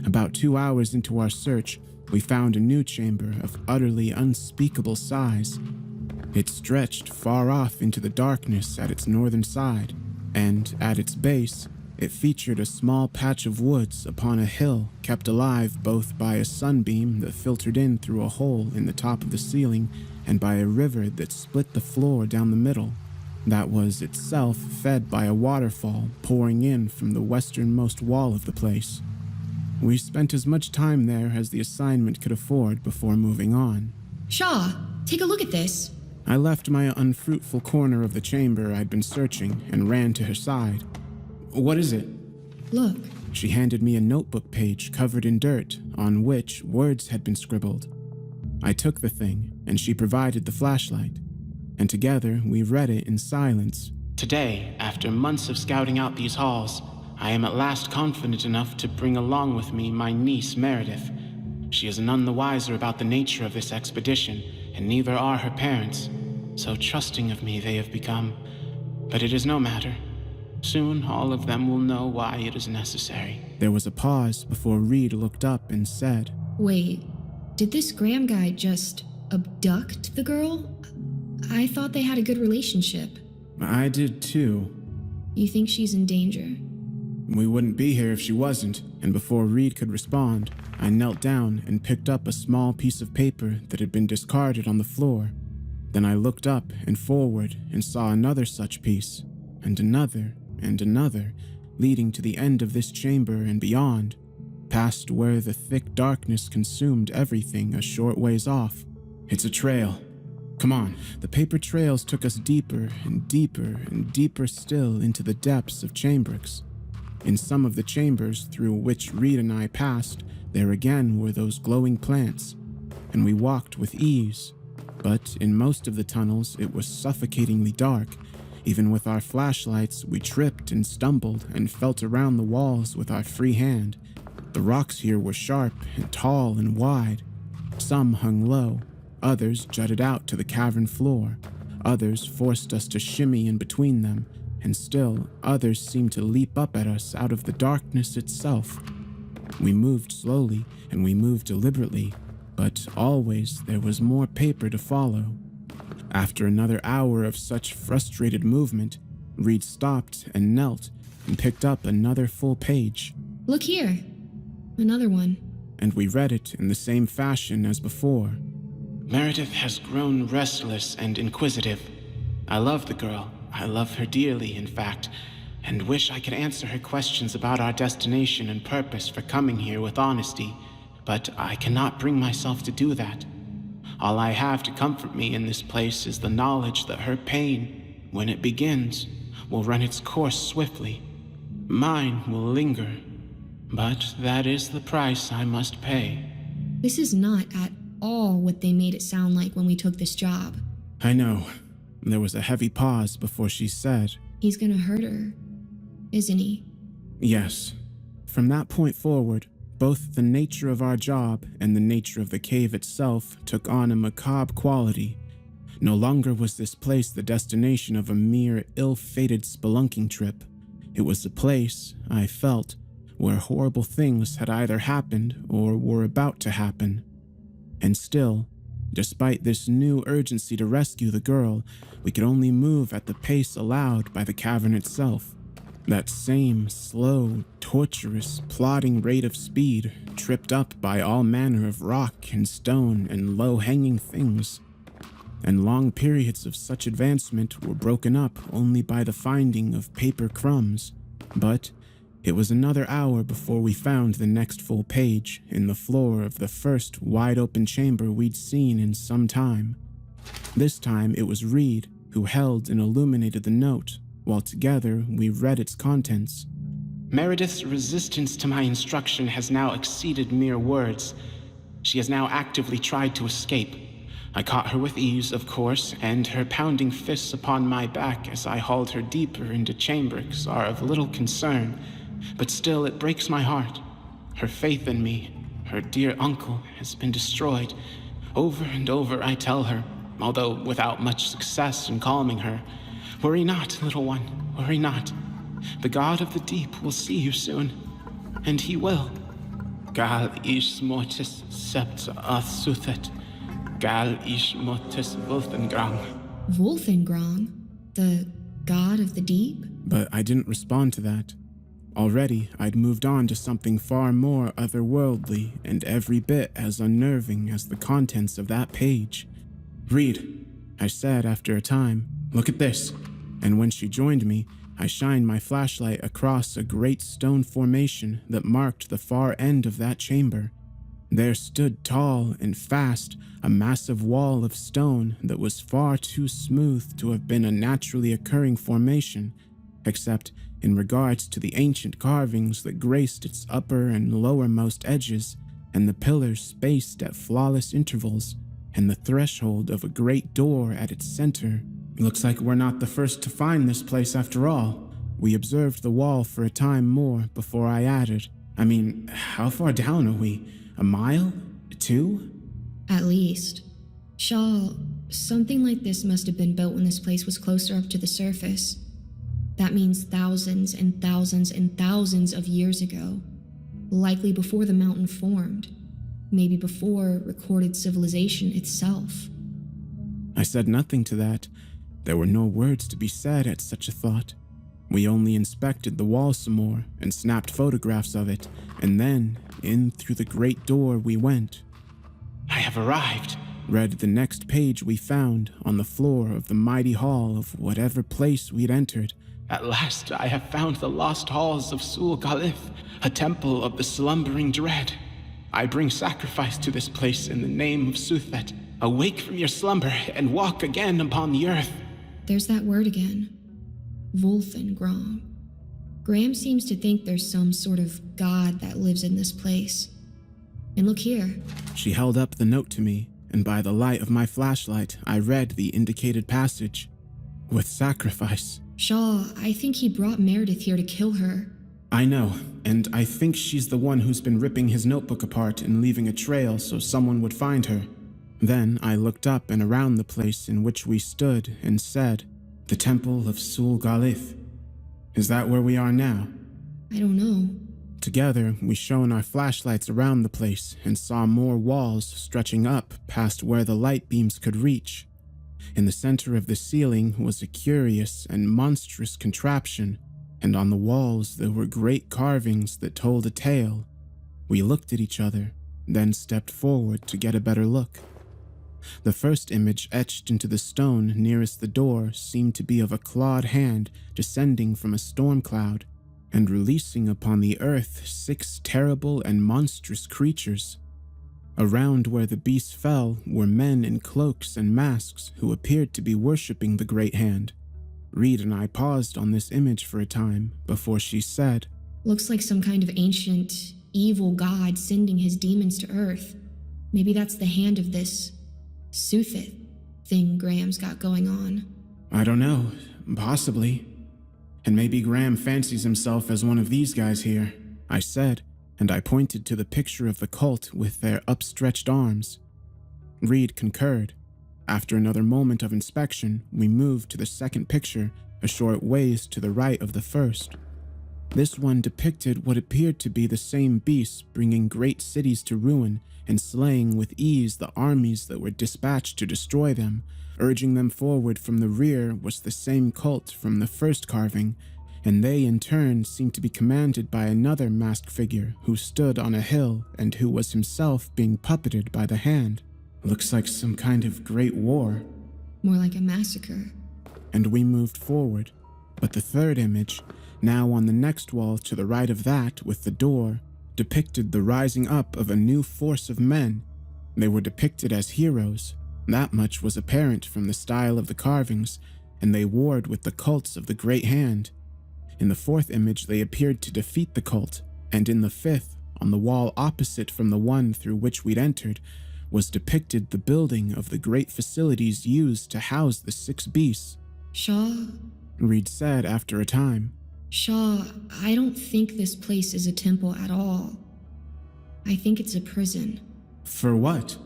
About 2 hours into our search, we found a new chamber of utterly unspeakable size. It stretched far off into the darkness at its northern side, and at its base, it featured a small patch of woods upon a hill kept alive both by a sunbeam that filtered in through a hole in the top of the ceiling and by a river that split the floor down the middle. that was itself fed by a waterfall pouring in from the westernmost wall of the place. We spent as much time there as the assignment could afford before moving on. Shaw, take a look at this. I left my unfruitful corner of the chamber I'd been searching and ran to her side. What is it? Look. She handed me a notebook page covered in dirt on which words had been scribbled. I took the thing, and she provided the flashlight, and together we read it in silence. Today, after months of scouting out these halls, I am at last confident enough to bring along with me my niece Meredith. She is none the wiser about the nature of this expedition, and neither are her parents. So trusting of me they have become. But it is no matter. Soon all of them will know why it is necessary. There was a pause before Reed looked up and said, Wait, did this Graham guy just abduct the girl? I thought they had a good relationship. I did too. You think she's in danger? We wouldn't be here if she wasn't, and before Reed could respond, I knelt down and picked up a small piece of paper that had been discarded on the floor. Then I looked up and forward and saw another such piece, and another, leading to the end of this chamber and beyond, past where the thick darkness consumed everything a short ways off. It's a trail. Come on. The paper trails took us deeper and deeper and deeper still into the depths of Chambrix. In some of the chambers through which Reed and I passed, there again were those glowing plants, and we walked with ease. But in most of the tunnels, it was suffocatingly dark. Even with our flashlights, we tripped and stumbled and felt around the walls with our free hand. The rocks here were sharp and tall and wide. Some hung low, others jutted out to the cavern floor. Others forced us to shimmy in between them, and still others seemed to leap up at us out of the darkness itself. We moved slowly and we moved deliberately, but always there was more paper to follow. After another hour of such frustrated movement, Reed stopped and knelt and picked up another full page. Look here. Another one. And we read it in the same fashion as before. Meredith has grown restless and inquisitive. I love the girl. I love her dearly, in fact, and wish I could answer her questions about our destination and purpose for coming here with honesty, but I cannot bring myself to do that. All I have to comfort me in this place is the knowledge that her pain, when it begins, will run its course swiftly. Mine will linger, but that is the price I must pay. This is not at all what they made it sound like when we took this job. I know. There was a heavy pause before she said, He's gonna hurt her, isn't he? Yes. From that point forward, both the nature of our job and the nature of the cave itself took on a macabre quality. No longer was this place the destination of a mere ill-fated spelunking trip. It was a place, I felt, where horrible things had either happened or were about to happen. And still, despite this new urgency to rescue the girl, we could only move at the pace allowed by the cavern itself. That same slow, torturous, plodding rate of speed, tripped up by all manner of rock and stone and low-hanging things. And long periods of such advancement were broken up only by the finding of paper crumbs. But it was another hour before we found the next full page in the floor of the first wide-open chamber we'd seen in some time. This time it was Reed who held and illuminated the note, while together we read its contents. Meredith's resistance to my instruction has now exceeded mere words. She has now actively tried to escape. I caught her with ease, of course, and her pounding fists upon my back as I hauled her deeper into Chambrix are of little concern, but still it breaks my heart. Her faith in me, her dear uncle, has been destroyed. Over and over I tell her, although without much success in calming her, "Worry not, little one, worry not. The god of the deep will see you soon, and he will. Gal ish mortis sept athsuthet, gal ish mortis Wolfengrang." Wolfengrang? The god of the deep? But I didn't respond to that. Already, I'd moved on to something far more otherworldly and every bit as unnerving as the contents of that page. "Reed," I said after a time, "look at this." and when she joined me, I shined my flashlight across a great stone formation that marked the far end of that chamber. There stood tall and fast a massive wall of stone that was far too smooth to have been a naturally occurring formation, except in regards to the ancient carvings that graced its upper and lowermost edges, and the pillars spaced at flawless intervals, and the threshold of a great door at its center. Looks like we're not the first to find this place after all. We observed the wall for a time more before I added, I mean, how far down are we? A mile? 2? At least. Shaw, something like this must have been built when this place was closer up to the surface. That means thousands and thousands and thousands of years ago. Likely before the mountain formed. Maybe before recorded civilization itself. I said nothing to that. There were no words to be said at such a thought. We only inspected the wall some more and snapped photographs of it, and then in through the great door we went. I have arrived. Read the next page we found on the floor of the mighty hall of whatever place we'd entered. At last I have found the lost halls of Sul Galith, a temple of the slumbering dread. I bring sacrifice to this place in the name of Suthet. Awake from your slumber and walk again upon the earth. There's that word again. Wolfengrom. Graham seems to think there's some sort of god that lives in this place. And look here. She held up the note to me, and by the light of my flashlight, I read the indicated passage. With sacrifice. Shaw, I think he brought Meredith here to kill her. I know, and I think she's the one who's been ripping his notebook apart and leaving a trail so someone would find her. Then I looked up and around the place in which we stood and said, the Temple of Sul Galith. Is that where we are now? I don't know. Together, we shone our flashlights around the place and saw more walls stretching up past where the light beams could reach. In the center of the ceiling was a curious and monstrous contraption, and on the walls there were great carvings that told a tale. We looked at each other, then stepped forward to get a better look. The first image etched into the stone nearest the door seemed to be of a clawed hand descending from a storm cloud and releasing upon the earth 6 terrible and monstrous creatures. Around where the beast fell were men in cloaks and masks who appeared to be worshipping the great hand. Reed and I paused on this image for a time before she said, Looks like some kind of ancient, evil god sending his demons to Earth. Maybe that's the hand of this Suthet thing Graham's got going on. I don't know. Possibly. And maybe Graham fancies himself as one of these guys here, I said, and I pointed to the picture of the cult with their upstretched arms. Reed concurred. After another moment of inspection, we moved to the second picture, a short ways to the right of the first. This one depicted what appeared to be the same beasts bringing great cities to ruin and slaying with ease the armies that were dispatched to destroy them. Urging them forward from the rear was the same cult from the first carving, and they in turn seemed to be commanded by another masked figure who stood on a hill and who was himself being puppeted by the hand. Looks like some kind of great war. More like a massacre. And we moved forward, but the third image, now on the next wall to the right of that with the door, depicted the rising up of a new force of men. They were depicted as heroes. That much was apparent from the style of the carvings, and they warred with the cults of the Great Hand. In the fourth image they appeared to defeat the cult, and in the fifth, on the wall opposite from the one through which we'd entered, was depicted the building of the great facilities used to house the 6 beasts. Shaw? Reed said after a time. Shaw, I don't think this place is a temple at all. I think it's a prison. For what?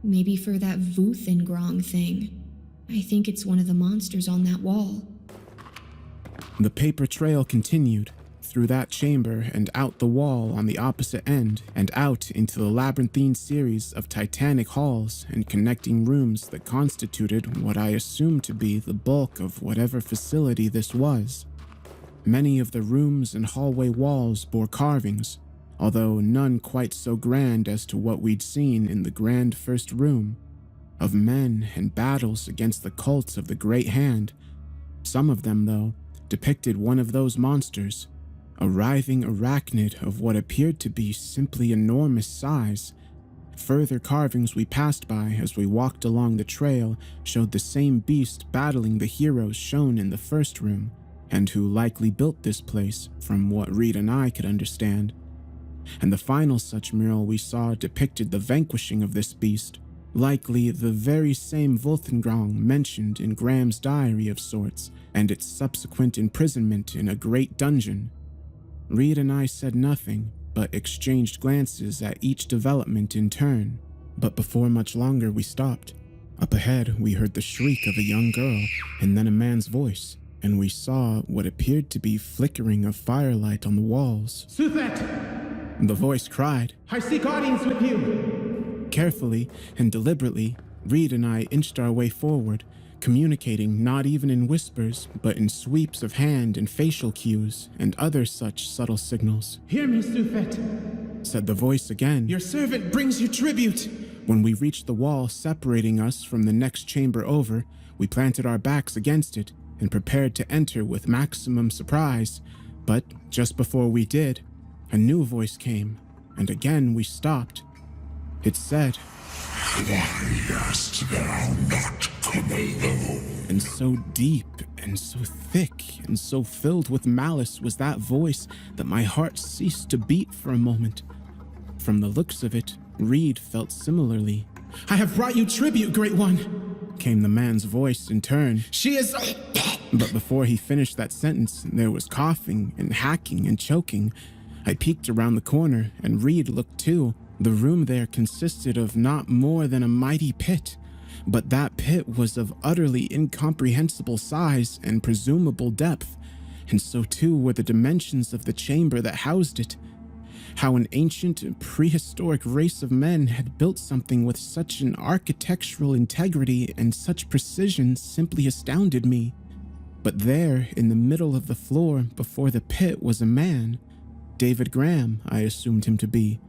Maybe for that Vuthengrong thing. I think it's one of the monsters on that wall. The paper trail continued, through that chamber and out the wall on the opposite end, and out into the labyrinthine series of titanic halls and connecting rooms that constituted what I assumed to be the bulk of whatever facility this was. Many of the rooms and hallway walls bore carvings, although none quite so grand as to what we'd seen in the grand first room, of men and battles against the cults of the Great Hand. Some of them, though, depicted one of those monsters, a writhing arachnid of what appeared to be simply enormous size. Further carvings we passed by as we walked along the trail showed the same beast battling the heroes shown in the first room, and who likely built this place, from what Reed and I could understand. And the final such mural we saw depicted the vanquishing of this beast, likely the very same Volthengrong mentioned in Graham's diary of sorts, and its subsequent imprisonment in a great dungeon. Reed and I said nothing, but exchanged glances at each development in turn. But before much longer we stopped. Up ahead we heard the shriek of a young girl, and then a man's voice, and we saw what appeared to be flickering of firelight on the walls. Suthet! The voice cried. I seek audience with you! Carefully and deliberately, Reed and I inched our way forward, communicating not even in whispers, but in sweeps of hand and facial cues and other such subtle signals. Hear me, Suthet, said the voice again. Your servant brings you tribute. When we reached the wall separating us from the next chamber over, we planted our backs against it and prepared to enter with maximum surprise. But just before we did, a new voice came, and again we stopped. It said, Why hast thou not come alone? And so deep and so thick and so filled with malice was that voice that my heart ceased to beat for a moment. From the looks of it, Reed felt similarly. I have brought you tribute, Great One, came the man's voice in turn. She is... But before he finished that sentence, there was coughing and hacking and choking. I peeked around the corner, and Reed looked too. The room there consisted of not more than a mighty pit, but that pit was of utterly incomprehensible size and presumable depth, and so too were the dimensions of the chamber that housed it. How an ancient, prehistoric race of men had built something with such an architectural integrity and such precision simply astounded me. But there, in the middle of the floor before the pit, was a man. David Graham, I assumed him to be.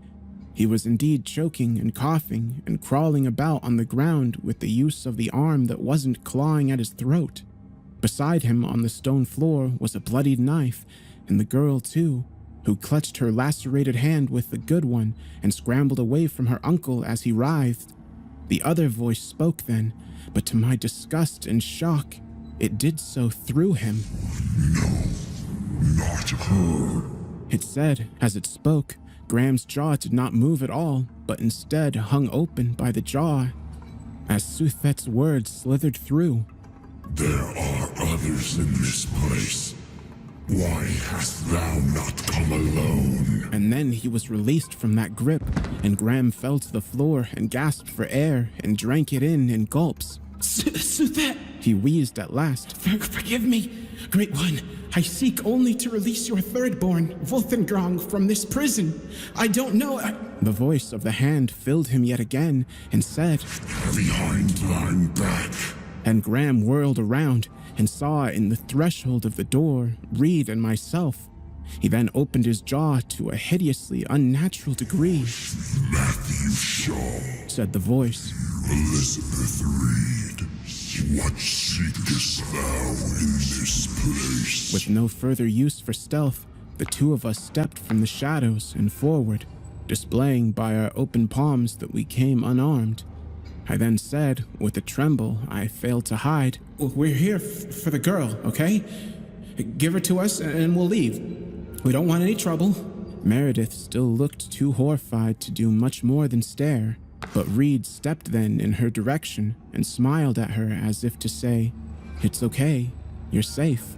He was indeed choking and coughing and crawling about on the ground with the use of the arm that wasn't clawing at his throat. Beside him on the stone floor was a bloodied knife, and the girl too, who clutched her lacerated hand with the good one and scrambled away from her uncle as he writhed. The other voice spoke then, but to my disgust and shock, it did so through him. No, not her. It said, as it spoke, Graham's jaw did not move at all, but instead hung open by the jaw. As Suthet's words slithered through, There are others in this place. Why hast thou not come alone? And then he was released from that grip, and Graham fell to the floor and gasped for air and drank it in gulps. Suthet, He wheezed at last. forgive me, Great One. I seek only to release your thirdborn, Volthengrong, from this prison. I don't know... The voice of the hand filled him yet again and said, Behind thine back. And Graham whirled around and saw in the threshold of the door Reed and myself. He then opened his jaw to a hideously unnatural degree. Matthew Shaw, Said the voice. Elizabeth Reed, what seekest thou in this place? With no further use for stealth, the two of us stepped from the shadows and forward, displaying by our open palms that we came unarmed. I then said, with a tremble I failed to hide, We're here for the girl, okay? Give her to us and we'll leave. We don't want any trouble. Meredith still looked too horrified to do much more than stare, but Reed stepped then in her direction and smiled at her as if to say, It's okay, you're safe.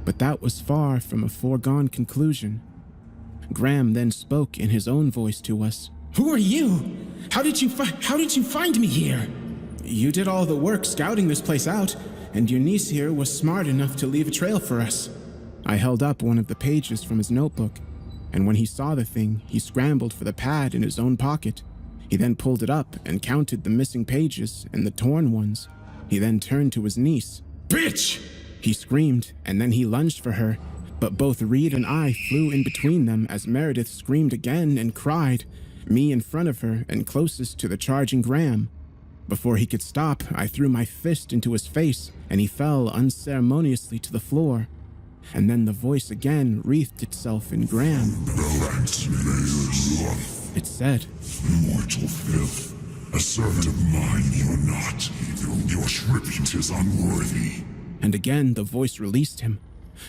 But that was far from a foregone conclusion. Graham then spoke in his own voice to us. Who are you? How did you find me here? You did all the work scouting this place out, and your niece here was smart enough to leave a trail for us. I held up one of the pages from his notebook, and when he saw the thing, he scrambled for the pad in his own pocket. He then pulled it up and counted the missing pages and the torn ones. He then turned to his niece. Bitch! He screamed, and then he lunged for her, but both Reed and I flew in between them as Meredith screamed again and cried, me in front of her and closest to the charging Graham. Before he could stop, I threw my fist into his face and he fell unceremoniously to the floor. And then the voice again wreathed itself in Graham. It said, Mortal filth, a servant of mine you're not. Your tribute is unworthy. and again the voice released him.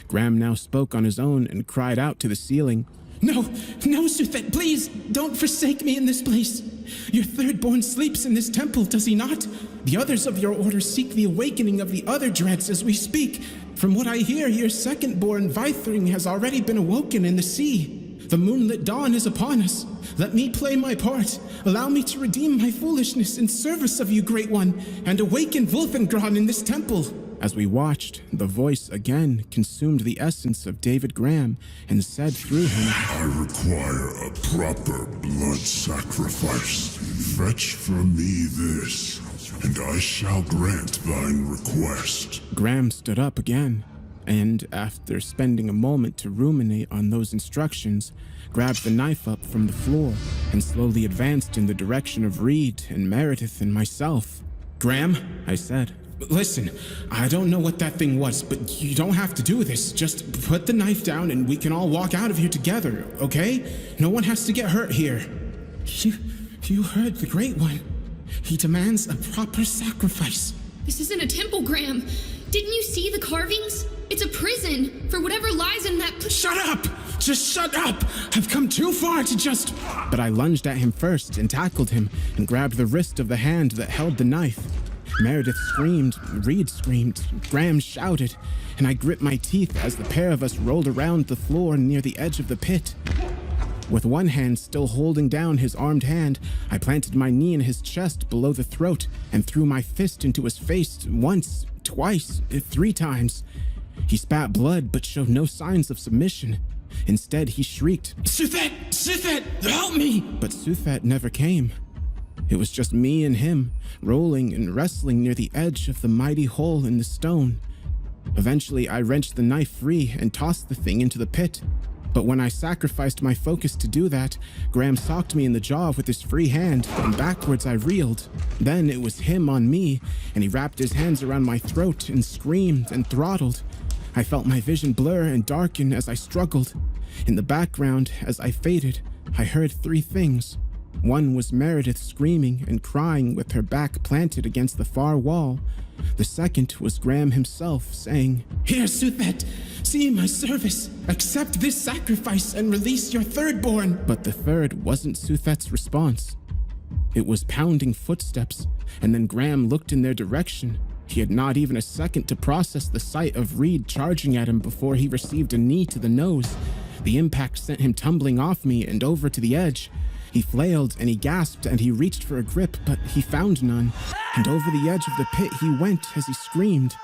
Graham now spoke on his own and cried out to the ceiling. No, Suthet, please, don't forsake me in this place. Your third-born sleeps in this temple, does he not? The others of your order seek the awakening of the other dreads as we speak. From what I hear, your second-born, Vithring, has already been awoken in the sea. The moonlit dawn is upon us. Let me play my part. Allow me to redeem my foolishness in service of you, Great One, and awaken Wolfengron in this temple. As we watched, the voice again consumed the essence of David Graham and said through him, I require a proper blood sacrifice. Fetch for me this, and I shall grant thine request. Graham stood up again, and after spending a moment to ruminate on those instructions, grabbed the knife up from the floor and slowly advanced in the direction of Reed and Meredith and myself. Graham, I said, listen, I don't know what that thing was, but you don't have to do this. Just put the knife down and we can all walk out of here together, okay? No one has to get hurt here. You heard the Great One. He demands a proper sacrifice. This isn't a temple, Graham. Didn't you see the carvings? It's a prison for whatever lies in that... Shut up! Just shut up! I've come too far to just... But I lunged at him first and tackled him and grabbed the wrist of the hand that held the knife. Meredith screamed, Reed screamed, Graham shouted, and I gripped my teeth as the pair of us rolled around the floor near the edge of the pit. With one hand still holding down his armed hand, I planted my knee in his chest below the throat and threw my fist into his face once, twice, 3 times. He spat blood but showed no signs of submission. Instead, he shrieked, Suthet, help me! But Suthet never came. It was just me and him, rolling and wrestling near the edge of the mighty hole in the stone. Eventually, I wrenched the knife free and tossed the thing into the pit. But when I sacrificed my focus to do that, Graham socked me in the jaw with his free hand, and backwards I reeled. Then it was him on me, and he wrapped his hands around my throat and screamed and throttled. I felt my vision blur and darken as I struggled. In the background, as I faded, I heard 3 things. One was Meredith screaming and crying with her back planted against the far wall. The second was Graham himself saying, Here, Suthet, see my service. Accept this sacrifice and release your thirdborn. But the third wasn't Suthet's response. It was pounding footsteps, and then Graham looked in their direction. He had not even a second to process the sight of Reed charging at him before he received a knee to the nose. The impact sent him tumbling off me and over to the edge. He flailed and he gasped and he reached for a grip, but he found none, and over the edge of the pit he went as he screamed.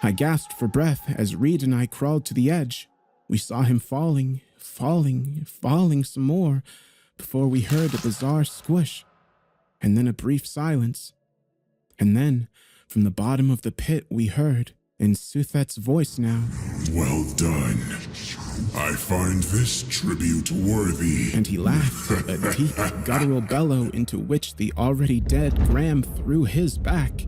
I gasped for breath as Reed and I crawled to the edge. We saw him falling some more, before we heard a bizarre squish, and then a brief silence. And then, from the bottom of the pit, we heard, in Suthet's voice now, Well done. I find this tribute worthy. And he laughed, a deep, guttural bellow into which the already dead Graham threw his back.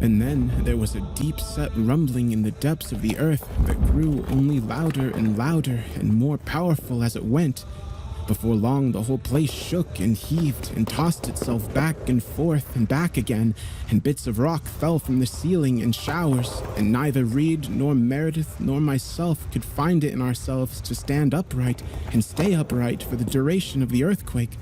And then there was a deep-set rumbling in the depths of the earth that grew only louder and louder and more powerful as it went. Before long, the whole place shook and heaved and tossed itself back and forth and back again, and bits of rock fell from the ceiling in showers, and neither Reed nor Meredith nor myself could find it in ourselves to stand upright and stay upright for the duration of the earthquake.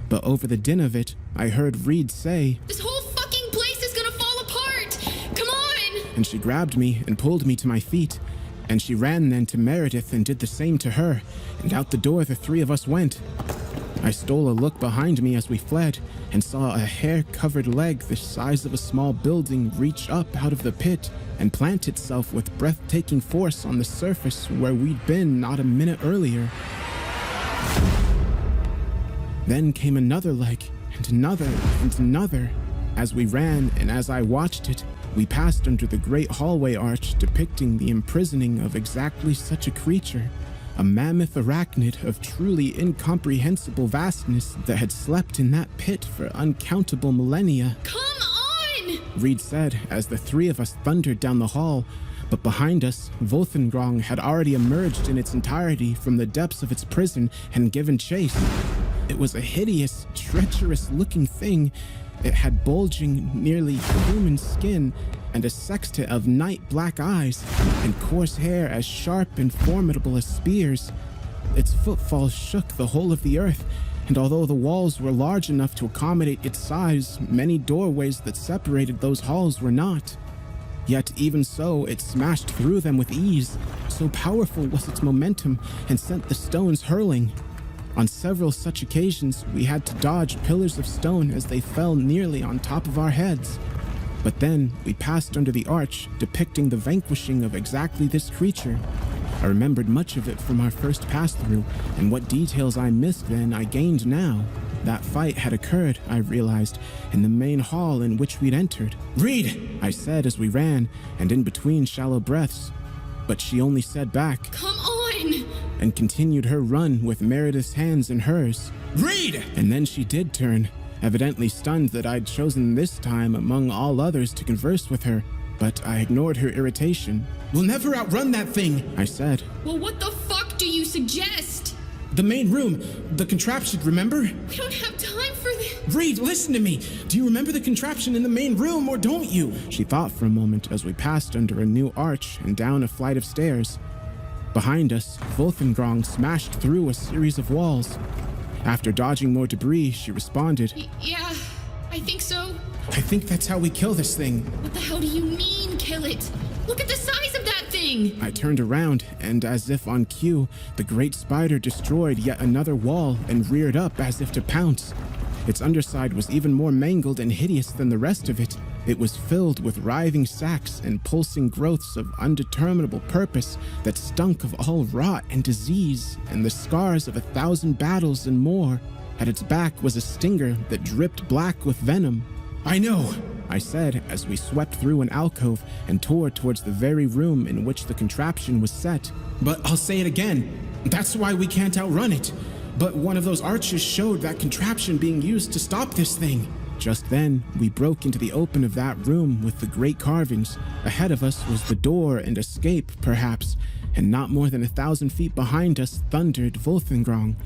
But over the din of it, I heard Reed say, This whole fucking place is gonna fall apart! Come on! And she grabbed me and pulled me to my feet. And she ran then to Meredith and did the same to her, and out the door the 3 of us went. I stole a look behind me as we fled, and saw a hair-covered leg the size of a small building reach up out of the pit and plant itself with breathtaking force on the surface where we'd been not a minute earlier. Then came another leg, and another, and another. As we ran, and as I watched it, we passed under the great hallway arch depicting the imprisoning of exactly such a creature, a mammoth arachnid of truly incomprehensible vastness that had slept in that pit for uncountable millennia. Come on! Reed said as the three of us thundered down the hall, but behind us, Volthengrong had already emerged in its entirety from the depths of its prison and given chase. It was a hideous, treacherous-looking thing. It had bulging, nearly human skin and a sextet of night-black eyes and coarse hair as sharp and formidable as spears. Its footfalls shook the whole of the earth, and although the walls were large enough to accommodate its size, many doorways that separated those halls were not. Yet even so, it smashed through them with ease. So powerful was its momentum and sent the stones hurling. On several such occasions, we had to dodge pillars of stone as they fell nearly on top of our heads. But then we passed under the arch, depicting the vanquishing of exactly this creature. I remembered much of it from our first pass-through, and what details I missed then I gained now. That fight had occurred, I realized, in the main hall in which we'd entered. Reed! I said as we ran, and in between shallow breaths. But she only said back, Come on! and continued her run with Meredith's hands in hers. Reed! And then she did turn, evidently stunned that I'd chosen this time among all others to converse with her, but I ignored her irritation. We'll never outrun that thing! I said, Well, what the fuck do you suggest? The main room, the contraption, remember? We don't have time for this. Reed, listen to me! Do you remember the contraption in the main room, or don't you? She thought for a moment as we passed under a new arch and down a flight of stairs. Behind us, Volthengrong smashed through a series of walls. After dodging more debris, she responded, Yeah, I think so. I think that's how we kill this thing. What the hell do you mean, kill it? Look at the size of that thing! I turned around, and as if on cue, the great spider destroyed yet another wall and reared up as if to pounce. Its underside was even more mangled and hideous than the rest of it. It was filled with writhing sacs and pulsing growths of undeterminable purpose that stunk of all rot and disease and the scars of 1,000 battles and more. At its back was a stinger that dripped black with venom. I know, I said as we swept through an alcove and tore towards the very room in which the contraption was set. but I'll say it again. That's why we can't outrun it. But one of those arches showed that contraption being used to stop this thing. Just then, we broke into the open of that room with the great carvings. Ahead of us was the door and escape, perhaps, and not more than 1,000 feet behind us thundered Volthengrong.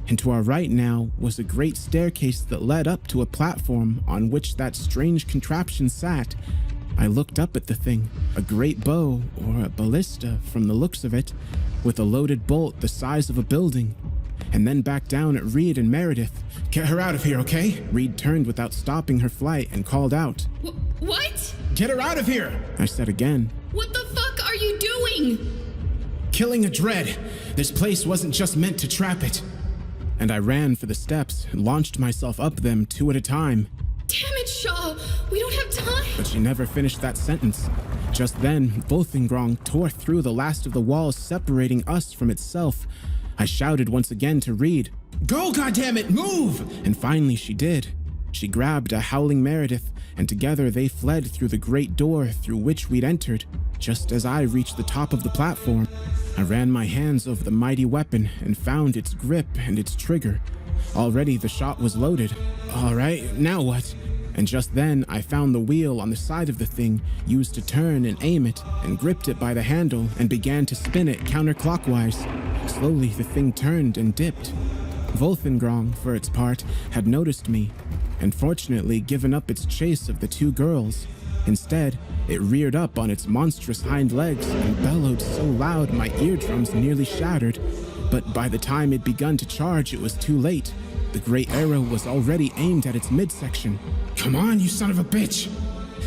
And to our right now was a great staircase that led up to a platform on which that strange contraption sat. I looked up at the thing, a great bow, or a ballista from the looks of it, with a loaded bolt the size of a building. And then back down at Reed and Meredith. Get her out of here, okay? Reed turned without stopping her flight and called out. What? Get her out of here! I said again. What the fuck are you doing? Killing a dread. This place wasn't just meant to trap it. And I ran for the steps and launched myself up them 2 at a time. Damn it, Shaw. We don't have time. But she never finished that sentence. Just then, Volthengrong tore through the last of the walls separating us from itself. I shouted once again to Reed. Go, goddammit, move! And finally she did. She grabbed a howling Meredith, and together they fled through the great door through which we'd entered. Just as I reached the top of the platform, I ran my hands over the mighty weapon and found its grip and its trigger. Already the shot was loaded. All right, now what? And just then I found the wheel on the side of the thing used to turn and aim it, and gripped it by the handle and began to spin it counterclockwise. Slowly the thing turned and dipped. Volthengrong, for its part, had noticed me, and fortunately given up its chase of the 2 girls. Instead, it reared up on its monstrous hind legs and bellowed so loud my eardrums nearly shattered. But by the time it begun to charge, it was too late. The great arrow was already aimed at its midsection. Come on, you son of a bitch!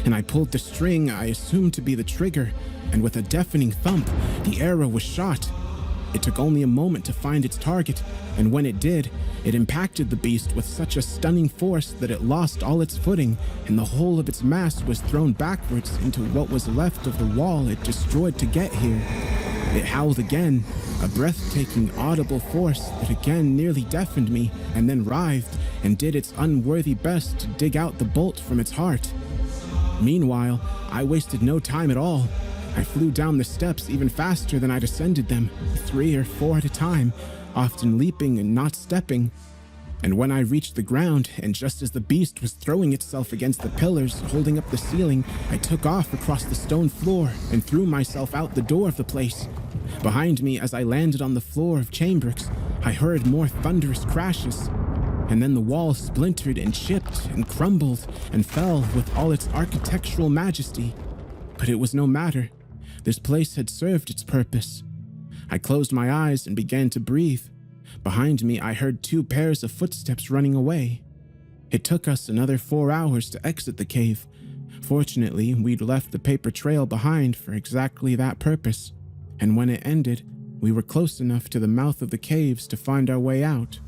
And I pulled the string I assumed to be the trigger, and with a deafening thump, the arrow was shot. It took only a moment to find its target, and when it did, it impacted the beast with such a stunning force that it lost all its footing, and the whole of its mass was thrown backwards into what was left of the wall it destroyed to get here. It howled again, a breathtaking, audible force that again nearly deafened me, and then writhed and did its unworthy best to dig out the bolt from its heart. Meanwhile, I wasted no time at all. I flew down the steps even faster than I'd ascended them, 3 or 4 at a time, often leaping and not stepping. And when I reached the ground, and just as the beast was throwing itself against the pillars holding up the ceiling, I took off across the stone floor and threw myself out the door of the place. Behind me, as I landed on the floor of Chambrix, I heard more thunderous crashes. And then the wall splintered and chipped and crumbled and fell with all its architectural majesty. But it was no matter. This place had served its purpose. I closed my eyes and began to breathe. Behind me, I heard 2 pairs of footsteps running away. It took us another 4 hours to exit the cave. Fortunately, we'd left the paper trail behind for exactly that purpose. And when it ended, we were close enough to the mouth of the caves to find our way out.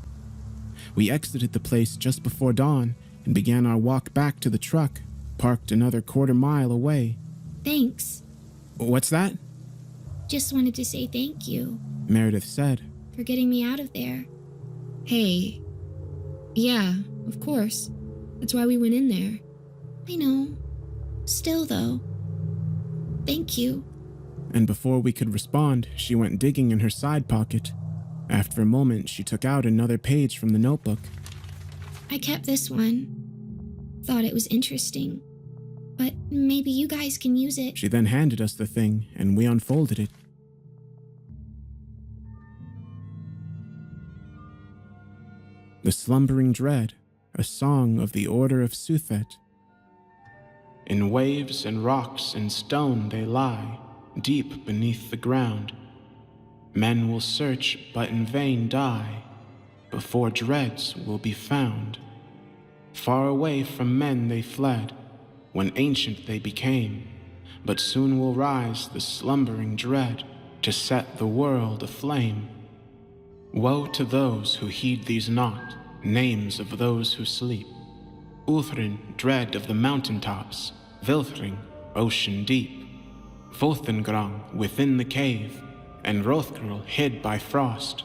We exited the place just before dawn and began our walk back to the truck, parked another quarter mile away. Thanks. What's that? Just wanted to say thank you Meredith said. for getting me out of there. Hey. Yeah, of course. That's why we went in there. I know. Still, though. Thank you. And before we could respond, she went digging in her side pocket. After a moment, she took out another page from the notebook. I kept this one. Thought it was interesting. But maybe you guys can use it. She then handed us the thing, and we unfolded it. The Slumbering Dread, a song of the Order of Suthet. In waves and rocks and stone they lie, deep beneath the ground. Men will search, but in vain die, before dreads will be found. Far away from men they fled, when ancient they became, but soon will rise the slumbering dread to set the world aflame. Woe to those who heed these not, names of those who sleep. Uthrin, dread of the mountain tops, Vilthring, ocean deep. Volthengrang, within the cave, and Hrothgrul, hid by frost.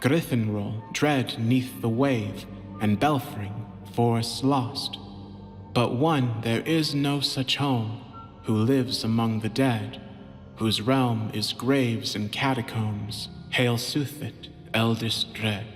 Grithinrol, dread neath the wave, and Belfring, forests lost. But one there is no such home, who lives among the dead, whose realm is graves and catacombs. Hail Suthet, eldest dread.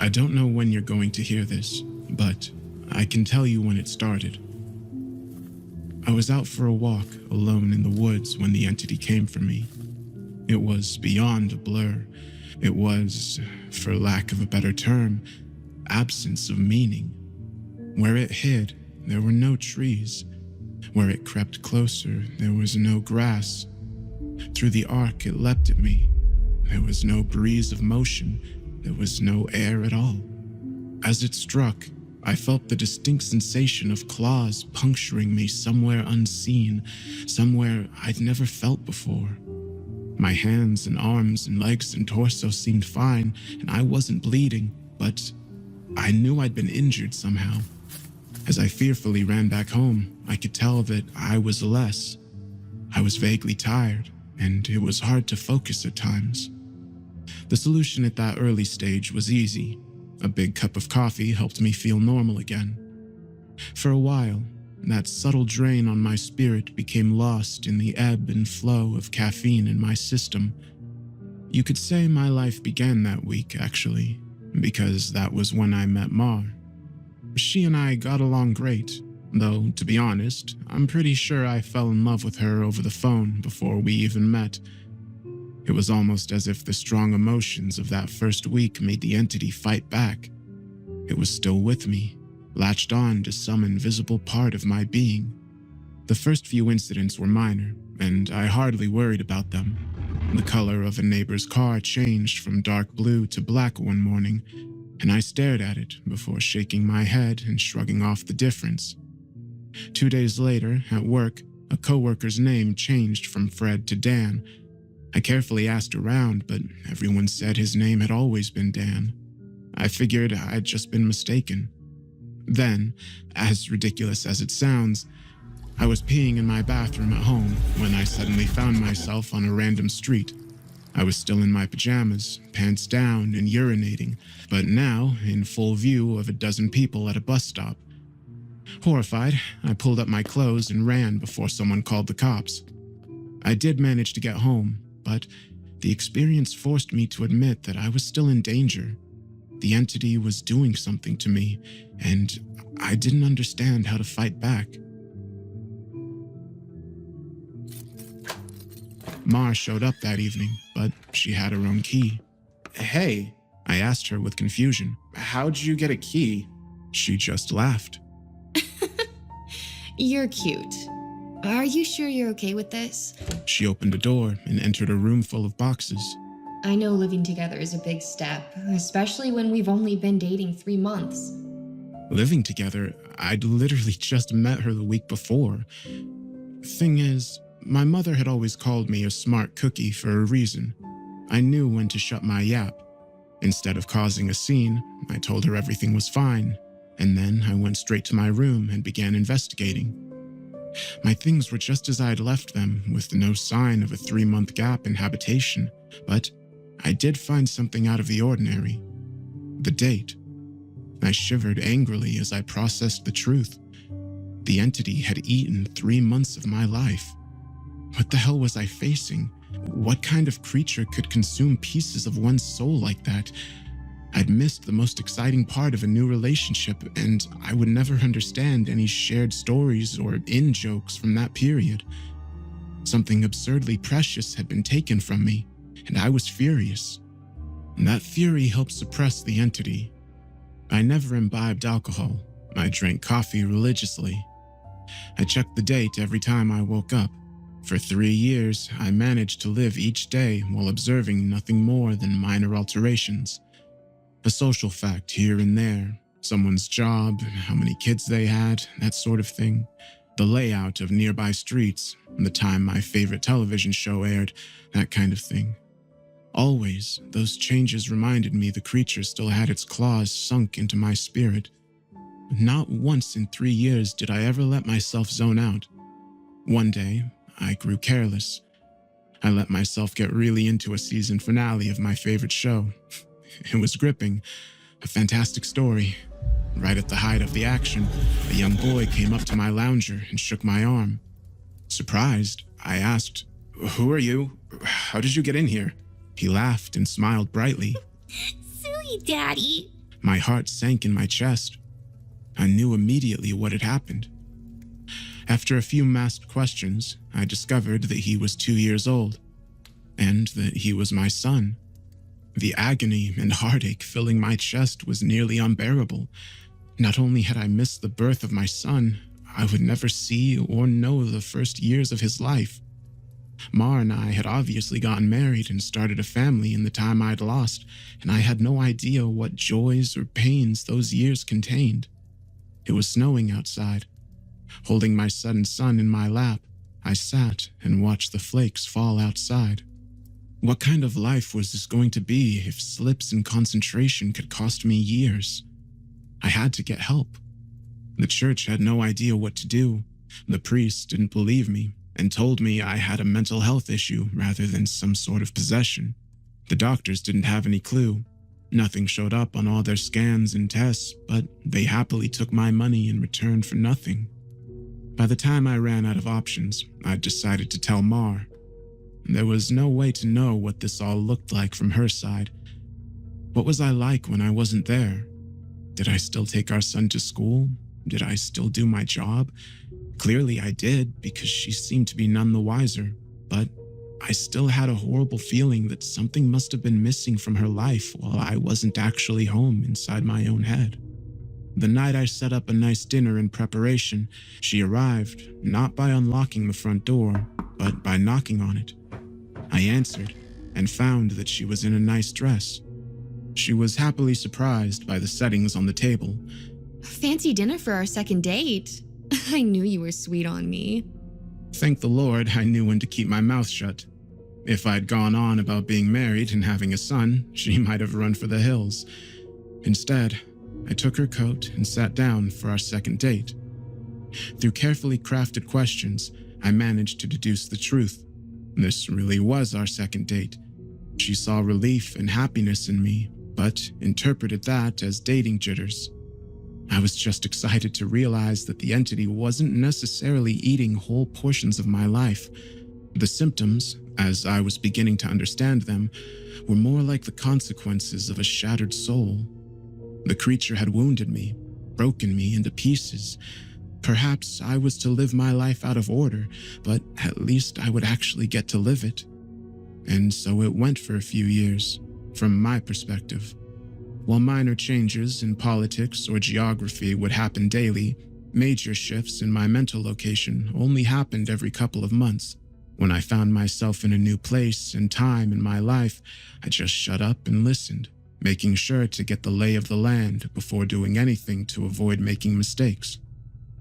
I don't know when you're going to hear this, but I can tell you when it started. I was out for a walk alone in the woods when the entity came for me. It was beyond a blur. It was, for lack of a better term, absence of meaning. Where it hid, there were no trees. Where it crept closer, there was no grass. Through the arc it leapt at me. There was no breeze of motion. There was no air at all. As it struck, I felt the distinct sensation of claws puncturing me somewhere unseen, somewhere I'd never felt before. My hands and arms and legs and torso seemed fine, and I wasn't bleeding, but I knew I'd been injured somehow. As I fearfully ran back home, I could tell that I was less. I was vaguely tired, and it was hard to focus at times. The solution at that early stage was easy. A big cup of coffee helped me feel normal again. For a while, that subtle drain on my spirit became lost in the ebb and flow of caffeine in my system. You could say my life began that week, actually, because that was when I met Mar. She and I got along great, though, to be honest, I'm pretty sure I fell in love with her over the phone before we even met. It was almost as if the strong emotions of that first week made the entity fight back. It was still with me, latched on to some invisible part of my being. The first few incidents were minor, and I hardly worried about them. The color of a neighbor's car changed from dark blue to black one morning, and I stared at it before shaking my head and shrugging off the difference. 2 days later, at work, a coworker's name changed from Fred to Dan. I carefully asked around, but everyone said his name had always been Dan. I figured I'd just been mistaken. Then, as ridiculous as it sounds, I was peeing in my bathroom at home when I suddenly found myself on a random street. I was still in my pajamas, pants down and urinating, but now in full view of a dozen people at a bus stop. Horrified, I pulled up my clothes and ran before someone called the cops. I did manage to get home, but the experience forced me to admit that I was still in danger. The entity was doing something to me, and I didn't understand how to fight back. Mar showed up that evening, but she had her own key. Hey, I asked her with confusion. how'd you get a key? She just laughed. You're cute. Are you sure you're okay with this? She opened a door and entered a room full of boxes. I know living together is a big step, especially when we've only been dating 3 months. Living together, I'd literally just met her the week before. Thing is, my mother had always called me a smart cookie for a reason. I knew when to shut my yap. Instead of causing a scene, I told her everything was fine, and then I went straight to my room and began investigating. My things were just as I'd left them, with no sign of a 3-month gap in habitation, but I did find something out of the ordinary. The date. I shivered angrily as I processed the truth. The entity had eaten 3 months of my life. What the hell was I facing? What kind of creature could consume pieces of one's soul like that? I'd missed the most exciting part of a new relationship, and I would never understand any shared stories or in-jokes from that period. Something absurdly precious had been taken from me, and I was furious. And that fury helped suppress the entity. I never imbibed alcohol. I drank coffee religiously. I checked the date every time I woke up. For 3 years, I managed to live each day while observing nothing more than minor alterations. A social fact here and there, someone's job, how many kids they had, that sort of thing. The layout of nearby streets, the time my favorite television show aired, that kind of thing. Always, those changes reminded me the creature still had its claws sunk into my spirit. Not once in 3 years did I ever let myself zone out. One day, I grew careless. I let myself get really into a season finale of my favorite show. It was gripping, a fantastic story. Right at the height of the action, a young boy came up to my lounger and shook my arm. Surprised, I asked, "Who are you? How did you get in here?" He laughed and smiled brightly. Silly Daddy. My heart sank in my chest. I knew immediately what had happened. After a few masked questions, I discovered that he was 2 years old, and that he was my son. The agony and heartache filling my chest was nearly unbearable. Not only had I missed the birth of my son, I would never see or know the first years of his life. Mar and I had obviously gotten married and started a family in the time I'd lost, and I had no idea what joys or pains those years contained. It was snowing outside. Holding my sudden son in my lap, I sat and watched the flakes fall outside. What kind of life was this going to be if slips in concentration could cost me years? I had to get help. The church had no idea what to do. The priest didn't believe me and told me I had a mental health issue rather than some sort of possession. The doctors didn't have any clue. Nothing showed up on all their scans and tests, but they happily took my money in return for nothing. By the time I ran out of options, I decided to tell Mar. There was no way to know what this all looked like from her side. What was I like when I wasn't there? Did I still take our son to school? Did I still do my job? Clearly I did, because she seemed to be none the wiser, but I still had a horrible feeling that something must have been missing from her life while I wasn't actually home inside my own head. The night I set up a nice dinner in preparation, she arrived, not by unlocking the front door, but by knocking on it. I answered, and found that she was in a nice dress. She was happily surprised by the settings on the table. Fancy dinner for our second date. I knew you were sweet on me. Thank the Lord I knew when to keep my mouth shut. If I'd gone on about being married and having a son, she might have run for the hills. Instead, I took her coat and sat down for our second date. Through carefully crafted questions, I managed to deduce the truth. This really was our second date. She saw relief and happiness in me, but interpreted that as dating jitters. I was just excited to realize that the entity wasn't necessarily eating whole portions of my life. The symptoms, as I was beginning to understand them, were more like the consequences of a shattered soul. The creature had wounded me, broken me into pieces. Perhaps I was to live my life out of order, but at least I would actually get to live it. And so it went for a few years, from my perspective. While minor changes in politics or geography would happen daily, major shifts in my mental location only happened every couple of months. When I found myself in a new place and time in my life, I just shut up and listened, making sure to get the lay of the land before doing anything to avoid making mistakes.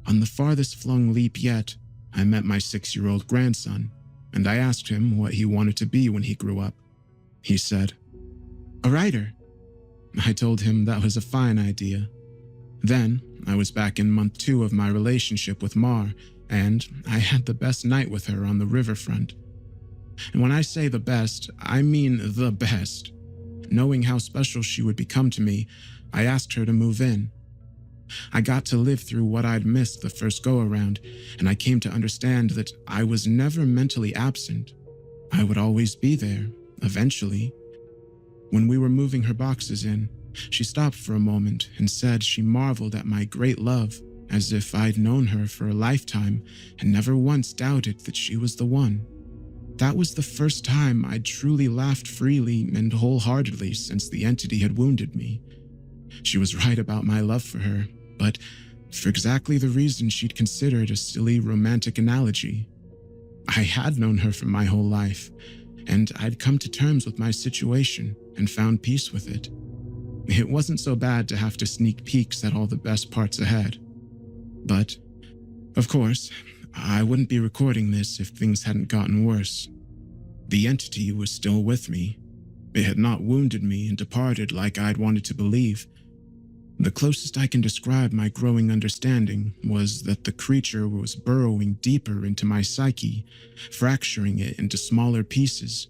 On the farthest flung leap yet, I met my 6-year-old grandson, and I asked him what he wanted to be when he grew up. He said, "A writer." I told him that was a fine idea. Then, I was back in month 2 of my relationship with Mar, and I had the best night with her on the riverfront. And when I say the best, I mean the best. Knowing how special she would become to me, I asked her to move in. I got to live through what I'd missed the first go-around, and I came to understand that I was never mentally absent. I would always be there, eventually. When we were moving her boxes in, she stopped for a moment and said she marveled at my great love, as if I'd known her for a lifetime and never once doubted that she was the one. That was the first time I'd truly laughed freely and wholeheartedly since the entity had wounded me. She was right about my love for her, but for exactly the reason she'd considered a silly romantic analogy. I had known her for my whole life, and I'd come to terms with my situation and found peace with it. It wasn't so bad to have to sneak peeks at all the best parts ahead. But, of course, I wouldn't be recording this if things hadn't gotten worse. The entity was still with me. It had not wounded me and departed like I'd wanted to believe. The closest I can describe my growing understanding was that the creature was burrowing deeper into my psyche, fracturing it into smaller pieces.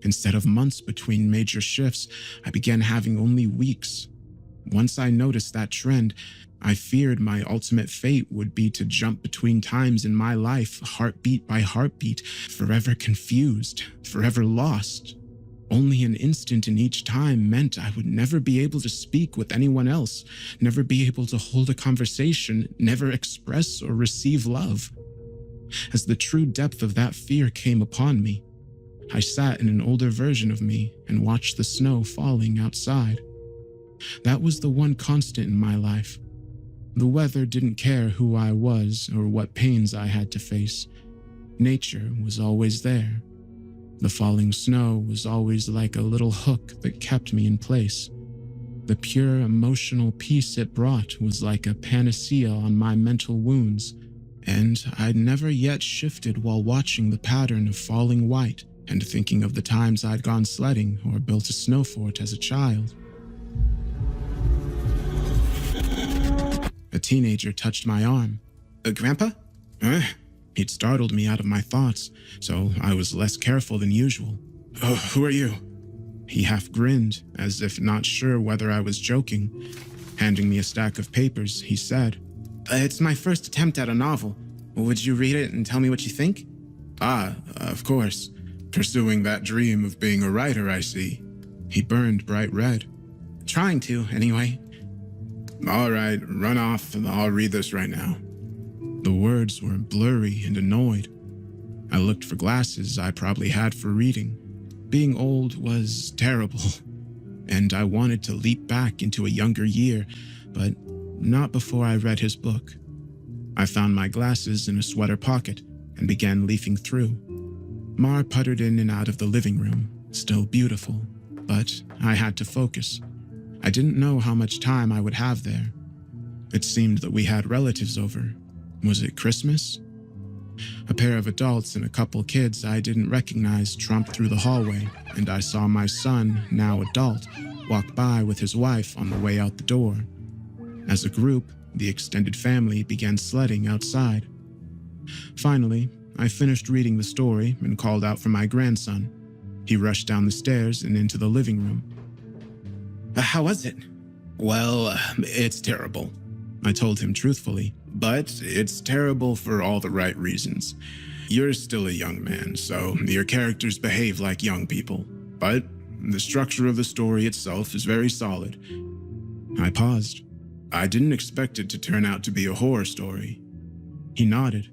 Instead of months between major shifts, I began having only weeks. Once I noticed that trend, I feared my ultimate fate would be to jump between times in my life, heartbeat by heartbeat, forever confused, forever lost. Only an instant in each time meant I would never be able to speak with anyone else, never be able to hold a conversation, never express or receive love. As the true depth of that fear came upon me, I sat in an older version of me and watched the snow falling outside. That was the one constant in my life. The weather didn't care who I was or what pains I had to face. Nature was always there. The falling snow was always like a little hook that kept me in place. The pure emotional peace it brought was like a panacea on my mental wounds, and I'd never yet shifted while watching the pattern of falling white and thinking of the times I'd gone sledding or built a snow fort as a child. A teenager touched my arm. Grandpa? He'd startled me out of my thoughts, so I was less careful than usual. Who are you? He half grinned, as if not sure whether I was joking. Handing me a stack of papers, he said, It's my first attempt at a novel. Would you read it and tell me what you think? Of course. Pursuing that dream of being a writer, I see. He burned bright red. Trying to, anyway. All right, run off and I'll read this right now. The words were blurry and annoyed. I looked for glasses I probably had for reading. Being old was terrible, and I wanted to leap back into a younger year, but not before I read his book. I found my glasses in a sweater pocket and began leafing through. Mar puttered in and out of the living room, still beautiful, but I had to focus. I didn't know how much time I would have there. It seemed that we had relatives over. Was it Christmas? A pair of adults and a couple kids I didn't recognize tromped through the hallway, and I saw my son, now adult, walk by with his wife on the way out the door. As a group, the extended family began sledding outside. Finally, I finished reading the story and called out for my grandson. He rushed down the stairs and into the living room. How was it? Well, it's terrible, I told him truthfully, but it's terrible for all the right reasons. You're still a young man, so your characters behave like young people, but the structure of the story itself is very solid. I paused. I didn't expect it to turn out to be a horror story. He nodded.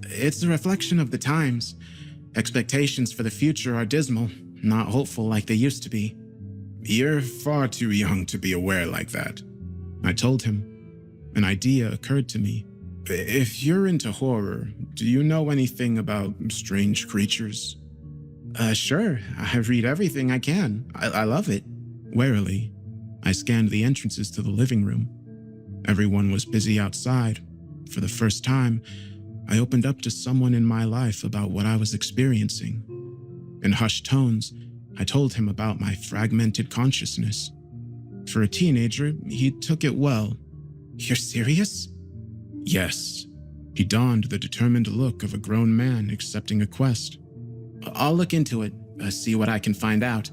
It's a reflection of the times. Expectations for the future are dismal, not hopeful like they used to be. You're far too young to be aware like that, I told him. An idea occurred to me. If you're into horror, do you know anything about strange creatures? Sure. I read everything I can. I love it. Warily, I scanned the entrances to the living room. Everyone was busy outside. For the first time, I opened up to someone in my life about what I was experiencing. In hushed tones, I told him about my fragmented consciousness. For a teenager, he took it well. You're serious? Yes. He donned the determined look of a grown man accepting a quest. I'll look into it, see what I can find out.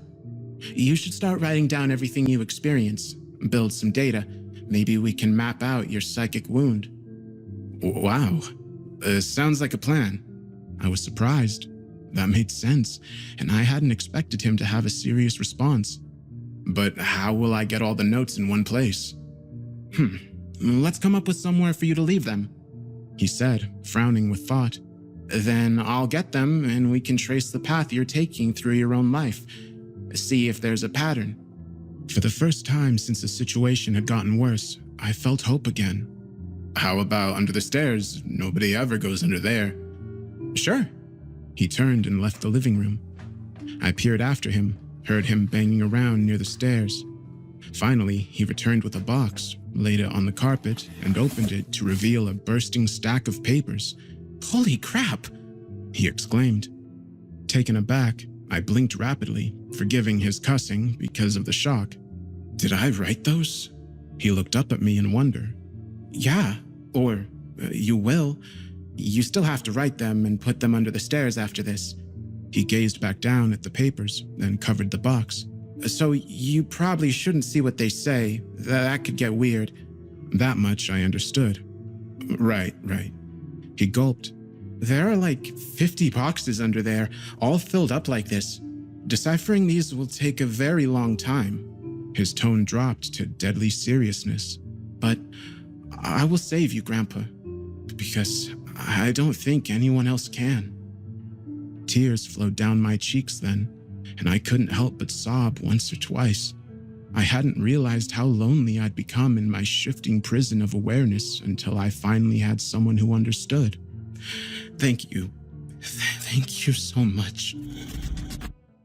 You should start writing down everything you experience, build some data. Maybe we can map out your psychic wound. Wow. Sounds like a plan. I was surprised. That made sense, and I hadn't expected him to have a serious response. But how will I get all the notes in one place? Let's come up with somewhere for you to leave them, he said, frowning with thought. Then I'll get them, and we can trace the path you're taking through your own life. See if there's a pattern. For the first time since the situation had gotten worse, I felt hope again. How about under the stairs? Nobody ever goes under there. Sure. He turned and left the living room. I peered after him, heard him banging around near the stairs. Finally, he returned with a box, laid it on the carpet, and opened it to reveal a bursting stack of papers. Holy crap! He exclaimed. Taken aback, I blinked rapidly, forgiving his cussing because of the shock. Did I write those? He looked up at me in wonder. Yeah, or you will. You still have to write them and put them under the stairs after this. He gazed back down at the papers, then covered the box. So you probably shouldn't see what they say. That could get weird. That much I understood. Right. He gulped. There are like 50 boxes under there, all filled up like this. Deciphering these will take a very long time. His tone dropped to deadly seriousness. But I will save you, Grandpa, because I don't think anyone else can. Tears flowed down my cheeks then, and I couldn't help but sob once or twice. I hadn't realized how lonely I'd become in my shifting prison of awareness until I finally had someone who understood. Thank you. Thank you so much.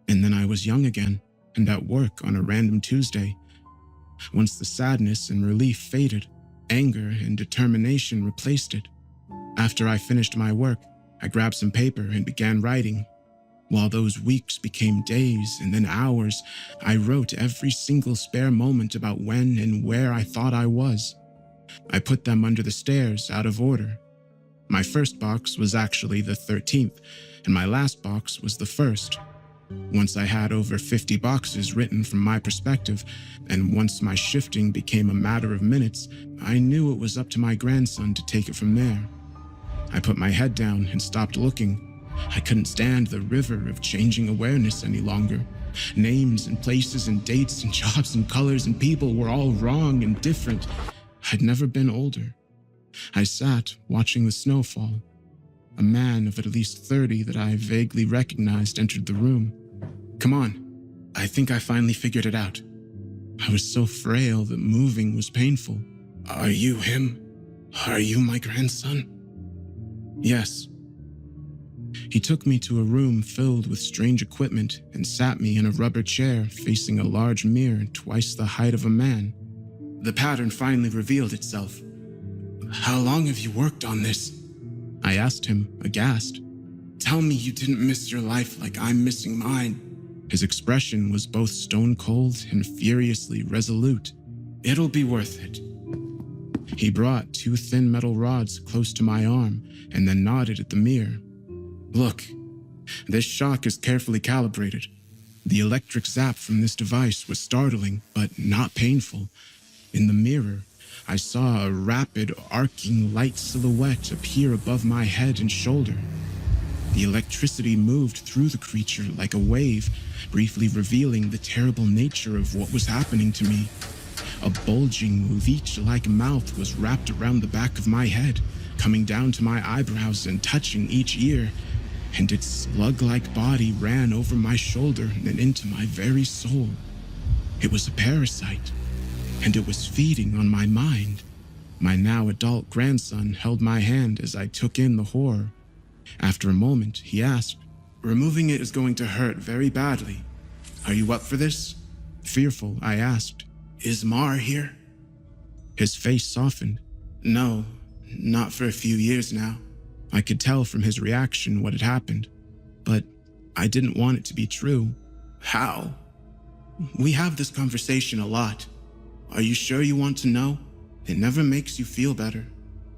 And then I was young again, and at work on a random Tuesday. Once the sadness and relief faded, anger and determination replaced it. After I finished my work, I grabbed some paper and began writing. While those weeks became days and then hours, I wrote every single spare moment about when and where I thought I was. I put them under the stairs out of order. My first box was actually the 13th, and my last box was the 1st. Once I had over 50 boxes written from my perspective, and once my shifting became a matter of minutes, I knew it was up to my grandson to take it from there. I put my head down and stopped looking. I couldn't stand the river of changing awareness any longer. Names and places and dates and jobs and colors and people were all wrong and different. I'd never been older. I sat watching the snow fall. A man of at least 30 that I vaguely recognized entered the room. Come on, I think I finally figured it out. I was so frail that moving was painful. Are you him? Are you my grandson? Yes. He took me to a room filled with strange equipment and sat me in a rubber chair facing a large mirror twice the height of a man. The pattern finally revealed itself. How long have you worked on this? I asked him, aghast. Tell me you didn't miss your life like I'm missing mine. His expression was both stone cold and furiously resolute. It'll be worth it. He brought 2 thin metal rods close to my arm and then nodded at the mirror. Look, this shock is carefully calibrated. The electric zap from this device was startling, but not painful. In the mirror, I saw a rapid, arcing light silhouette appear above my head and shoulder. The electricity moved through the creature like a wave, briefly revealing the terrible nature of what was happening to me. A bulging, leech-like mouth was wrapped around the back of my head, coming down to my eyebrows and touching each ear, and its slug-like body ran over my shoulder and into my very soul. It was a parasite, and it was feeding on my mind. My now adult grandson held my hand as I took in the horror. After a moment, he asked, "Removing it is going to hurt very badly. Are you up for this?" Fearful, I asked, "Is Mar here?" His face softened. "No, not for a few years now." I could tell from his reaction what had happened, but I didn't want it to be true. "How?" "We have this conversation a lot. Are you sure you want to know? It never makes you feel better."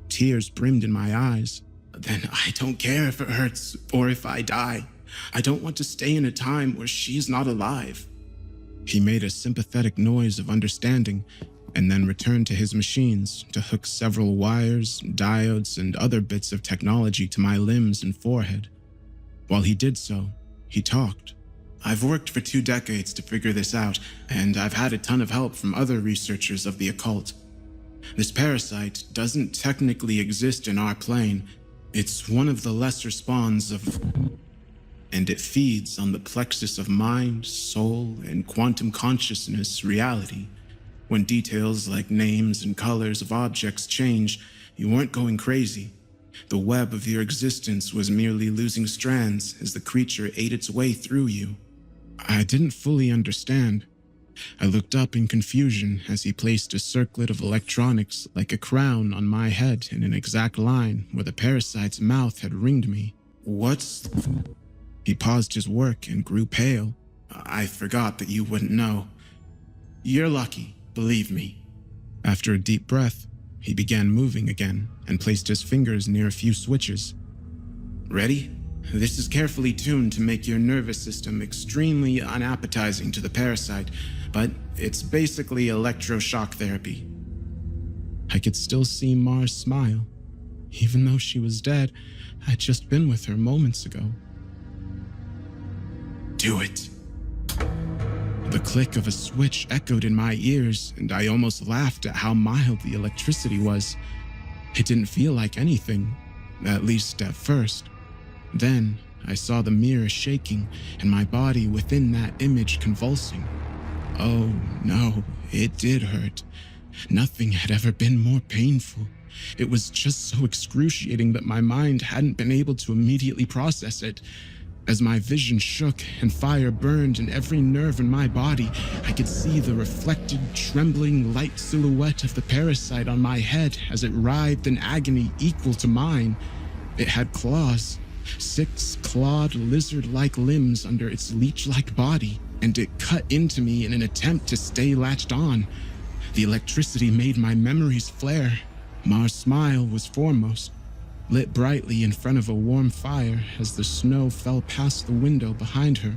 Tears brimmed in my eyes. "Then I don't care if it hurts or if I die. I don't want to stay in a time where she's not alive." He made a sympathetic noise of understanding and then returned to his machines to hook several wires, diodes, and other bits of technology to my limbs and forehead. While he did so, he talked. "I've worked for 2 decades to figure this out, and I've had a ton of help from other researchers of the occult. This parasite doesn't technically exist in our plane. It's one of the lesser spawns of... and it feeds on the plexus of mind, soul, and quantum consciousness reality. When details like names and colors of objects change, you weren't going crazy. The web of your existence was merely losing strands as the creature ate its way through you." I didn't fully understand. I looked up in confusion as he placed a circlet of electronics like a crown on my head in an exact line where the parasite's mouth had ringed me. "What's..." He paused his work and grew pale. "I forgot that you wouldn't know. You're lucky, believe me." After a deep breath, he began moving again and placed his fingers near a few switches. "Ready? This is carefully tuned to make your nervous system extremely unappetizing to the parasite, but it's basically electroshock therapy." I could still see Mar's smile. Even though she was dead, I'd just been with her moments ago. "Do it." The click of a switch echoed in my ears, and I almost laughed at how mild the electricity was. It didn't feel like anything, at least at first. Then I saw the mirror shaking and my body within that image convulsing. Oh no, it did hurt. Nothing had ever been more painful. It was just so excruciating that my mind hadn't been able to immediately process it. As my vision shook and fire burned in every nerve in my body, I could see the reflected, trembling light silhouette of the parasite on my head as it writhed in agony equal to mine. It had claws, 6 clawed, lizard-like limbs under its leech-like body, and it cut into me in an attempt to stay latched on. The electricity made my memories flare. Mar's smile was foremost, lit brightly in front of a warm fire as the snow fell past the window behind her.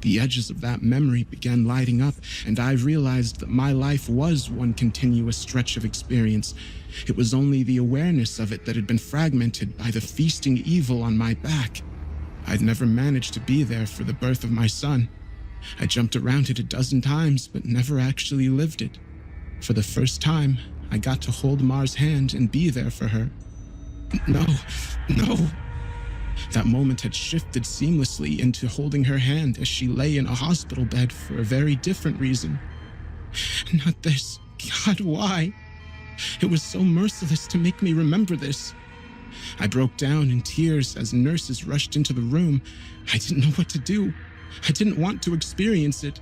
The edges of that memory began lighting up, and I realized that my life was one continuous stretch of experience. It was only the awareness of it that had been fragmented by the feasting evil on my back. I'd never managed to be there for the birth of my son. I jumped around it a dozen times, but never actually lived it. For the first time, I got to hold Mar's hand and be there for her. No. That moment had shifted seamlessly into holding her hand as she lay in a hospital bed for a very different reason. Not this. God, why? It was so merciless to make me remember this. I broke down in tears as nurses rushed into the room. I didn't know what to do. I didn't want to experience it.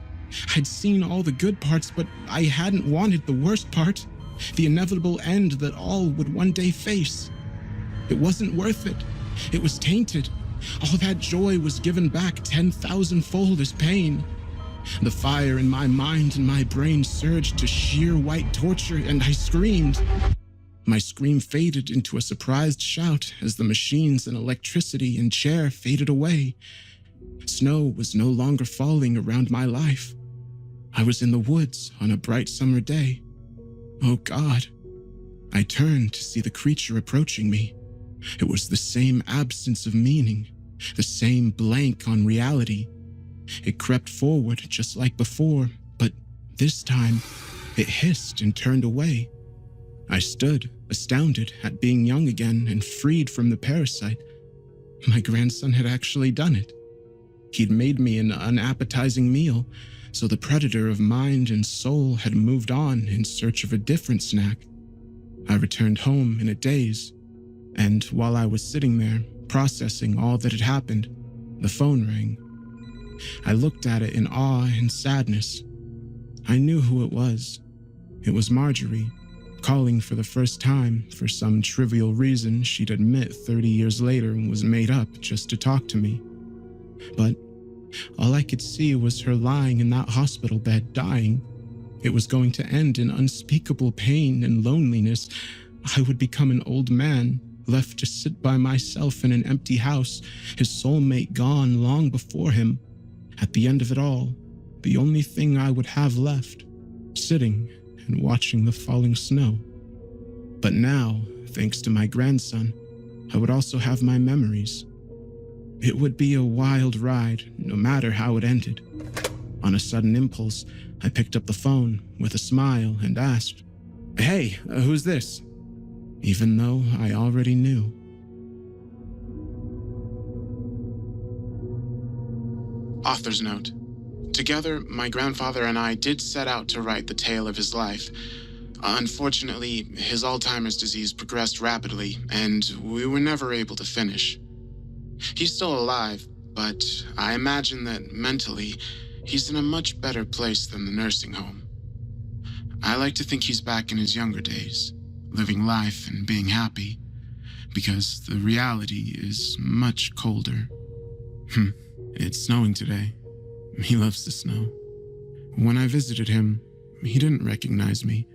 I'd seen all the good parts, but I hadn't wanted the worst part, the inevitable end that all would one day face. It wasn't worth it. It was tainted. All that joy was given back 10,000-fold as pain. The fire in my mind and my brain surged to sheer white torture, and I screamed. My scream faded into a surprised shout as the machines and electricity and chair faded away. Snow was no longer falling around my life. I was in the woods on a bright summer day. Oh God. I turned to see the creature approaching me. It was the same absence of meaning, the same blank on reality. It crept forward just like before, but this time it hissed and turned away. I stood, astounded at being young again and freed from the parasite. My grandson had actually done it. He'd made me an unappetizing meal, so the predator of mind and soul had moved on in search of a different snack. I returned home in a daze, and while I was sitting there, processing all that had happened, the phone rang. I looked at it in awe and sadness. I knew who it was. It was Marjorie, calling for the first time for some trivial reason she'd admit 30 years later was made up just to talk to me. But all I could see was her lying in that hospital bed dying. It was going to end in unspeakable pain and loneliness. I would become an old man, left to sit by myself in an empty house, his soulmate gone long before him. At the end of it all, the only thing I would have left, sitting and watching the falling snow. But now, thanks to my grandson, I would also have my memories. It would be a wild ride, no matter how it ended. On a sudden impulse, I picked up the phone with a smile and asked, "Hey, who's this?" Even though I already knew. Author's note. Together, my grandfather and I did set out to write the tale of his life. Unfortunately, his Alzheimer's disease progressed rapidly, and we were never able to finish. He's still alive, but I imagine that mentally, he's in a much better place than the nursing home. I like to think he's back in his younger days, living life and being happy, because the reality is much colder. It's snowing today. He loves the snow. When I visited him, he didn't recognize me,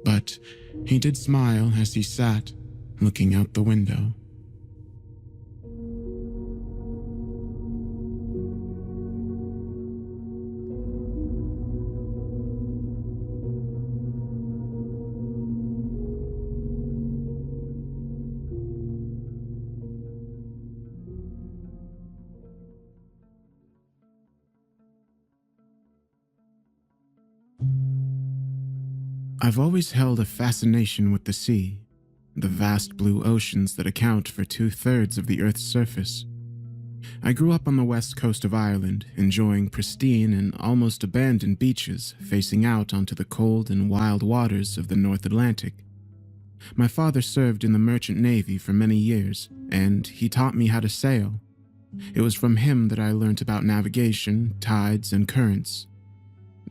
but he did smile as he sat, looking out the window. I've always held a fascination with the sea, the vast blue oceans that account for 2/3 of the Earth's surface. I grew up on the west coast of Ireland, enjoying pristine and almost abandoned beaches facing out onto the cold and wild waters of the North Atlantic. My father served in the merchant navy for many years, and he taught me how to sail. It was from him that I learned about navigation, tides, and currents.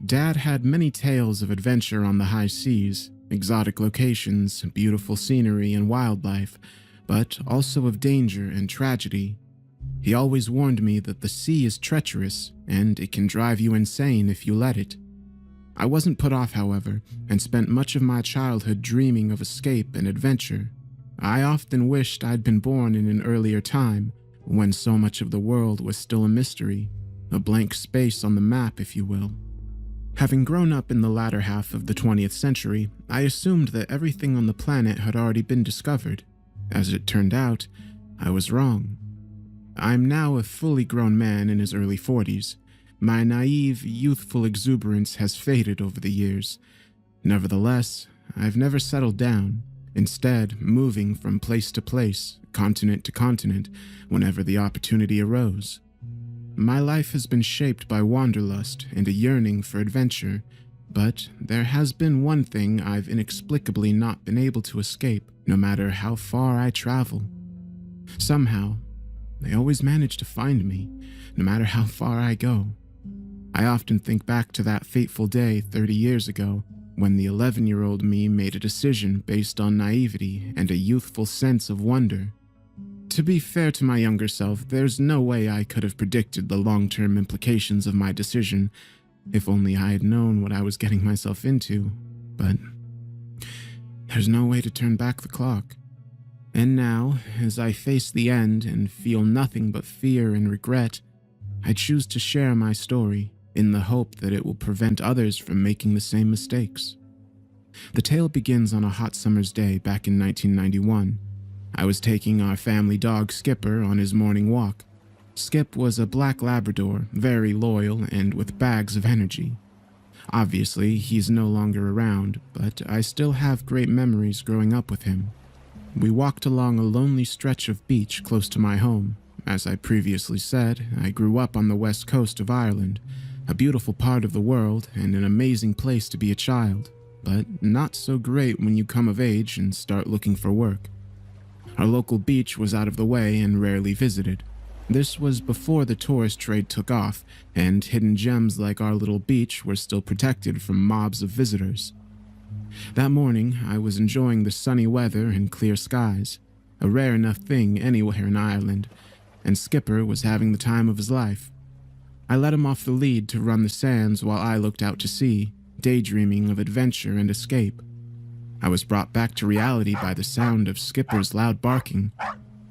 Dad had many tales of adventure on the high seas, exotic locations, beautiful scenery, and wildlife, but also of danger and tragedy. He always warned me that the sea is treacherous, and it can drive you insane if you let it. I wasn't put off, however, and spent much of my childhood dreaming of escape and adventure. I often wished I'd been born in an earlier time, when so much of the world was still a mystery, a blank space on the map, if you will. Having grown up in the latter half of the 20th century, I assumed that everything on the planet had already been discovered. As it turned out, I was wrong. I'm now a fully grown man in his early 40s. My naive, youthful exuberance has faded over the years. Nevertheless, I've never settled down, instead moving from place to place, continent to continent, whenever the opportunity arose. My life has been shaped by wanderlust and a yearning for adventure, but there has been one thing I've inexplicably not been able to escape, no matter how far I travel. Somehow, they always manage to find me, no matter how far I go. I often think back to that fateful day 30 years ago, when the 11-year-old me made a decision based on naivety and a youthful sense of wonder. To be fair to my younger self, there's no way I could have predicted the long-term implications of my decision, If only I had known what I was getting myself into, but there's no way to turn back the clock. And now, as I face the end and feel nothing but fear and regret, I choose to share my story in the hope that it will prevent others from making the same mistakes. The tale begins on a hot summer's day back in 1991. I was taking our family dog Skipper on his morning walk. Skip was a black Labrador, very loyal and with bags of energy. Obviously, he's no longer around, but I still have great memories growing up with him. We walked along a lonely stretch of beach close to my home. As I previously said, I grew up on the west coast of Ireland, a beautiful part of the world and an amazing place to be a child, but not so great when you come of age and start looking for work. Our local beach was out of the way and rarely visited. This was before the tourist trade took off, and hidden gems like our little beach were still protected from mobs of visitors. That morning, I was enjoying the sunny weather and clear skies, a rare enough thing anywhere in Ireland, and Skipper was having the time of his life. I let him off the lead to run the sands while I looked out to sea, daydreaming of adventure and escape. I was brought back to reality by the sound of Skipper's loud barking.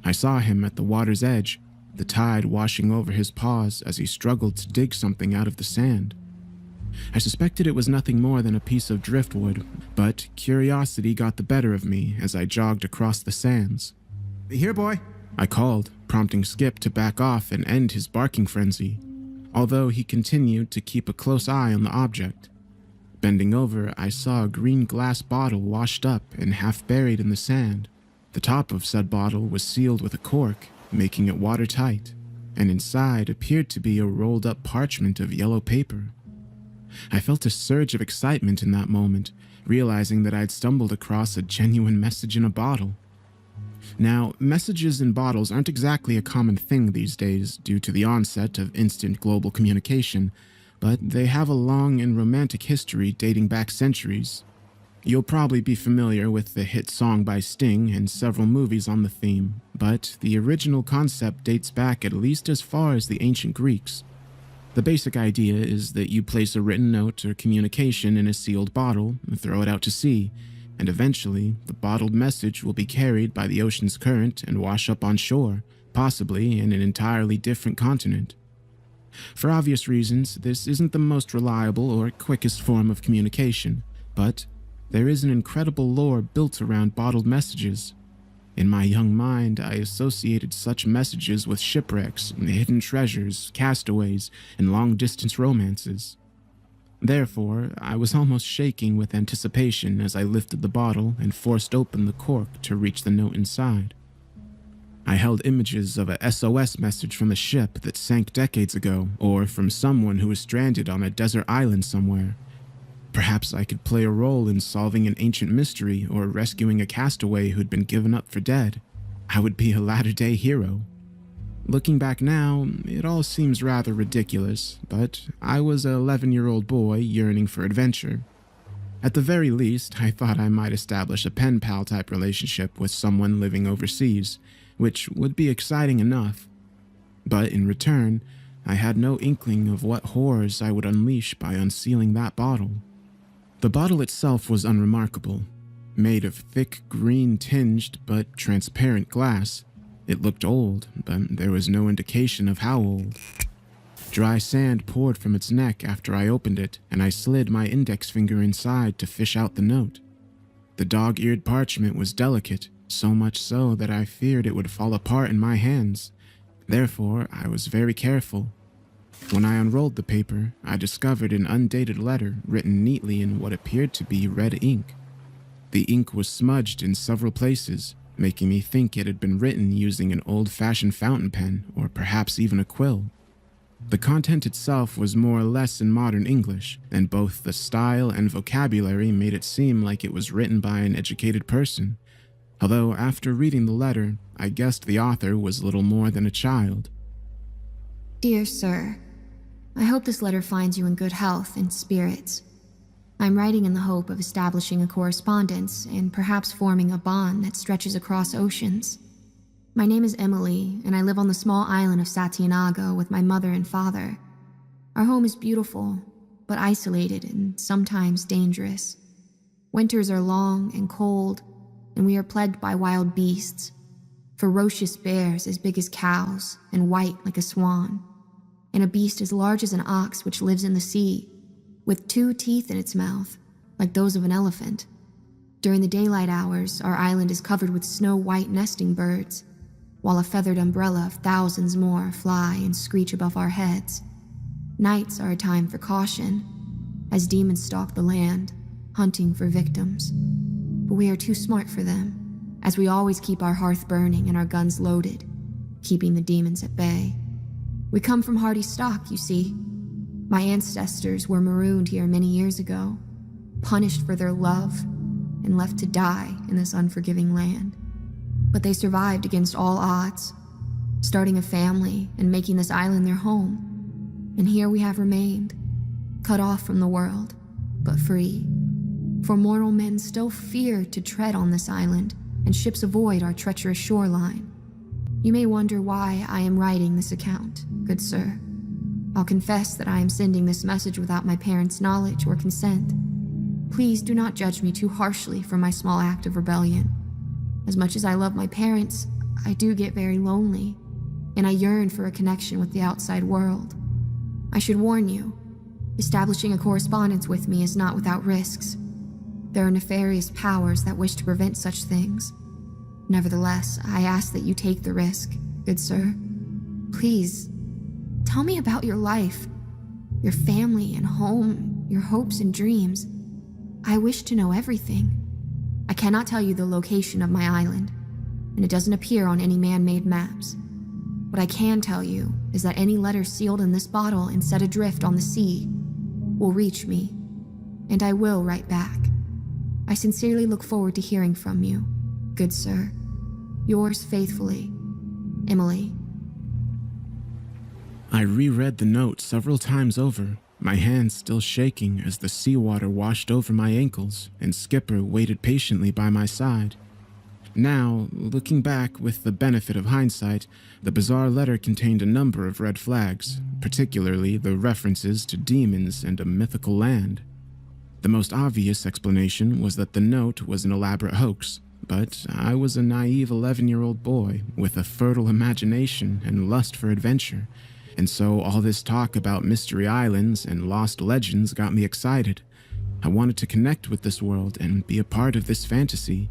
I saw him at the water's edge, the tide washing over his paws as he struggled to dig something out of the sand. I suspected it was nothing more than a piece of driftwood, but curiosity got the better of me as I jogged across the sands. Here, boy, I called, prompting Skip to back off and end his barking frenzy, although he continued to keep a close eye on the object. Bending over, I saw a green glass bottle washed up and half buried in the sand. The top of said bottle was sealed with a cork, making it watertight, and inside appeared to be a rolled-up parchment of yellow paper. I felt a surge of excitement in that moment, realizing that I'd stumbled across a genuine message in a bottle. Now, messages in bottles aren't exactly a common thing these days due to the onset of instant global communication, but they have a long and romantic history dating back centuries. You'll probably be familiar with the hit song by Sting and several movies on the theme, but the original concept dates back at least as far as the ancient Greeks. The basic idea is that you place a written note or communication in a sealed bottle and throw it out to sea, and eventually the bottled message will be carried by the ocean's current and wash up on shore, possibly in an entirely different continent. For obvious reasons, this isn't the most reliable or quickest form of communication, but there is an incredible lore built around bottled messages. In my young mind, I associated such messages with shipwrecks, hidden treasures, castaways, and long-distance romances. Therefore, I was almost shaking with anticipation as I lifted the bottle and forced open the cork to reach the note inside. I held images of a SOS message from a ship that sank decades ago, or from someone who was stranded on a desert island somewhere. Perhaps I could play a role in solving an ancient mystery or rescuing a castaway who'd been given up for dead. I would be a latter-day hero. Looking back now, it all seems rather ridiculous, but I was an 11-year-old boy yearning for adventure. At the very least, I thought I might establish a pen-pal type relationship with someone living overseas, which would be exciting enough. But in return, I had no inkling of what horrors I would unleash by unsealing that bottle. The bottle itself was unremarkable. Made of thick, green-tinged but transparent glass, it looked old, but there was no indication of how old. Dry sand poured from its neck after I opened it, and I slid my index finger inside to fish out the note. The dog-eared parchment was delicate, so much so that I feared it would fall apart in my hands. Therefore, I was very careful. When I unrolled the paper, I discovered an undated letter written neatly in what appeared to be red ink. The ink was smudged in several places, making me think it had been written using an old-fashioned fountain pen or perhaps even a quill. The content itself was more or less in modern English, and both the style and vocabulary made it seem like it was written by an educated person. Although after reading the letter, I guessed the author was little more than a child. Dear Sir, I hope this letter finds you in good health and spirits. I'm writing in the hope of establishing a correspondence and perhaps forming a bond that stretches across oceans. My name is Emily, and I live on the small island of Satyanaga with my mother and father. Our home is beautiful, but isolated and sometimes dangerous. Winters are long and cold, and we are plagued by wild beasts. Ferocious bears as big as cows and white like a swan, and a beast as large as an ox which lives in the sea, with 2 teeth in its mouth, like those of an elephant. During the daylight hours, our island is covered with snow-white nesting birds, while a feathered umbrella of thousands more fly and screech above our heads. Nights are a time for caution, as demons stalk the land, hunting for victims. But we are too smart for them, as we always keep our hearth burning and our guns loaded, keeping the demons at bay. We come from hardy stock, you see. My ancestors were marooned here many years ago, punished for their love, and left to die in this unforgiving land. But they survived against all odds, starting a family and making this island their home. And here we have remained, cut off from the world, but free. For mortal men still fear to tread on this island, and ships avoid our treacherous shoreline. You may wonder why I am writing this account, good sir. I'll confess that I am sending this message without my parents' knowledge or consent. Please do not judge me too harshly for my small act of rebellion. As much as I love my parents, I do get very lonely, and I yearn for a connection with the outside world. I should warn you, establishing a correspondence with me is not without risks. There are nefarious powers that wish to prevent such things. Nevertheless, I ask that you take the risk, good sir. Please, tell me about your life, your family and home, your hopes and dreams. I wish to know everything. I cannot tell you the location of my island, and it doesn't appear on any man-made maps. What I can tell you is that any letter sealed in this bottle and set adrift on the sea will reach me, and I will write back. I sincerely look forward to hearing from you, good sir. Yours faithfully, Emily. I reread the note several times over, my hands still shaking as the seawater washed over my ankles and Skipper waited patiently by my side. Now, looking back with the benefit of hindsight, the bizarre letter contained a number of red flags, particularly the references to demons and a mythical land. The most obvious explanation was that the note was an elaborate hoax, but I was a naive 11-year-old boy with a fertile imagination and lust for adventure, and so all this talk about mystery islands and lost legends got me excited. I wanted to connect with this world and be a part of this fantasy.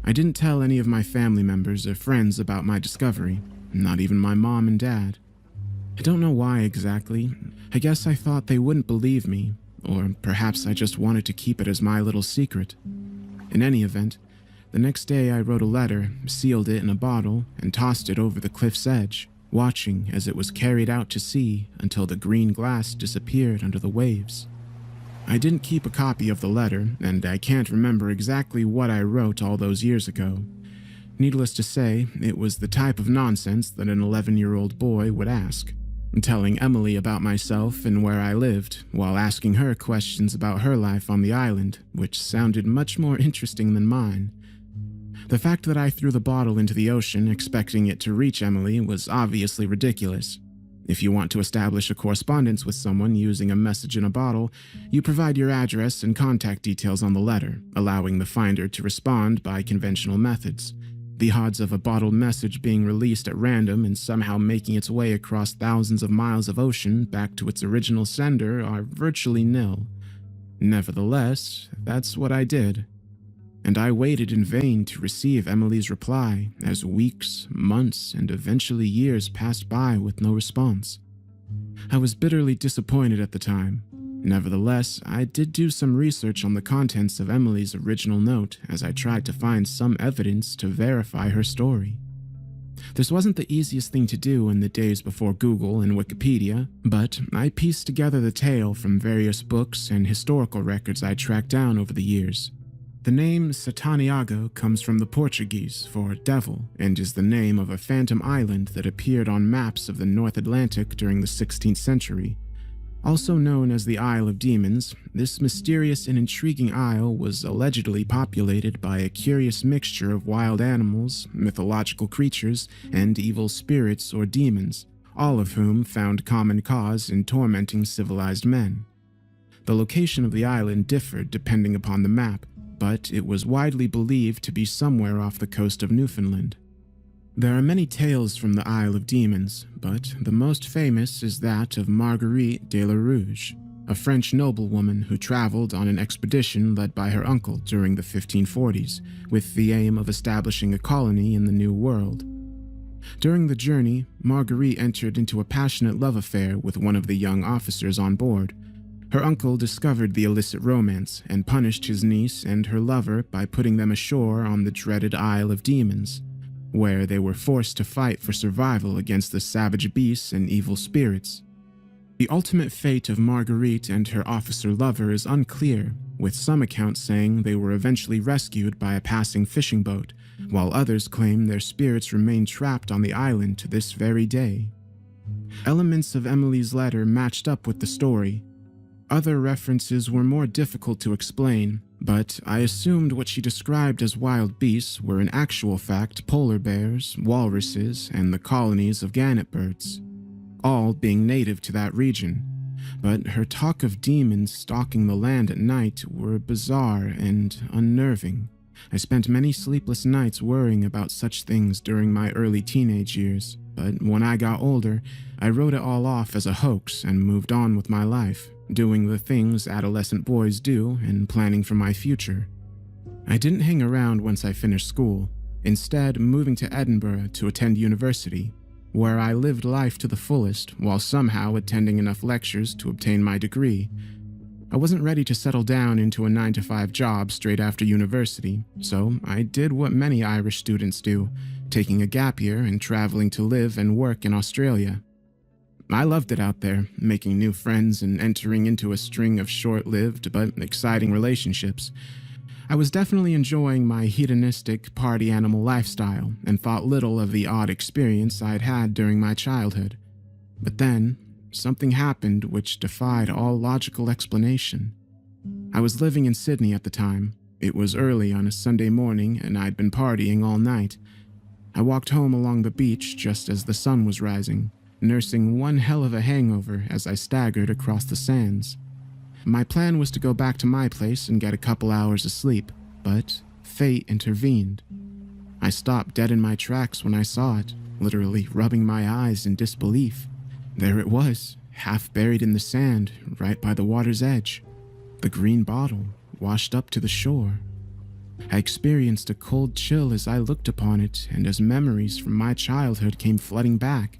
I didn't tell any of my family members or friends about my discovery, not even my mom and dad. I don't know why exactly. I guess I thought they wouldn't believe me, or perhaps I just wanted to keep it as my little secret. In any event, the next day I wrote a letter, sealed it in a bottle, and tossed it over the cliff's edge, watching as it was carried out to sea until the green glass disappeared under the waves. I didn't keep a copy of the letter, and I can't remember exactly what I wrote all those years ago. Needless to say, it was the type of nonsense that an 11-year-old boy would ask, telling Emily about myself and where I lived, while asking her questions about her life on the island, which sounded much more interesting than mine. The fact that I threw the bottle into the ocean expecting it to reach Emily was obviously ridiculous. If you want to establish a correspondence with someone using a message in a bottle, you provide your address and contact details on the letter, allowing the finder to respond by conventional methods. The odds of a bottled message being released at random and somehow making its way across thousands of miles of ocean back to its original sender are virtually nil. Nevertheless, that's what I did. And I waited in vain to receive Emily's reply as weeks, months, and eventually years passed by with no response. I was bitterly disappointed at the time. Nevertheless, I did do some research on the contents of Emily's original note as I tried to find some evidence to verify her story. This wasn't the easiest thing to do in the days before Google and Wikipedia, but I pieced together the tale from various books and historical records I tracked down over the years. The name Sataniago comes from the Portuguese for devil and is the name of a phantom island that appeared on maps of the North Atlantic during the 16th century. Also known as the Isle of Demons, this mysterious and intriguing isle was allegedly populated by a curious mixture of wild animals, mythological creatures, and evil spirits or demons, all of whom found common cause in tormenting civilized men. The location of the island differed depending upon the map, but it was widely believed to be somewhere off the coast of Newfoundland. There are many tales from the Isle of Demons, but the most famous is that of Marguerite de la Rouge, a French noblewoman who traveled on an expedition led by her uncle during the 1540s, with the aim of establishing a colony in the New World. During the journey, Marguerite entered into a passionate love affair with one of the young officers on board. Her uncle discovered the illicit romance and punished his niece and her lover by putting them ashore on the dreaded Isle of Demons, where they were forced to fight for survival against the savage beasts and evil spirits. The ultimate fate of Marguerite and her officer-lover is unclear, with some accounts saying they were eventually rescued by a passing fishing boat, while others claim their spirits remain trapped on the island to this very day. Elements of Emily's letter matched up with the story. Other references were more difficult to explain, but I assumed what she described as wild beasts were in actual fact polar bears, walruses, and the colonies of gannet birds, all being native to that region. But her talk of demons stalking the land at night were bizarre and unnerving. I spent many sleepless nights worrying about such things during my early teenage years, but when I got older, I wrote it all off as a hoax and moved on with my life, doing the things adolescent boys do and planning for my future. I didn't hang around once I finished school, instead moving to Edinburgh to attend university, where I lived life to the fullest while somehow attending enough lectures to obtain my degree. I wasn't ready to settle down into a 9-to-5 job straight after university, so I did what many Irish students do, taking a gap year and traveling to live and work in Australia. I loved it out there, making new friends and entering into a string of short-lived but exciting relationships. I was definitely enjoying my hedonistic party animal lifestyle and thought little of the odd experience I'd had during my childhood. But then, something happened which defied all logical explanation. I was living in Sydney at the time. It was early on a Sunday morning and I'd been partying all night. I walked home along the beach just as the sun was rising, nursing one hell of a hangover as I staggered across the sands. My plan was to go back to my place and get a couple hours of sleep, but fate intervened. I stopped dead in my tracks when I saw it, literally rubbing my eyes in disbelief. There it was, half buried in the sand, right by the water's edge. The green bottle, washed up to the shore. I experienced a cold chill as I looked upon it and as memories from my childhood came flooding back.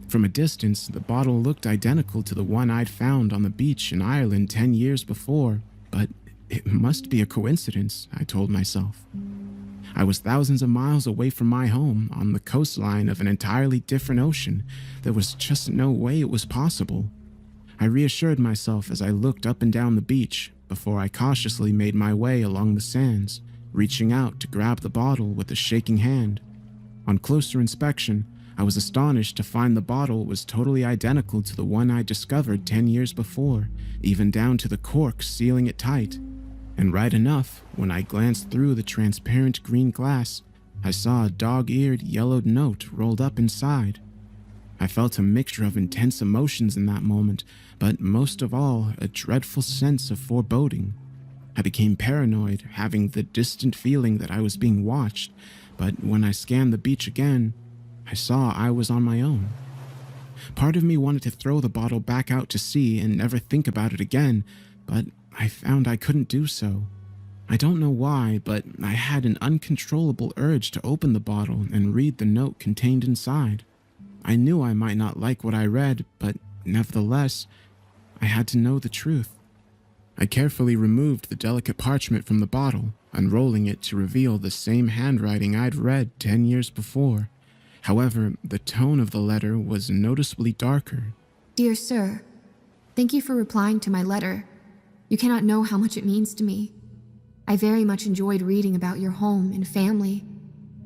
From a distance, the bottle looked identical to the one I'd found on the beach in Ireland 10 years before, but it must be a coincidence, I told myself. I was thousands of miles away from my home, on the coastline of an entirely different ocean. There was just no way it was possible. I reassured myself as I looked up and down the beach, before I cautiously made my way along the sands, reaching out to grab the bottle with a shaking hand. On closer inspection, I was astonished to find the bottle was totally identical to the one I discovered 10 years before, even down to the cork sealing it tight. And right enough, when I glanced through the transparent green glass, I saw a dog-eared yellowed note rolled up inside. I felt a mixture of intense emotions in that moment, but most of all, a dreadful sense of foreboding. I became paranoid, having the distant feeling that I was being watched, but when I scanned the beach again, I saw I was on my own. Part of me wanted to throw the bottle back out to sea and never think about it again, but I found I couldn't do so. I don't know why, but I had an uncontrollable urge to open the bottle and read the note contained inside. I knew I might not like what I read, but nevertheless, I had to know the truth. I carefully removed the delicate parchment from the bottle, unrolling it to reveal the same handwriting I'd read 10 years before. However, the tone of the letter was noticeably darker. Dear Sir, thank you for replying to my letter. You cannot know how much it means to me. I very much enjoyed reading about your home and family.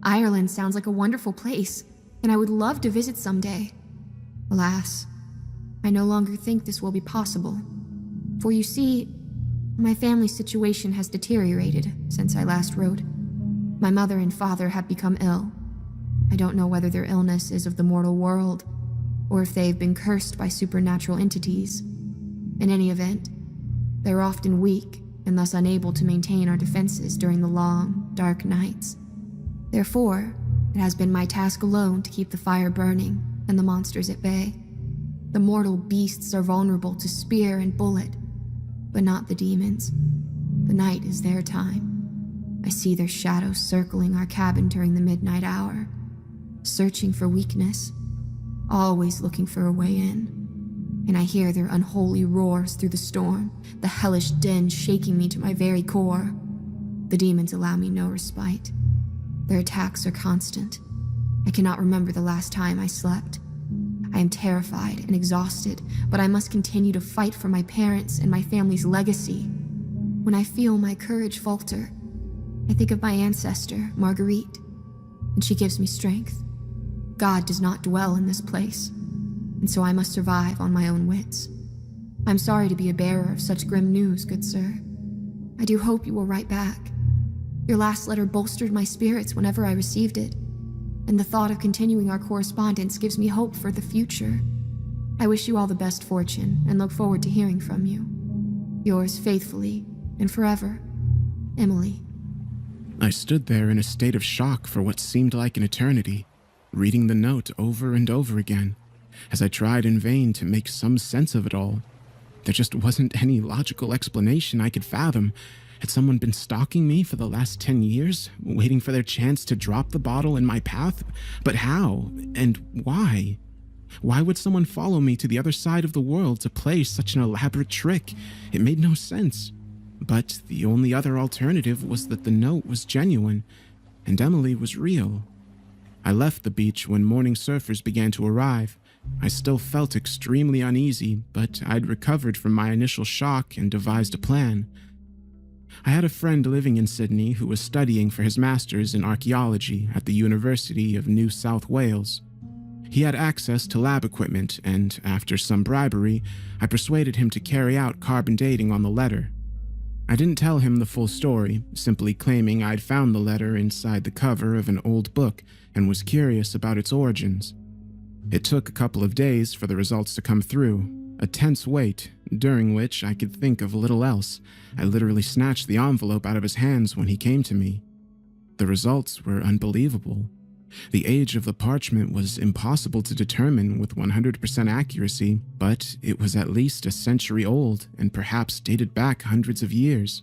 Ireland sounds like a wonderful place, and I would love to visit someday. Alas, I no longer think this will be possible. For you see, my family's situation has deteriorated since I last wrote. My mother and father have become ill. I don't know whether their illness is of the mortal world, or if they've been cursed by supernatural entities. In any event, They're often weak and thus unable to maintain our defenses during the long, dark nights. Therefore, it has been my task alone to keep the fire burning and the monsters at bay. The mortal beasts are vulnerable to spear and bullet, but not the demons. The night is their time. I see their shadows circling our cabin during the midnight hour, searching for weakness, always looking for a way in. And I hear their unholy roars through the storm, the hellish din shaking me to my very core. The demons allow me no respite. Their attacks are constant. I cannot remember the last time I slept. I am terrified and exhausted, but I must continue to fight for my parents and my family's legacy. When I feel my courage falter, I think of my ancestor, Marguerite, and she gives me strength. God does not dwell in this place, and so I must survive on my own wits. I'm sorry to be a bearer of such grim news, good sir. I do hope you will write back. Your last letter bolstered my spirits whenever I received it, and the thought of continuing our correspondence gives me hope for the future. I wish you all the best fortune and look forward to hearing from you. Yours faithfully and forever, Emily. I stood there in a state of shock for what seemed like an eternity, reading the note over and over again, as I tried in vain to make some sense of it all. There just wasn't any logical explanation I could fathom. Had someone been stalking me for the last 10 years, waiting for their chance to drop the bottle in my path? But how? And why? Why would someone follow me to the other side of the world to play such an elaborate trick? It made no sense. But the only other alternative was that the note was genuine, and Emily was real. I left the beach when morning surfers began to arrive. I still felt extremely uneasy, but I'd recovered from my initial shock and devised a plan. I had a friend living in Sydney who was studying for his master's in archaeology at the University of New South Wales. He had access to lab equipment, and after some bribery, I persuaded him to carry out carbon dating on the letter. I didn't tell him the full story, simply claiming I'd found the letter inside the cover of an old book and was curious about its origins. It took a couple of days for the results to come through, a tense wait, during which I could think of little else. I literally snatched the envelope out of his hands when he came to me. The results were unbelievable. The age of the parchment was impossible to determine with 100% accuracy, but it was at least a century old and perhaps dated back hundreds of years.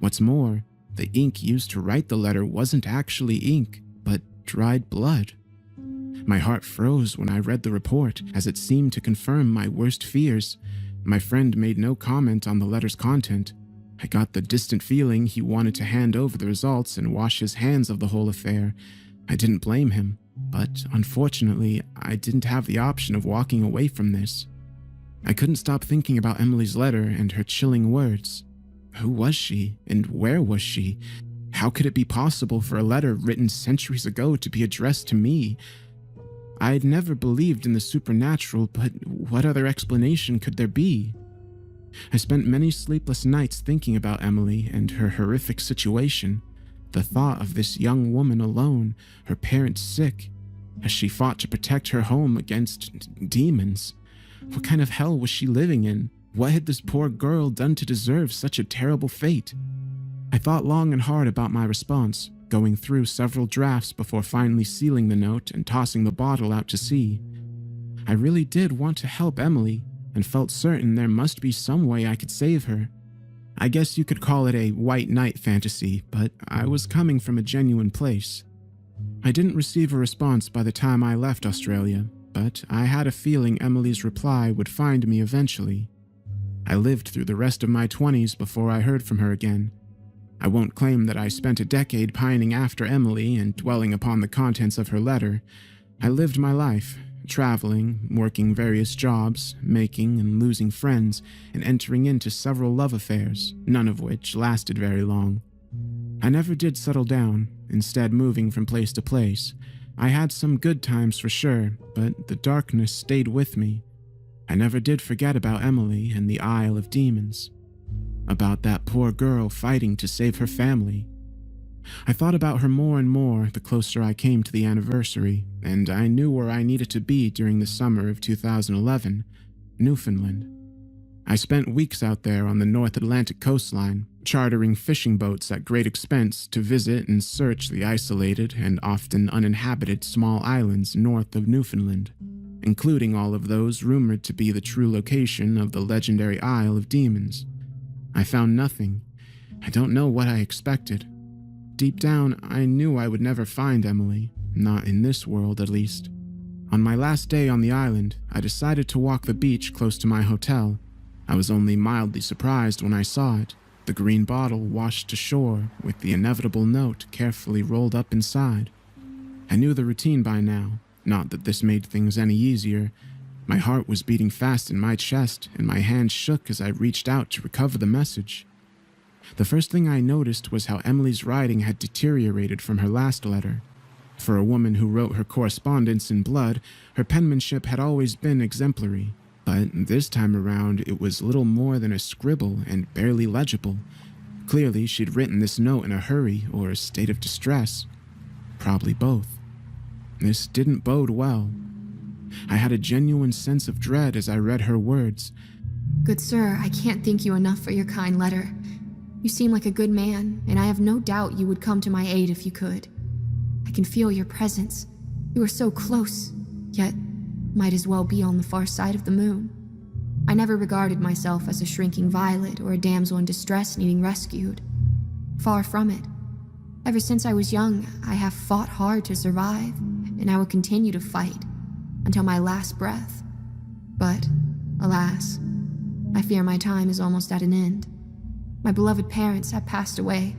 What's more, the ink used to write the letter wasn't actually ink, but dried blood. My heart froze when I read the report, as it seemed to confirm my worst fears. My friend made no comment on the letter's content. I got the distant feeling he wanted to hand over the results and wash his hands of the whole affair. I didn't blame him, but unfortunately, I didn't have the option of walking away from this. I couldn't stop thinking about Emily's letter and her chilling words. Who was she, and where was she? How could it be possible for a letter written centuries ago to be addressed to me? I had never believed in the supernatural, but what other explanation could there be? I spent many sleepless nights thinking about Emily and her horrific situation. The thought of this young woman alone, her parents sick, as she fought to protect her home against demons. What kind of hell was she living in? What had this poor girl done to deserve such a terrible fate? I thought long and hard about my response, going through several drafts before finally sealing the note and tossing the bottle out to sea. I really did want to help Emily, and felt certain there must be some way I could save her. I guess you could call it a white knight fantasy, but I was coming from a genuine place. I didn't receive a response by the time I left Australia, but I had a feeling Emily's reply would find me eventually. I lived through the rest of my 20s before I heard from her again. I won't claim that I spent a decade pining after Emily and dwelling upon the contents of her letter. I lived my life, traveling, working various jobs, making and losing friends, and entering into several love affairs, none of which lasted very long. I never did settle down, instead moving from place to place. I had some good times for sure, but the darkness stayed with me. I never did forget about Emily and the Isle of Demons. About that poor girl fighting to save her family. I thought about her more and more the closer I came to the anniversary, and I knew where I needed to be during the summer of 2011, Newfoundland. I spent weeks out there on the North Atlantic coastline, chartering fishing boats at great expense to visit and search the isolated and often uninhabited small islands north of Newfoundland, including all of those rumored to be the true location of the legendary Isle of Demons. I found nothing. I don't know what I expected. Deep down, I knew I would never find Emily, not in this world at least. On my last day on the island, I decided to walk the beach close to my hotel. I was only mildly surprised when I saw it, the green bottle washed to shore with the inevitable note carefully rolled up inside. I knew the routine by now, not that this made things any easier. My heart was beating fast in my chest, and my hands shook as I reached out to recover the message. The first thing I noticed was how Emily's writing had deteriorated from her last letter. For a woman who wrote her correspondence in blood, her penmanship had always been exemplary. But this time around, it was little more than a scribble and barely legible. Clearly, she'd written this note in a hurry or a state of distress. Probably both. This didn't bode well. I had a genuine sense of dread as I read her words. Good sir, I can't thank you enough for your kind letter. You seem like a good man, and I have no doubt you would come to my aid if you could. I can feel your presence. You are so close, yet might as well be on the far side of the moon. I never regarded myself as a shrinking violet or a damsel in distress needing rescued. Far from it. Ever since I was young, I have fought hard to survive, and I will continue to fight until my last breath. But, alas, I fear my time is almost at an end. My beloved parents have passed away.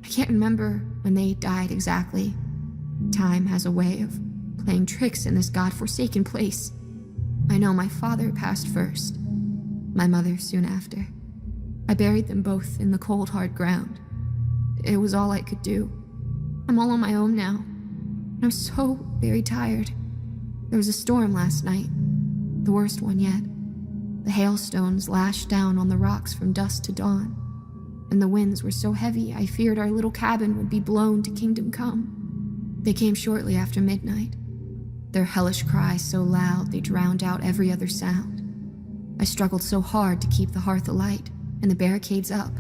I can't remember when they died exactly. Time has a way of playing tricks in this god-forsaken place. I know my father passed first, my mother soon after. I buried them both in the cold, hard ground. It was all I could do. I'm all on my own now. I'm so very tired. There was a storm last night, the worst one yet. The hailstones lashed down on the rocks from dusk to dawn, and the winds were so heavy I feared our little cabin would be blown to kingdom come. They came shortly after midnight. Their hellish cries so loud they drowned out every other sound. I struggled so hard to keep the hearth alight and the barricades up,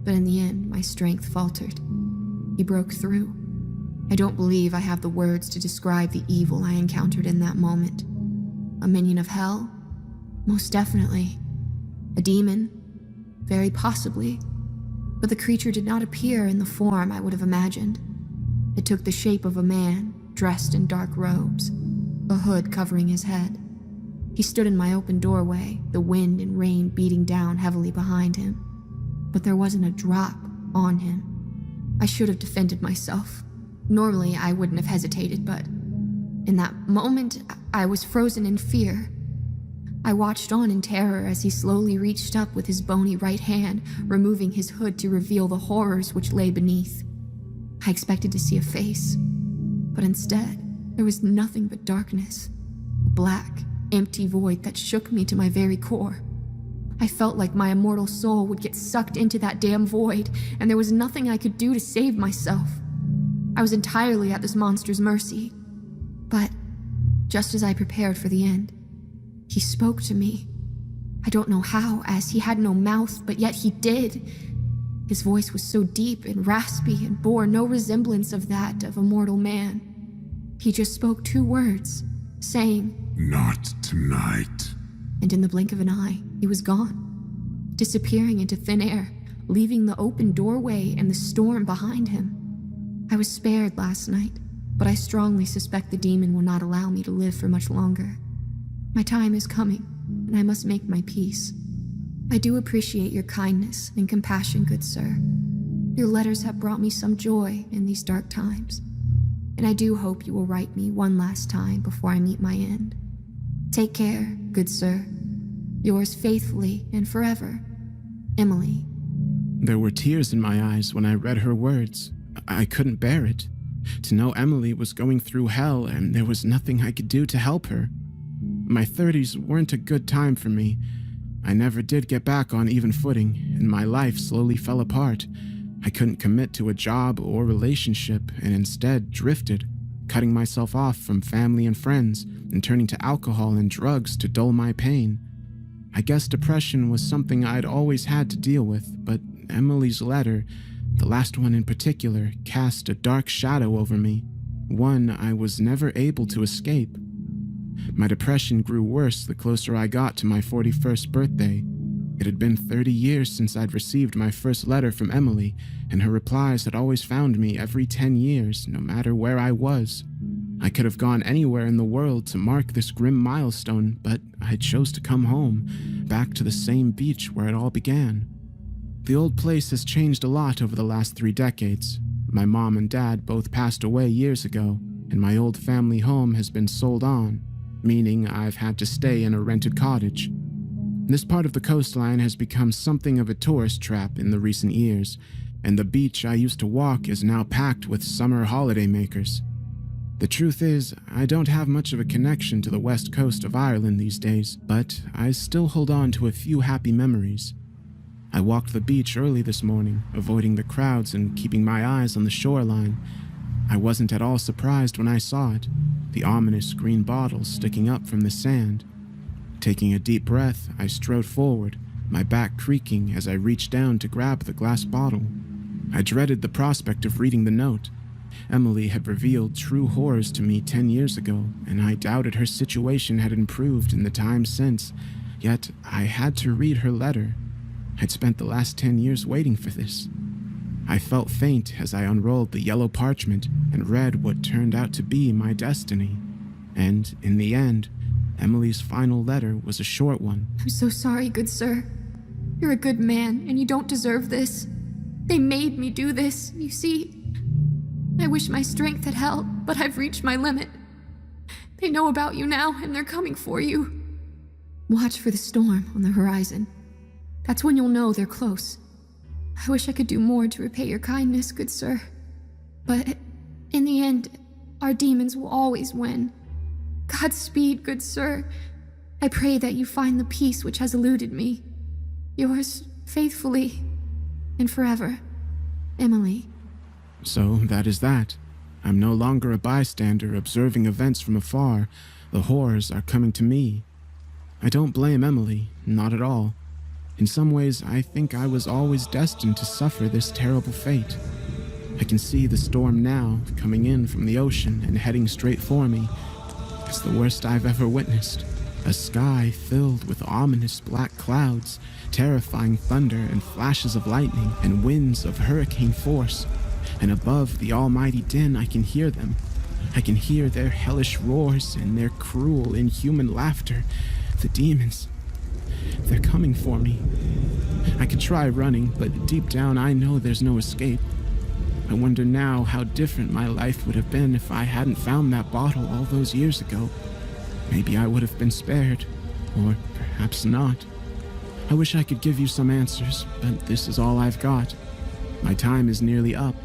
but in the end my strength faltered. He broke through. I don't believe I have the words to describe the evil I encountered in that moment. A minion of hell? Most definitely. A demon? Very possibly. But the creature did not appear in the form I would have imagined. It took the shape of a man, dressed in dark robes, a hood covering his head. He stood in my open doorway, the wind and rain beating down heavily behind him. But there wasn't a drop on him. I should have defended myself. Normally, I wouldn't have hesitated, but in that moment, I was frozen in fear. I watched on in terror as he slowly reached up with his bony right hand, removing his hood to reveal the horrors which lay beneath. I expected to see a face, but instead, there was nothing but darkness. A black, empty void that shook me to my very core. I felt like my immortal soul would get sucked into that damn void, and there was nothing I could do to save myself. I was entirely at this monster's mercy. But, just as I prepared for the end, he spoke to me. I don't know how, as he had no mouth, but yet he did. His voice was so deep and raspy and bore no resemblance of that of a mortal man. He just spoke 2 words, saying, "Not tonight." And in the blink of an eye, he was gone, disappearing into thin air, leaving the open doorway and the storm behind him. I was spared last night, but I strongly suspect the demon will not allow me to live for much longer. My time is coming, and I must make my peace. I do appreciate your kindness and compassion, good sir. Your letters have brought me some joy in these dark times, and I do hope you will write me one last time before I meet my end. Take care, good sir. Yours faithfully and forever, Emily. There were tears in my eyes when I read her words. I couldn't bear it. To know Emily was going through hell and there was nothing I could do to help her. My 30s weren't a good time for me. I never did get back on even footing, and my life slowly fell apart. I couldn't commit to a job or relationship and instead drifted, cutting myself off from family and friends and turning to alcohol and drugs to dull my pain. I guess depression was something I'd always had to deal with, but Emily's letter, the last one in particular, cast a dark shadow over me, one I was never able to escape. My depression grew worse the closer I got to my 41st birthday. It had been 30 years since I'd received my first letter from Emily, and her replies had always found me every 10 years, no matter where I was. I could have gone anywhere in the world to mark this grim milestone, but I chose to come home, back to the same beach where it all began. The old place has changed a lot over the last 3 decades. My mom and dad both passed away years ago, and my old family home has been sold on, meaning I've had to stay in a rented cottage. This part of the coastline has become something of a tourist trap in the recent years, and the beach I used to walk is now packed with summer holiday makers. The truth is, I don't have much of a connection to the west coast of Ireland these days, but I still hold on to a few happy memories. I walked the beach early this morning, avoiding the crowds and keeping my eyes on the shoreline. I wasn't at all surprised when I saw it, the ominous green bottles sticking up from the sand. Taking a deep breath, I strode forward, my back creaking as I reached down to grab the glass bottle. I dreaded the prospect of reading the note. Emily had revealed true horrors to me 10 years ago, and I doubted her situation had improved in the time since, yet I had to read her letter. I'd spent the last 10 years waiting for this. I felt faint as I unrolled the yellow parchment and read what turned out to be my destiny. And, in the end, Emily's final letter was a short one. I'm so sorry, good sir. You're a good man, and you don't deserve this. They made me do this, you see. I wish my strength had held, but I've reached my limit. They know about you now, and they're coming for you. Watch for the storm on the horizon. That's when you'll know they're close. I wish I could do more to repay your kindness, good sir. But in the end, our demons will always win. Godspeed, good sir. I pray that you find the peace which has eluded me. Yours faithfully and forever, Emily. So that is that. I'm no longer a bystander observing events from afar. The horrors are coming to me. I don't blame Emily, not at all. In some ways, I think I was always destined to suffer this terrible fate. I can see the storm now, coming in from the ocean and heading straight for me. It's the worst I've ever witnessed. A sky filled with ominous black clouds, terrifying thunder and flashes of lightning, and winds of hurricane force. And above the almighty din, I can hear them. I can hear their hellish roars and their cruel, inhuman laughter. The demons. They're coming for me. I could try running, but deep down I know there's no escape. I wonder now how different my life would have been if I hadn't found that bottle all those years ago. Maybe I would have been spared, or perhaps not. I wish I could give you some answers, but this is all I've got. My time is nearly up.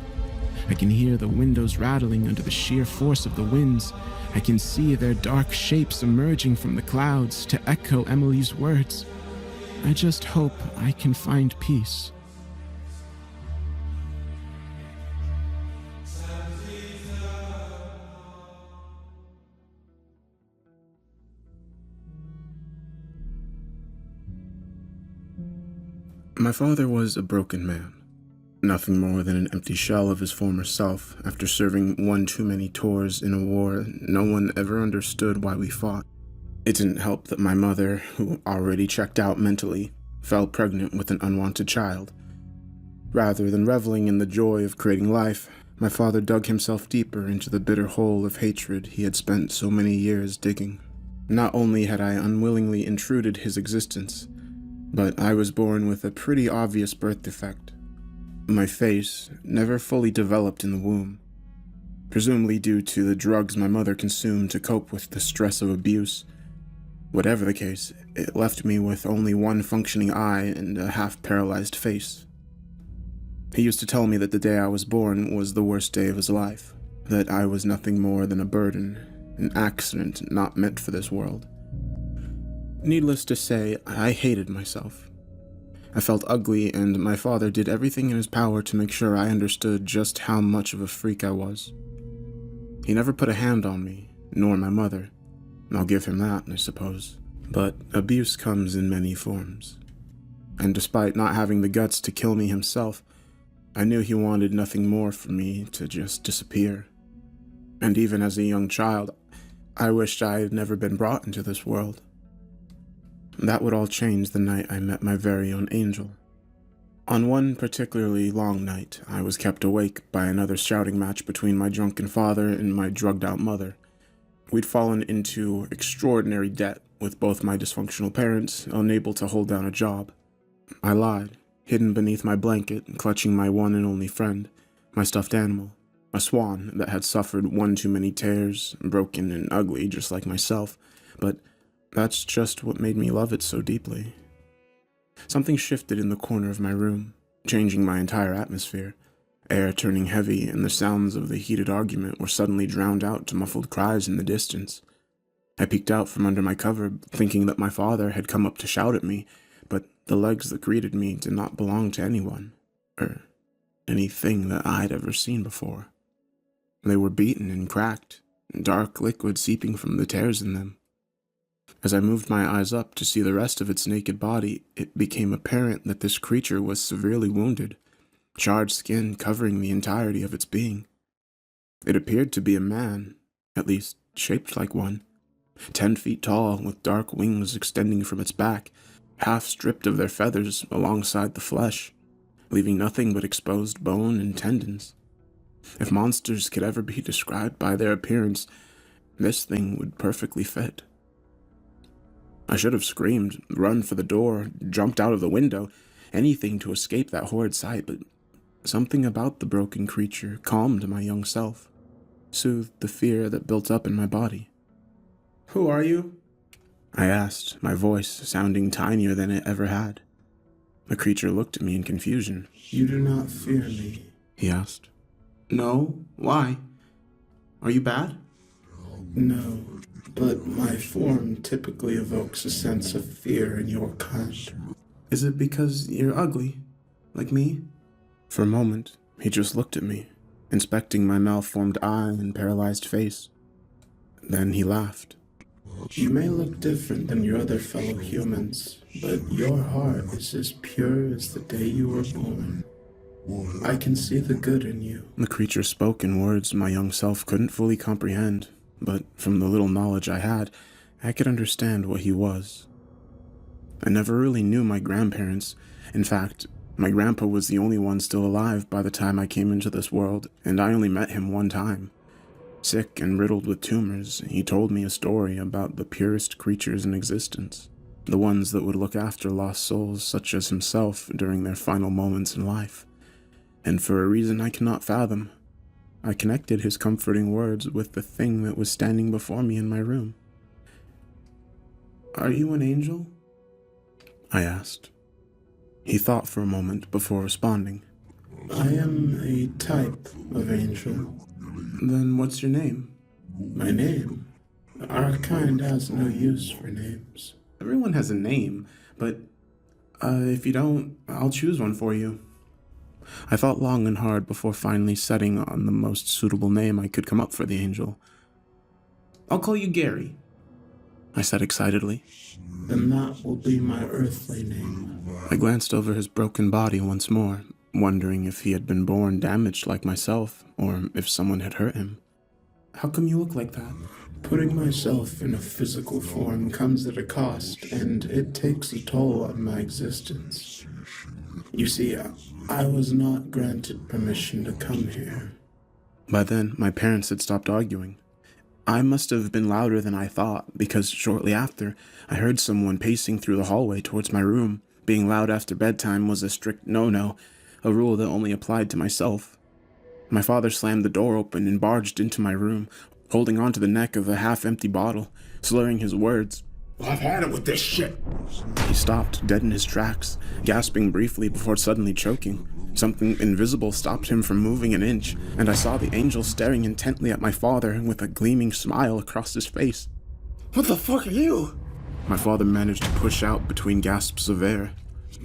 I can hear the windows rattling under the sheer force of the winds. I can see their dark shapes emerging from the clouds to echo Emily's words. I just hope I can find peace. My father was a broken man. Nothing more than an empty shell of his former self after serving one too many tours in a war no one ever understood why we fought. It didn't help that my mother, who already checked out mentally, fell pregnant with an unwanted child. Rather than reveling in the joy of creating life, my father dug himself deeper into the bitter hole of hatred he had spent so many years digging. Not only had I unwillingly intruded his existence, but I was born with a pretty obvious birth defect. My face never fully developed in the womb, presumably due to the drugs my mother consumed to cope with the stress of abuse. Whatever the case, it left me with only one functioning eye and a half-paralyzed face. He used to tell me that the day I was born was the worst day of his life, that I was nothing more than a burden, an accident not meant for this world. Needless to say, I hated myself. I felt ugly, and my father did everything in his power to make sure I understood just how much of a freak I was. He never put a hand on me, nor my mother. I'll give him that, I suppose. But abuse comes in many forms. And despite not having the guts to kill me himself, I knew he wanted nothing more from me to just disappear. And even as a young child, I wished I had never been brought into this world. That would all change the night I met my very own angel. On one particularly long night, I was kept awake by another shouting match between my drunken father and my drugged-out mother. We'd fallen into extraordinary debt with both my dysfunctional parents, unable to hold down a job. I lied, hidden beneath my blanket and clutching my one and only friend, my stuffed animal, a swan that had suffered one too many tears, broken and ugly just like myself, but that's just what made me love it so deeply. Something shifted in the corner of my room, changing my entire atmosphere, air turning heavy, and the sounds of the heated argument were suddenly drowned out to muffled cries in the distance. I peeked out from under my cover, thinking that my father had come up to shout at me, but the legs that greeted me did not belong to anyone, or anything that I'd ever seen before. They were beaten and cracked, dark liquid seeping from the tears in them. As I moved my eyes up to see the rest of its naked body, it became apparent that this creature was severely wounded, charred skin covering the entirety of its being. It appeared to be a man, at least shaped like one, 10 feet tall, with dark wings extending from its back, half stripped of their feathers alongside the flesh, leaving nothing but exposed bone and tendons. If monsters could ever be described by their appearance, this thing would perfectly fit. I should have screamed, run for the door, jumped out of the window, anything to escape that horrid sight, but something about the broken creature calmed my young self, soothed the fear that built up in my body. "Who are you?" I asked, my voice sounding tinier than it ever had. The creature looked at me in confusion. "You do not fear me?" he asked. "No? Why? Are you bad?" No, but my form typically evokes a sense of fear in your kind. Is it because you're ugly? Like me? For a moment, he just looked at me, inspecting my malformed eye and paralyzed face. Then he laughed. You may look different than your other fellow humans, but your heart is as pure as the day you were born. I can see the good in you. The creature spoke in words my young self couldn't fully comprehend, but from the little knowledge I had, I could understand what he was. I never really knew my grandparents. In fact, my grandpa was the only one still alive by the time I came into this world, and I only met him one time. Sick and riddled with tumors, he told me a story about the purest creatures in existence, the ones that would look after lost souls such as himself during their final moments in life. And for a reason I cannot fathom, I connected his comforting words with the thing that was standing before me in my room. "Are you an angel?" I asked. He thought for a moment before responding. I am a type of angel. "Then what's your name?" My name? Our kind has no use for names. Everyone has a name, but if you don't, I'll choose one for you. I thought long and hard before finally settling on the most suitable name I could come up for the angel. "I'll call you Gary," I said excitedly. Then that will be my earthly name. I glanced over his broken body once more, wondering if he had been born damaged like myself, or if someone had hurt him. "How come you look like that?" Putting myself in a physical form comes at a cost, and it takes a toll on my existence. You see, I was not granted permission to come here. By then, my parents had stopped arguing. I must have been louder than I thought, because shortly after, I heard someone pacing through the hallway towards my room. Being loud after bedtime was a strict no-no, a rule that only applied to myself. My father slammed the door open and barged into my room, holding onto the neck of a half-empty bottle, slurring his words. "I've had it with this shit." He stopped, dead in his tracks, gasping briefly before suddenly choking. Something invisible stopped him from moving an inch, and I saw the angel staring intently at my father with a gleaming smile across his face. "What the fuck are you?" My father managed to push out between gasps of air.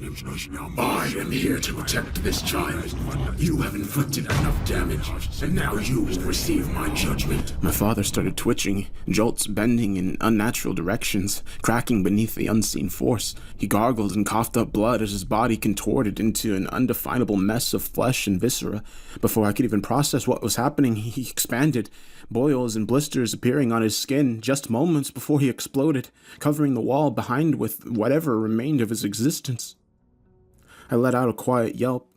I am here to protect this child. You have inflicted enough damage, and now you will receive my judgment. My father started twitching, jolts bending in unnatural directions, cracking beneath the unseen force. He gargled and coughed up blood as his body contorted into an undefinable mess of flesh and viscera. Before I could even process what was happening, he expanded, boils and blisters appearing on his skin just moments before he exploded, covering the wall behind with whatever remained of his existence. I let out a quiet yelp.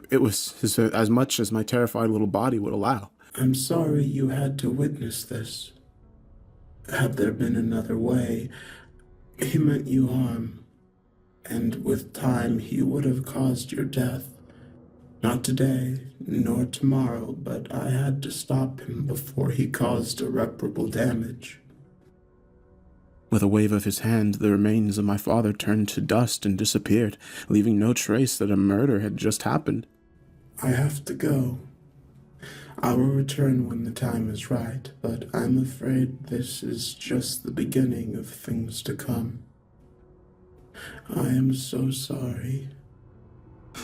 It was as much as my terrified little body would allow. I'm sorry you had to witness this. Had there been another way, he meant you harm, and with time he would have caused your death. Not today, nor tomorrow, but I had to stop him before he caused irreparable damage. With a wave of his hand, the remains of my father turned to dust and disappeared, leaving no trace that a murder had just happened. I have to go. I will return when the time is right, but I'm afraid this is just the beginning of things to come. I am so sorry.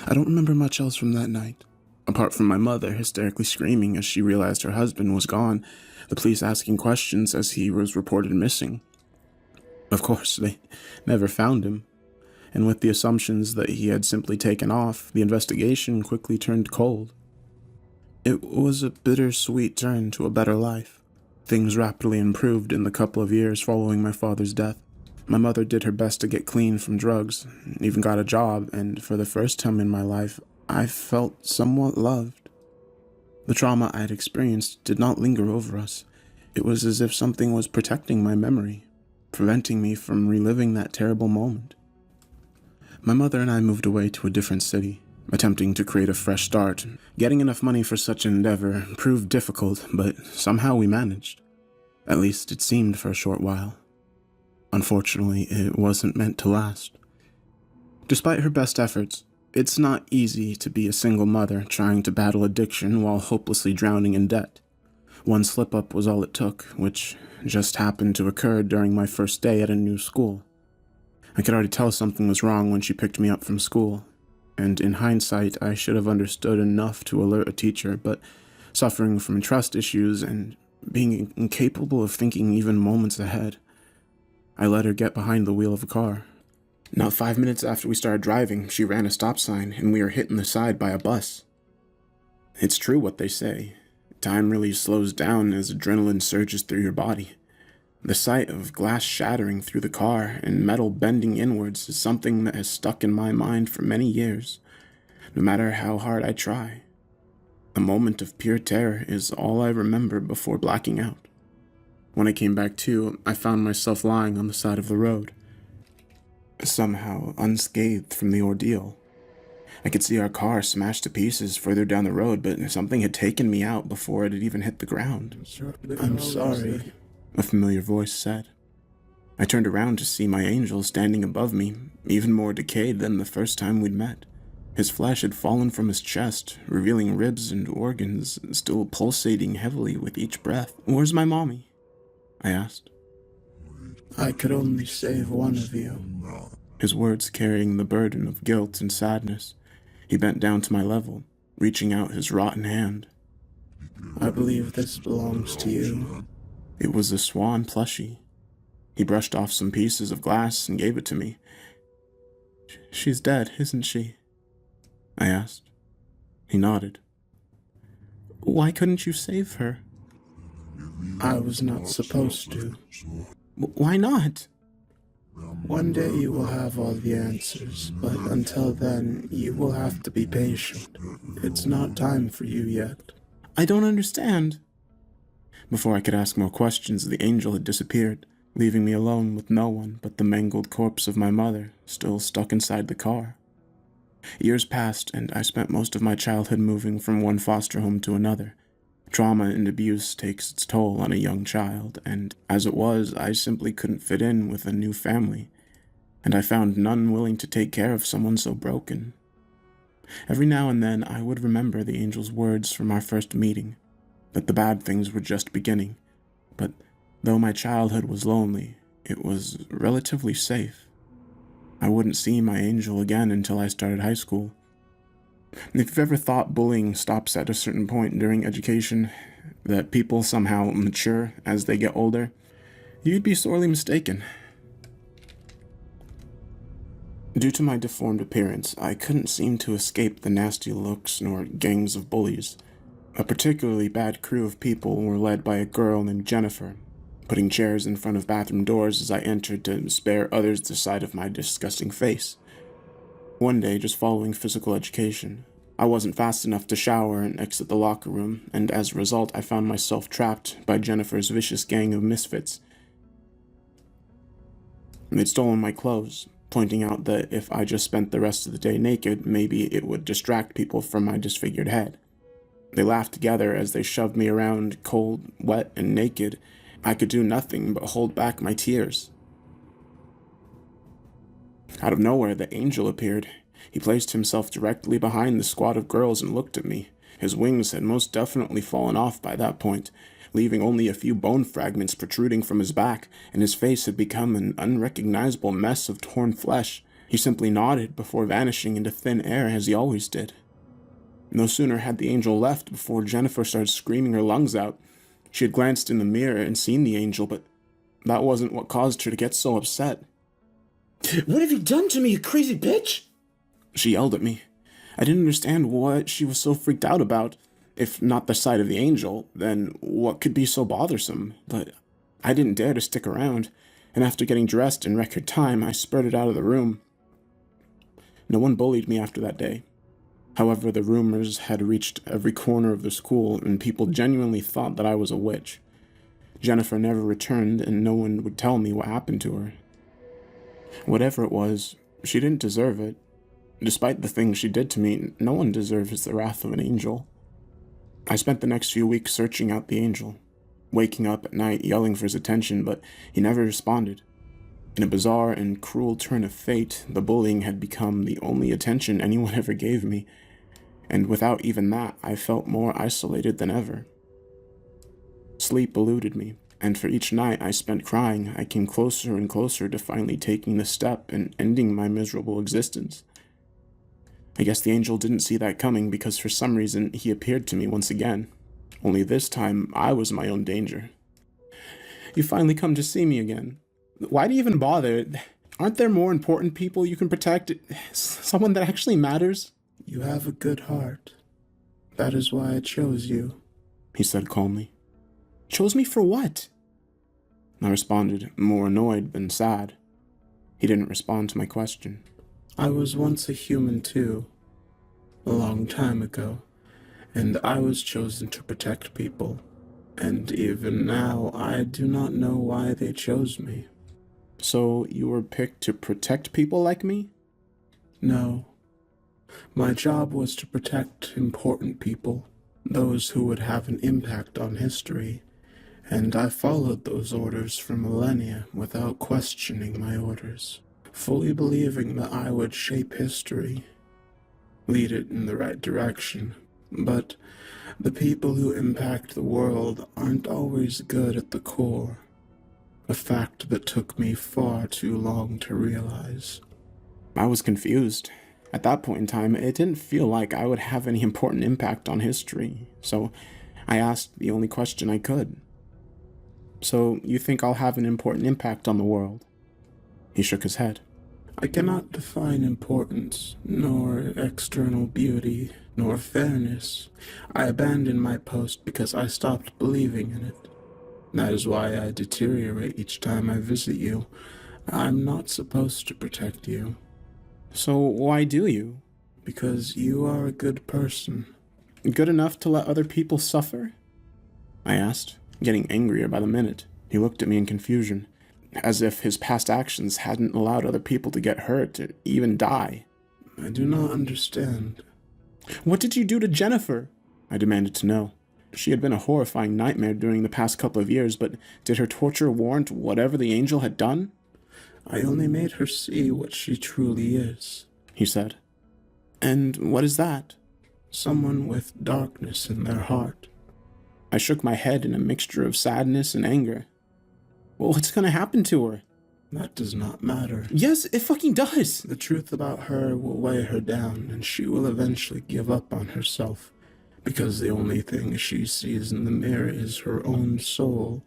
I don't remember much else from that night, apart from my mother hysterically screaming as she realized her husband was gone, the police asking questions as he was reported missing. Of course, they never found him, and with the assumptions that he had simply taken off, the investigation quickly turned cold. It was a bittersweet turn to a better life. Things rapidly improved in the couple of years following my father's death. My mother did her best to get clean from drugs, even got a job, and for the first time in my life, I felt somewhat loved. The trauma I had experienced did not linger over us. It was as if something was protecting my memory, preventing me from reliving that terrible moment. My mother and I moved away to a different city, attempting to create a fresh start. Getting enough money for such an endeavor proved difficult, but somehow we managed. At least it seemed for a short while. Unfortunately, it wasn't meant to last. Despite her best efforts, it's not easy to be a single mother trying to battle addiction while hopelessly drowning in debt. One slip-up was all it took, which just happened to occur during my first day at a new school. I could already tell something was wrong when she picked me up from school, and in hindsight, I should have understood enough to alert a teacher, but suffering from trust issues and being incapable of thinking even moments ahead, I let her get behind the wheel of a car. Not 5 minutes after we started driving, she ran a stop sign and we were hit in the side by a bus. It's true what they say. Time really slows down as adrenaline surges through your body. The sight of glass shattering through the car and metal bending inwards is something that has stuck in my mind for many years, no matter how hard I try. A moment of pure terror is all I remember before blacking out. When I came back to, I found myself lying on the side of the road, somehow unscathed from the ordeal. I could see our car smashed to pieces further down the road, but something had taken me out before it had even hit the ground. I'm sorry, a familiar voice said. I turned around to see my angel standing above me, even more decayed than the first time we'd met. His flesh had fallen from his chest, revealing ribs and organs, still pulsating heavily with each breath. "Where's my mommy?" I asked. I could only save one of you. His words carrying the burden of guilt and sadness. He bent down to my level, reaching out his rotten hand. I believe this belongs to you. It was a swan plushie. He brushed off some pieces of glass and gave it to me. "She's dead, isn't she?" I asked. He nodded. "Why couldn't you save her?" I was not supposed to. Why not? One day you will have all the answers, but until then, you will have to be patient. It's not time for you yet. I don't understand. Before I could ask more questions, the angel had disappeared, leaving me alone with no one but the mangled corpse of my mother, still stuck inside the car. Years passed, and I spent most of my childhood moving from one foster home to another. Trauma and abuse takes its toll on a young child, and as it was, I simply couldn't fit in with a new family, and I found none willing to take care of someone so broken. Every now and then, I would remember the angel's words from our first meeting, that the bad things were just beginning, but though my childhood was lonely, it was relatively safe. I wouldn't see my angel again until I started high school. If you've ever thought bullying stops at a certain point during education, that people somehow mature as they get older, you'd be sorely mistaken. Due to my deformed appearance, I couldn't seem to escape the nasty looks nor gangs of bullies. A particularly bad crew of people were led by a girl named Jennifer, putting chairs in front of bathroom doors as I entered to spare others the sight of my disgusting face. One day, just following physical education, I wasn't fast enough to shower and exit the locker room, and as a result, I found myself trapped by Jennifer's vicious gang of misfits. They'd stolen my clothes, pointing out that if I just spent the rest of the day naked, maybe it would distract people from my disfigured head. They laughed together as they shoved me around, cold, wet, and naked. I could do nothing but hold back my tears. Out of nowhere, the angel appeared. He placed himself directly behind the squad of girls and looked at me. His wings had most definitely fallen off by that point, leaving only a few bone fragments protruding from his back, and his face had become an unrecognizable mess of torn flesh. He simply nodded before vanishing into thin air as he always did. No sooner had the angel left before Jennifer started screaming her lungs out. She had glanced in the mirror and seen the angel, but that wasn't what caused her to get so upset. What have you done to me, you crazy bitch? She yelled at me. I didn't understand what she was so freaked out about. If not the sight of the angel, then what could be so bothersome? But I didn't dare to stick around, and after getting dressed in record time, I spurted out of the room. No one bullied me after that day. However, the rumors had reached every corner of the school, and people genuinely thought that I was a witch. Jennifer never returned, and no one would tell me what happened to her. Whatever it was, she didn't deserve it. Despite the things she did to me, no one deserves the wrath of an angel. I spent the next few weeks searching out the angel, waking up at night yelling for his attention, but he never responded. In a bizarre and cruel turn of fate, the bullying had become the only attention anyone ever gave me, and without even that, I felt more isolated than ever. Sleep eluded me, and for each night I spent crying, I came closer and closer to finally taking the step and ending my miserable existence. I guess the angel didn't see that coming because for some reason he appeared to me once again. Only this time, I was my own danger. You finally come to see me again. Why do you even bother? Aren't there more important people you can protect? Someone that actually matters? You have a good heart. That is why I chose you, he said calmly. Chose me for what? I responded, more annoyed than sad. He didn't respond to my question. I was once a human too, a long time ago, and I was chosen to protect people. And even now, I do not know why they chose me. So you were picked to protect people like me? No. My job was to protect important people, those who would have an impact on history, and I followed those orders for millennia without questioning my orders, fully believing that I would shape history, lead it in the right direction. But the people who impact the world aren't always good at the core, a fact that took me far too long to realize. I was confused. At that point in time, it didn't feel like I would have any important impact on history, so I asked the only question I could. So, you think I'll have an important impact on the world? He shook his head. I cannot define importance, nor external beauty, nor fairness. I abandoned my post because I stopped believing in it. That is why I deteriorate each time I visit you. I'm not supposed to protect you. So why do you? Because you are a good person. Good enough to let other people suffer? I asked, getting angrier by the minute. He looked at me in confusion, as if his past actions hadn't allowed other people to get hurt or even die. I do not understand. What did you do to Jennifer? I demanded to know. She had been a horrifying nightmare during the past couple of years, but did her torture warrant whatever the angel had done? I only made her see what she truly is, he said. And what is that? Someone with darkness in their heart. I shook my head in a mixture of sadness and anger. Well, what's going to happen to her? That does not matter. Yes, it fucking does. The truth about her will weigh her down, and she will eventually give up on herself, because the only thing she sees in the mirror is her own soul.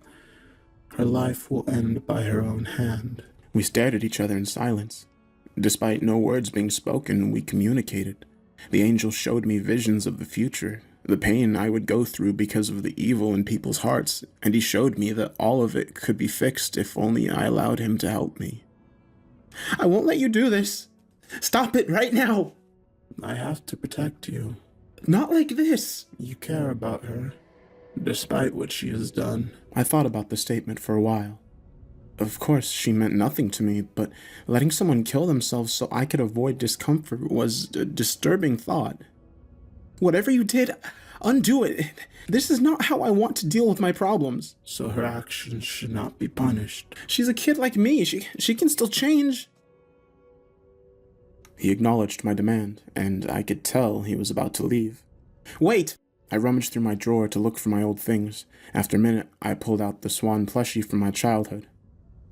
Her life will end by her own hand. We stared at each other in silence. Despite no words being spoken, we communicated. The angel showed me visions of the future, the pain I would go through because of the evil in people's hearts, and he showed me that all of it could be fixed if only I allowed him to help me. I won't let you do this. Stop it right now. I have to protect you. Not like this. You care about her, despite what she has done. I thought about the statement for a while. Of course, she meant nothing to me, but letting someone kill themselves so I could avoid discomfort was a disturbing thought. Whatever you did, undo it. This is not how I want to deal with my problems. So her actions should not be punished. She's a kid like me. She can still change. He acknowledged my demand, and I could tell he was about to leave. Wait! I rummaged through my drawer to look for my old things. After a minute, I pulled out the swan plushie from my childhood.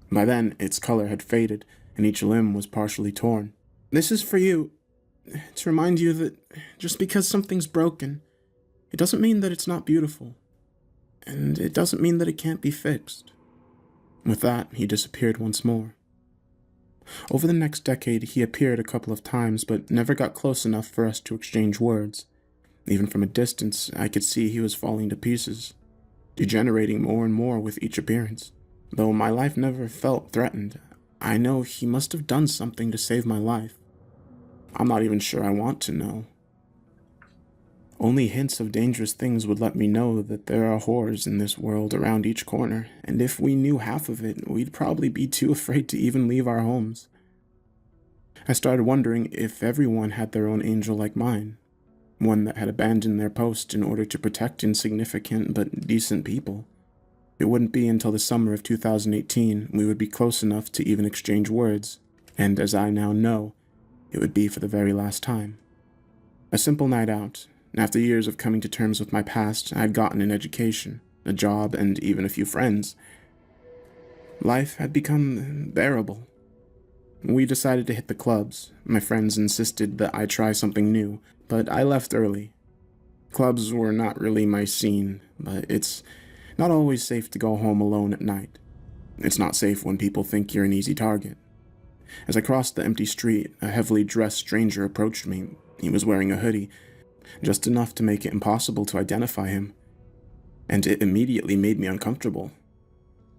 By then, its color had faded, and each limb was partially torn. This is for you, to remind you that just because something's broken, it doesn't mean that it's not beautiful, and it doesn't mean that it can't be fixed. With that, he disappeared once more. Over the next decade, he appeared a couple of times, but never got close enough for us to exchange words. Even from a distance, I could see he was falling to pieces, degenerating more and more with each appearance. Though my life never felt threatened, I know he must have done something to save my life. I'm not even sure I want to know. Only hints of dangerous things would let me know that there are horrors in this world around each corner, and if we knew half of it, we'd probably be too afraid to even leave our homes. I started wondering if everyone had their own angel like mine, one that had abandoned their post in order to protect insignificant but decent people. It wouldn't be until the summer of 2018 we would be close enough to even exchange words, and as I now know, it would be for the very last time. A simple night out. After years of coming to terms with my past, I had gotten an education, a job, and even a few friends. Life had become bearable. We decided to hit the clubs. My friends insisted that I try something new, but I left early. Clubs were not really my scene, but it's not always safe to go home alone at night. It's not safe when people think you're an easy target. As I crossed the empty street, a heavily dressed stranger approached me. He was wearing a hoodie, just enough to make it impossible to identify him, and it immediately made me uncomfortable.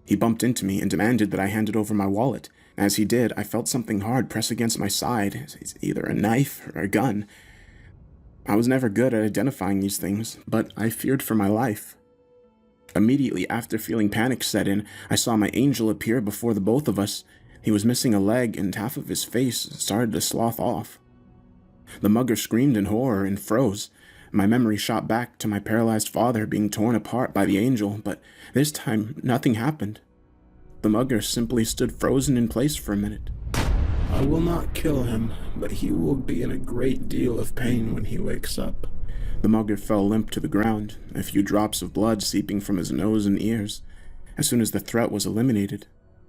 He bumped into me and demanded that I handed over my wallet. As he did, I felt something hard press against my side. It's either a knife or a gun. I was never good at identifying these things, but I feared for my life. Immediately after feeling panic set in, I saw my angel appear before the both of us. He was missing a leg, and half of his face started to slough off. The mugger screamed in horror and froze. My memory shot back to my paralyzed father being torn apart by the angel, but this time nothing happened. The mugger simply stood frozen in place for a minute. I will not kill him, but he will be in a great deal of pain when he wakes up. The mugger fell limp to the ground, a few drops of blood seeping from his nose and ears. As soon as the threat was eliminated,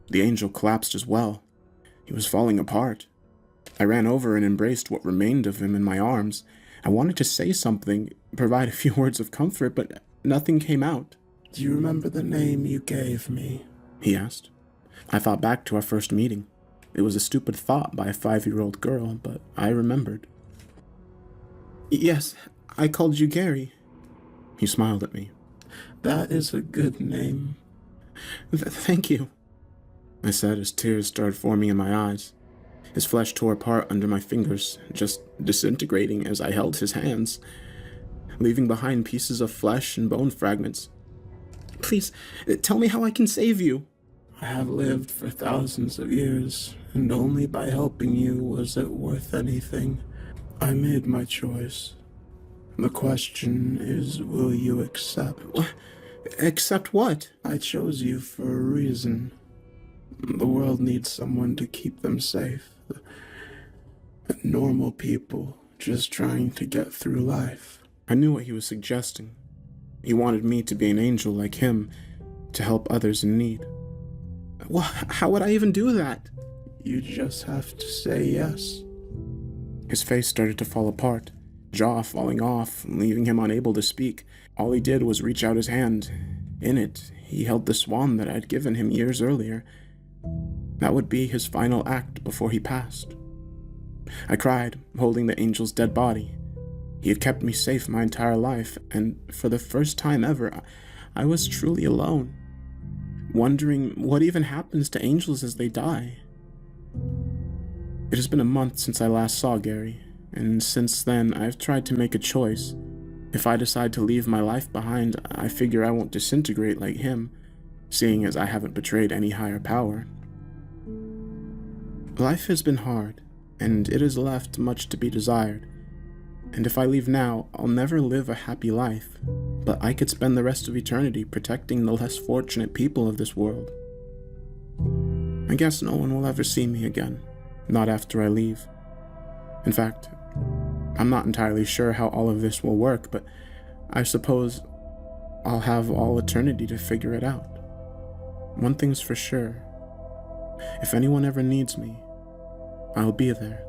the angel collapsed as well. He was falling apart. I ran over and embraced what remained of him in my arms. I wanted to say something, provide a few words of comfort, but nothing came out. Do you remember the name you gave me? He asked. I thought back to our first meeting. It was a stupid thought by a 5-year-old girl, but I remembered. Yes, I called you Gary. He smiled at me. That is a good name. Thank you, I said as tears started forming in my eyes. His flesh tore apart under my fingers, just disintegrating as I held his hands, leaving behind pieces of flesh and bone fragments. Please, tell me how I can save you. I have lived for thousands of years, and only by helping you was it worth anything. I made my choice. The question is, will you accept? Accept what? I chose you for a reason. The world needs someone to keep them safe. Normal people just trying to get through life. I knew what he was suggesting. He wanted me to be an angel like him, to help others in need. Well, how would I even do that? You just have to say yes. His face started to fall apart, jaw falling off, leaving him unable to speak. All he did was reach out his hand. In it, he held the swan that I'd given him years earlier. That would be his final act before he passed. I cried, holding the angel's dead body. He had kept me safe my entire life, and for the first time ever, I was truly alone, wondering what even happens to angels as they die. It has been a month since I last saw Gary, and since then I've tried to make a choice. If I decide to leave my life behind, I figure I won't disintegrate like him, seeing as I haven't betrayed any higher power. Life has been hard, and it has left much to be desired. And if I leave now, I'll never live a happy life, but I could spend the rest of eternity protecting the less fortunate people of this world. I guess no one will ever see me again, not after I leave. In fact, I'm not entirely sure how all of this will work, but I suppose I'll have all eternity to figure it out. One thing's for sure. If anyone ever needs me, I'll be there.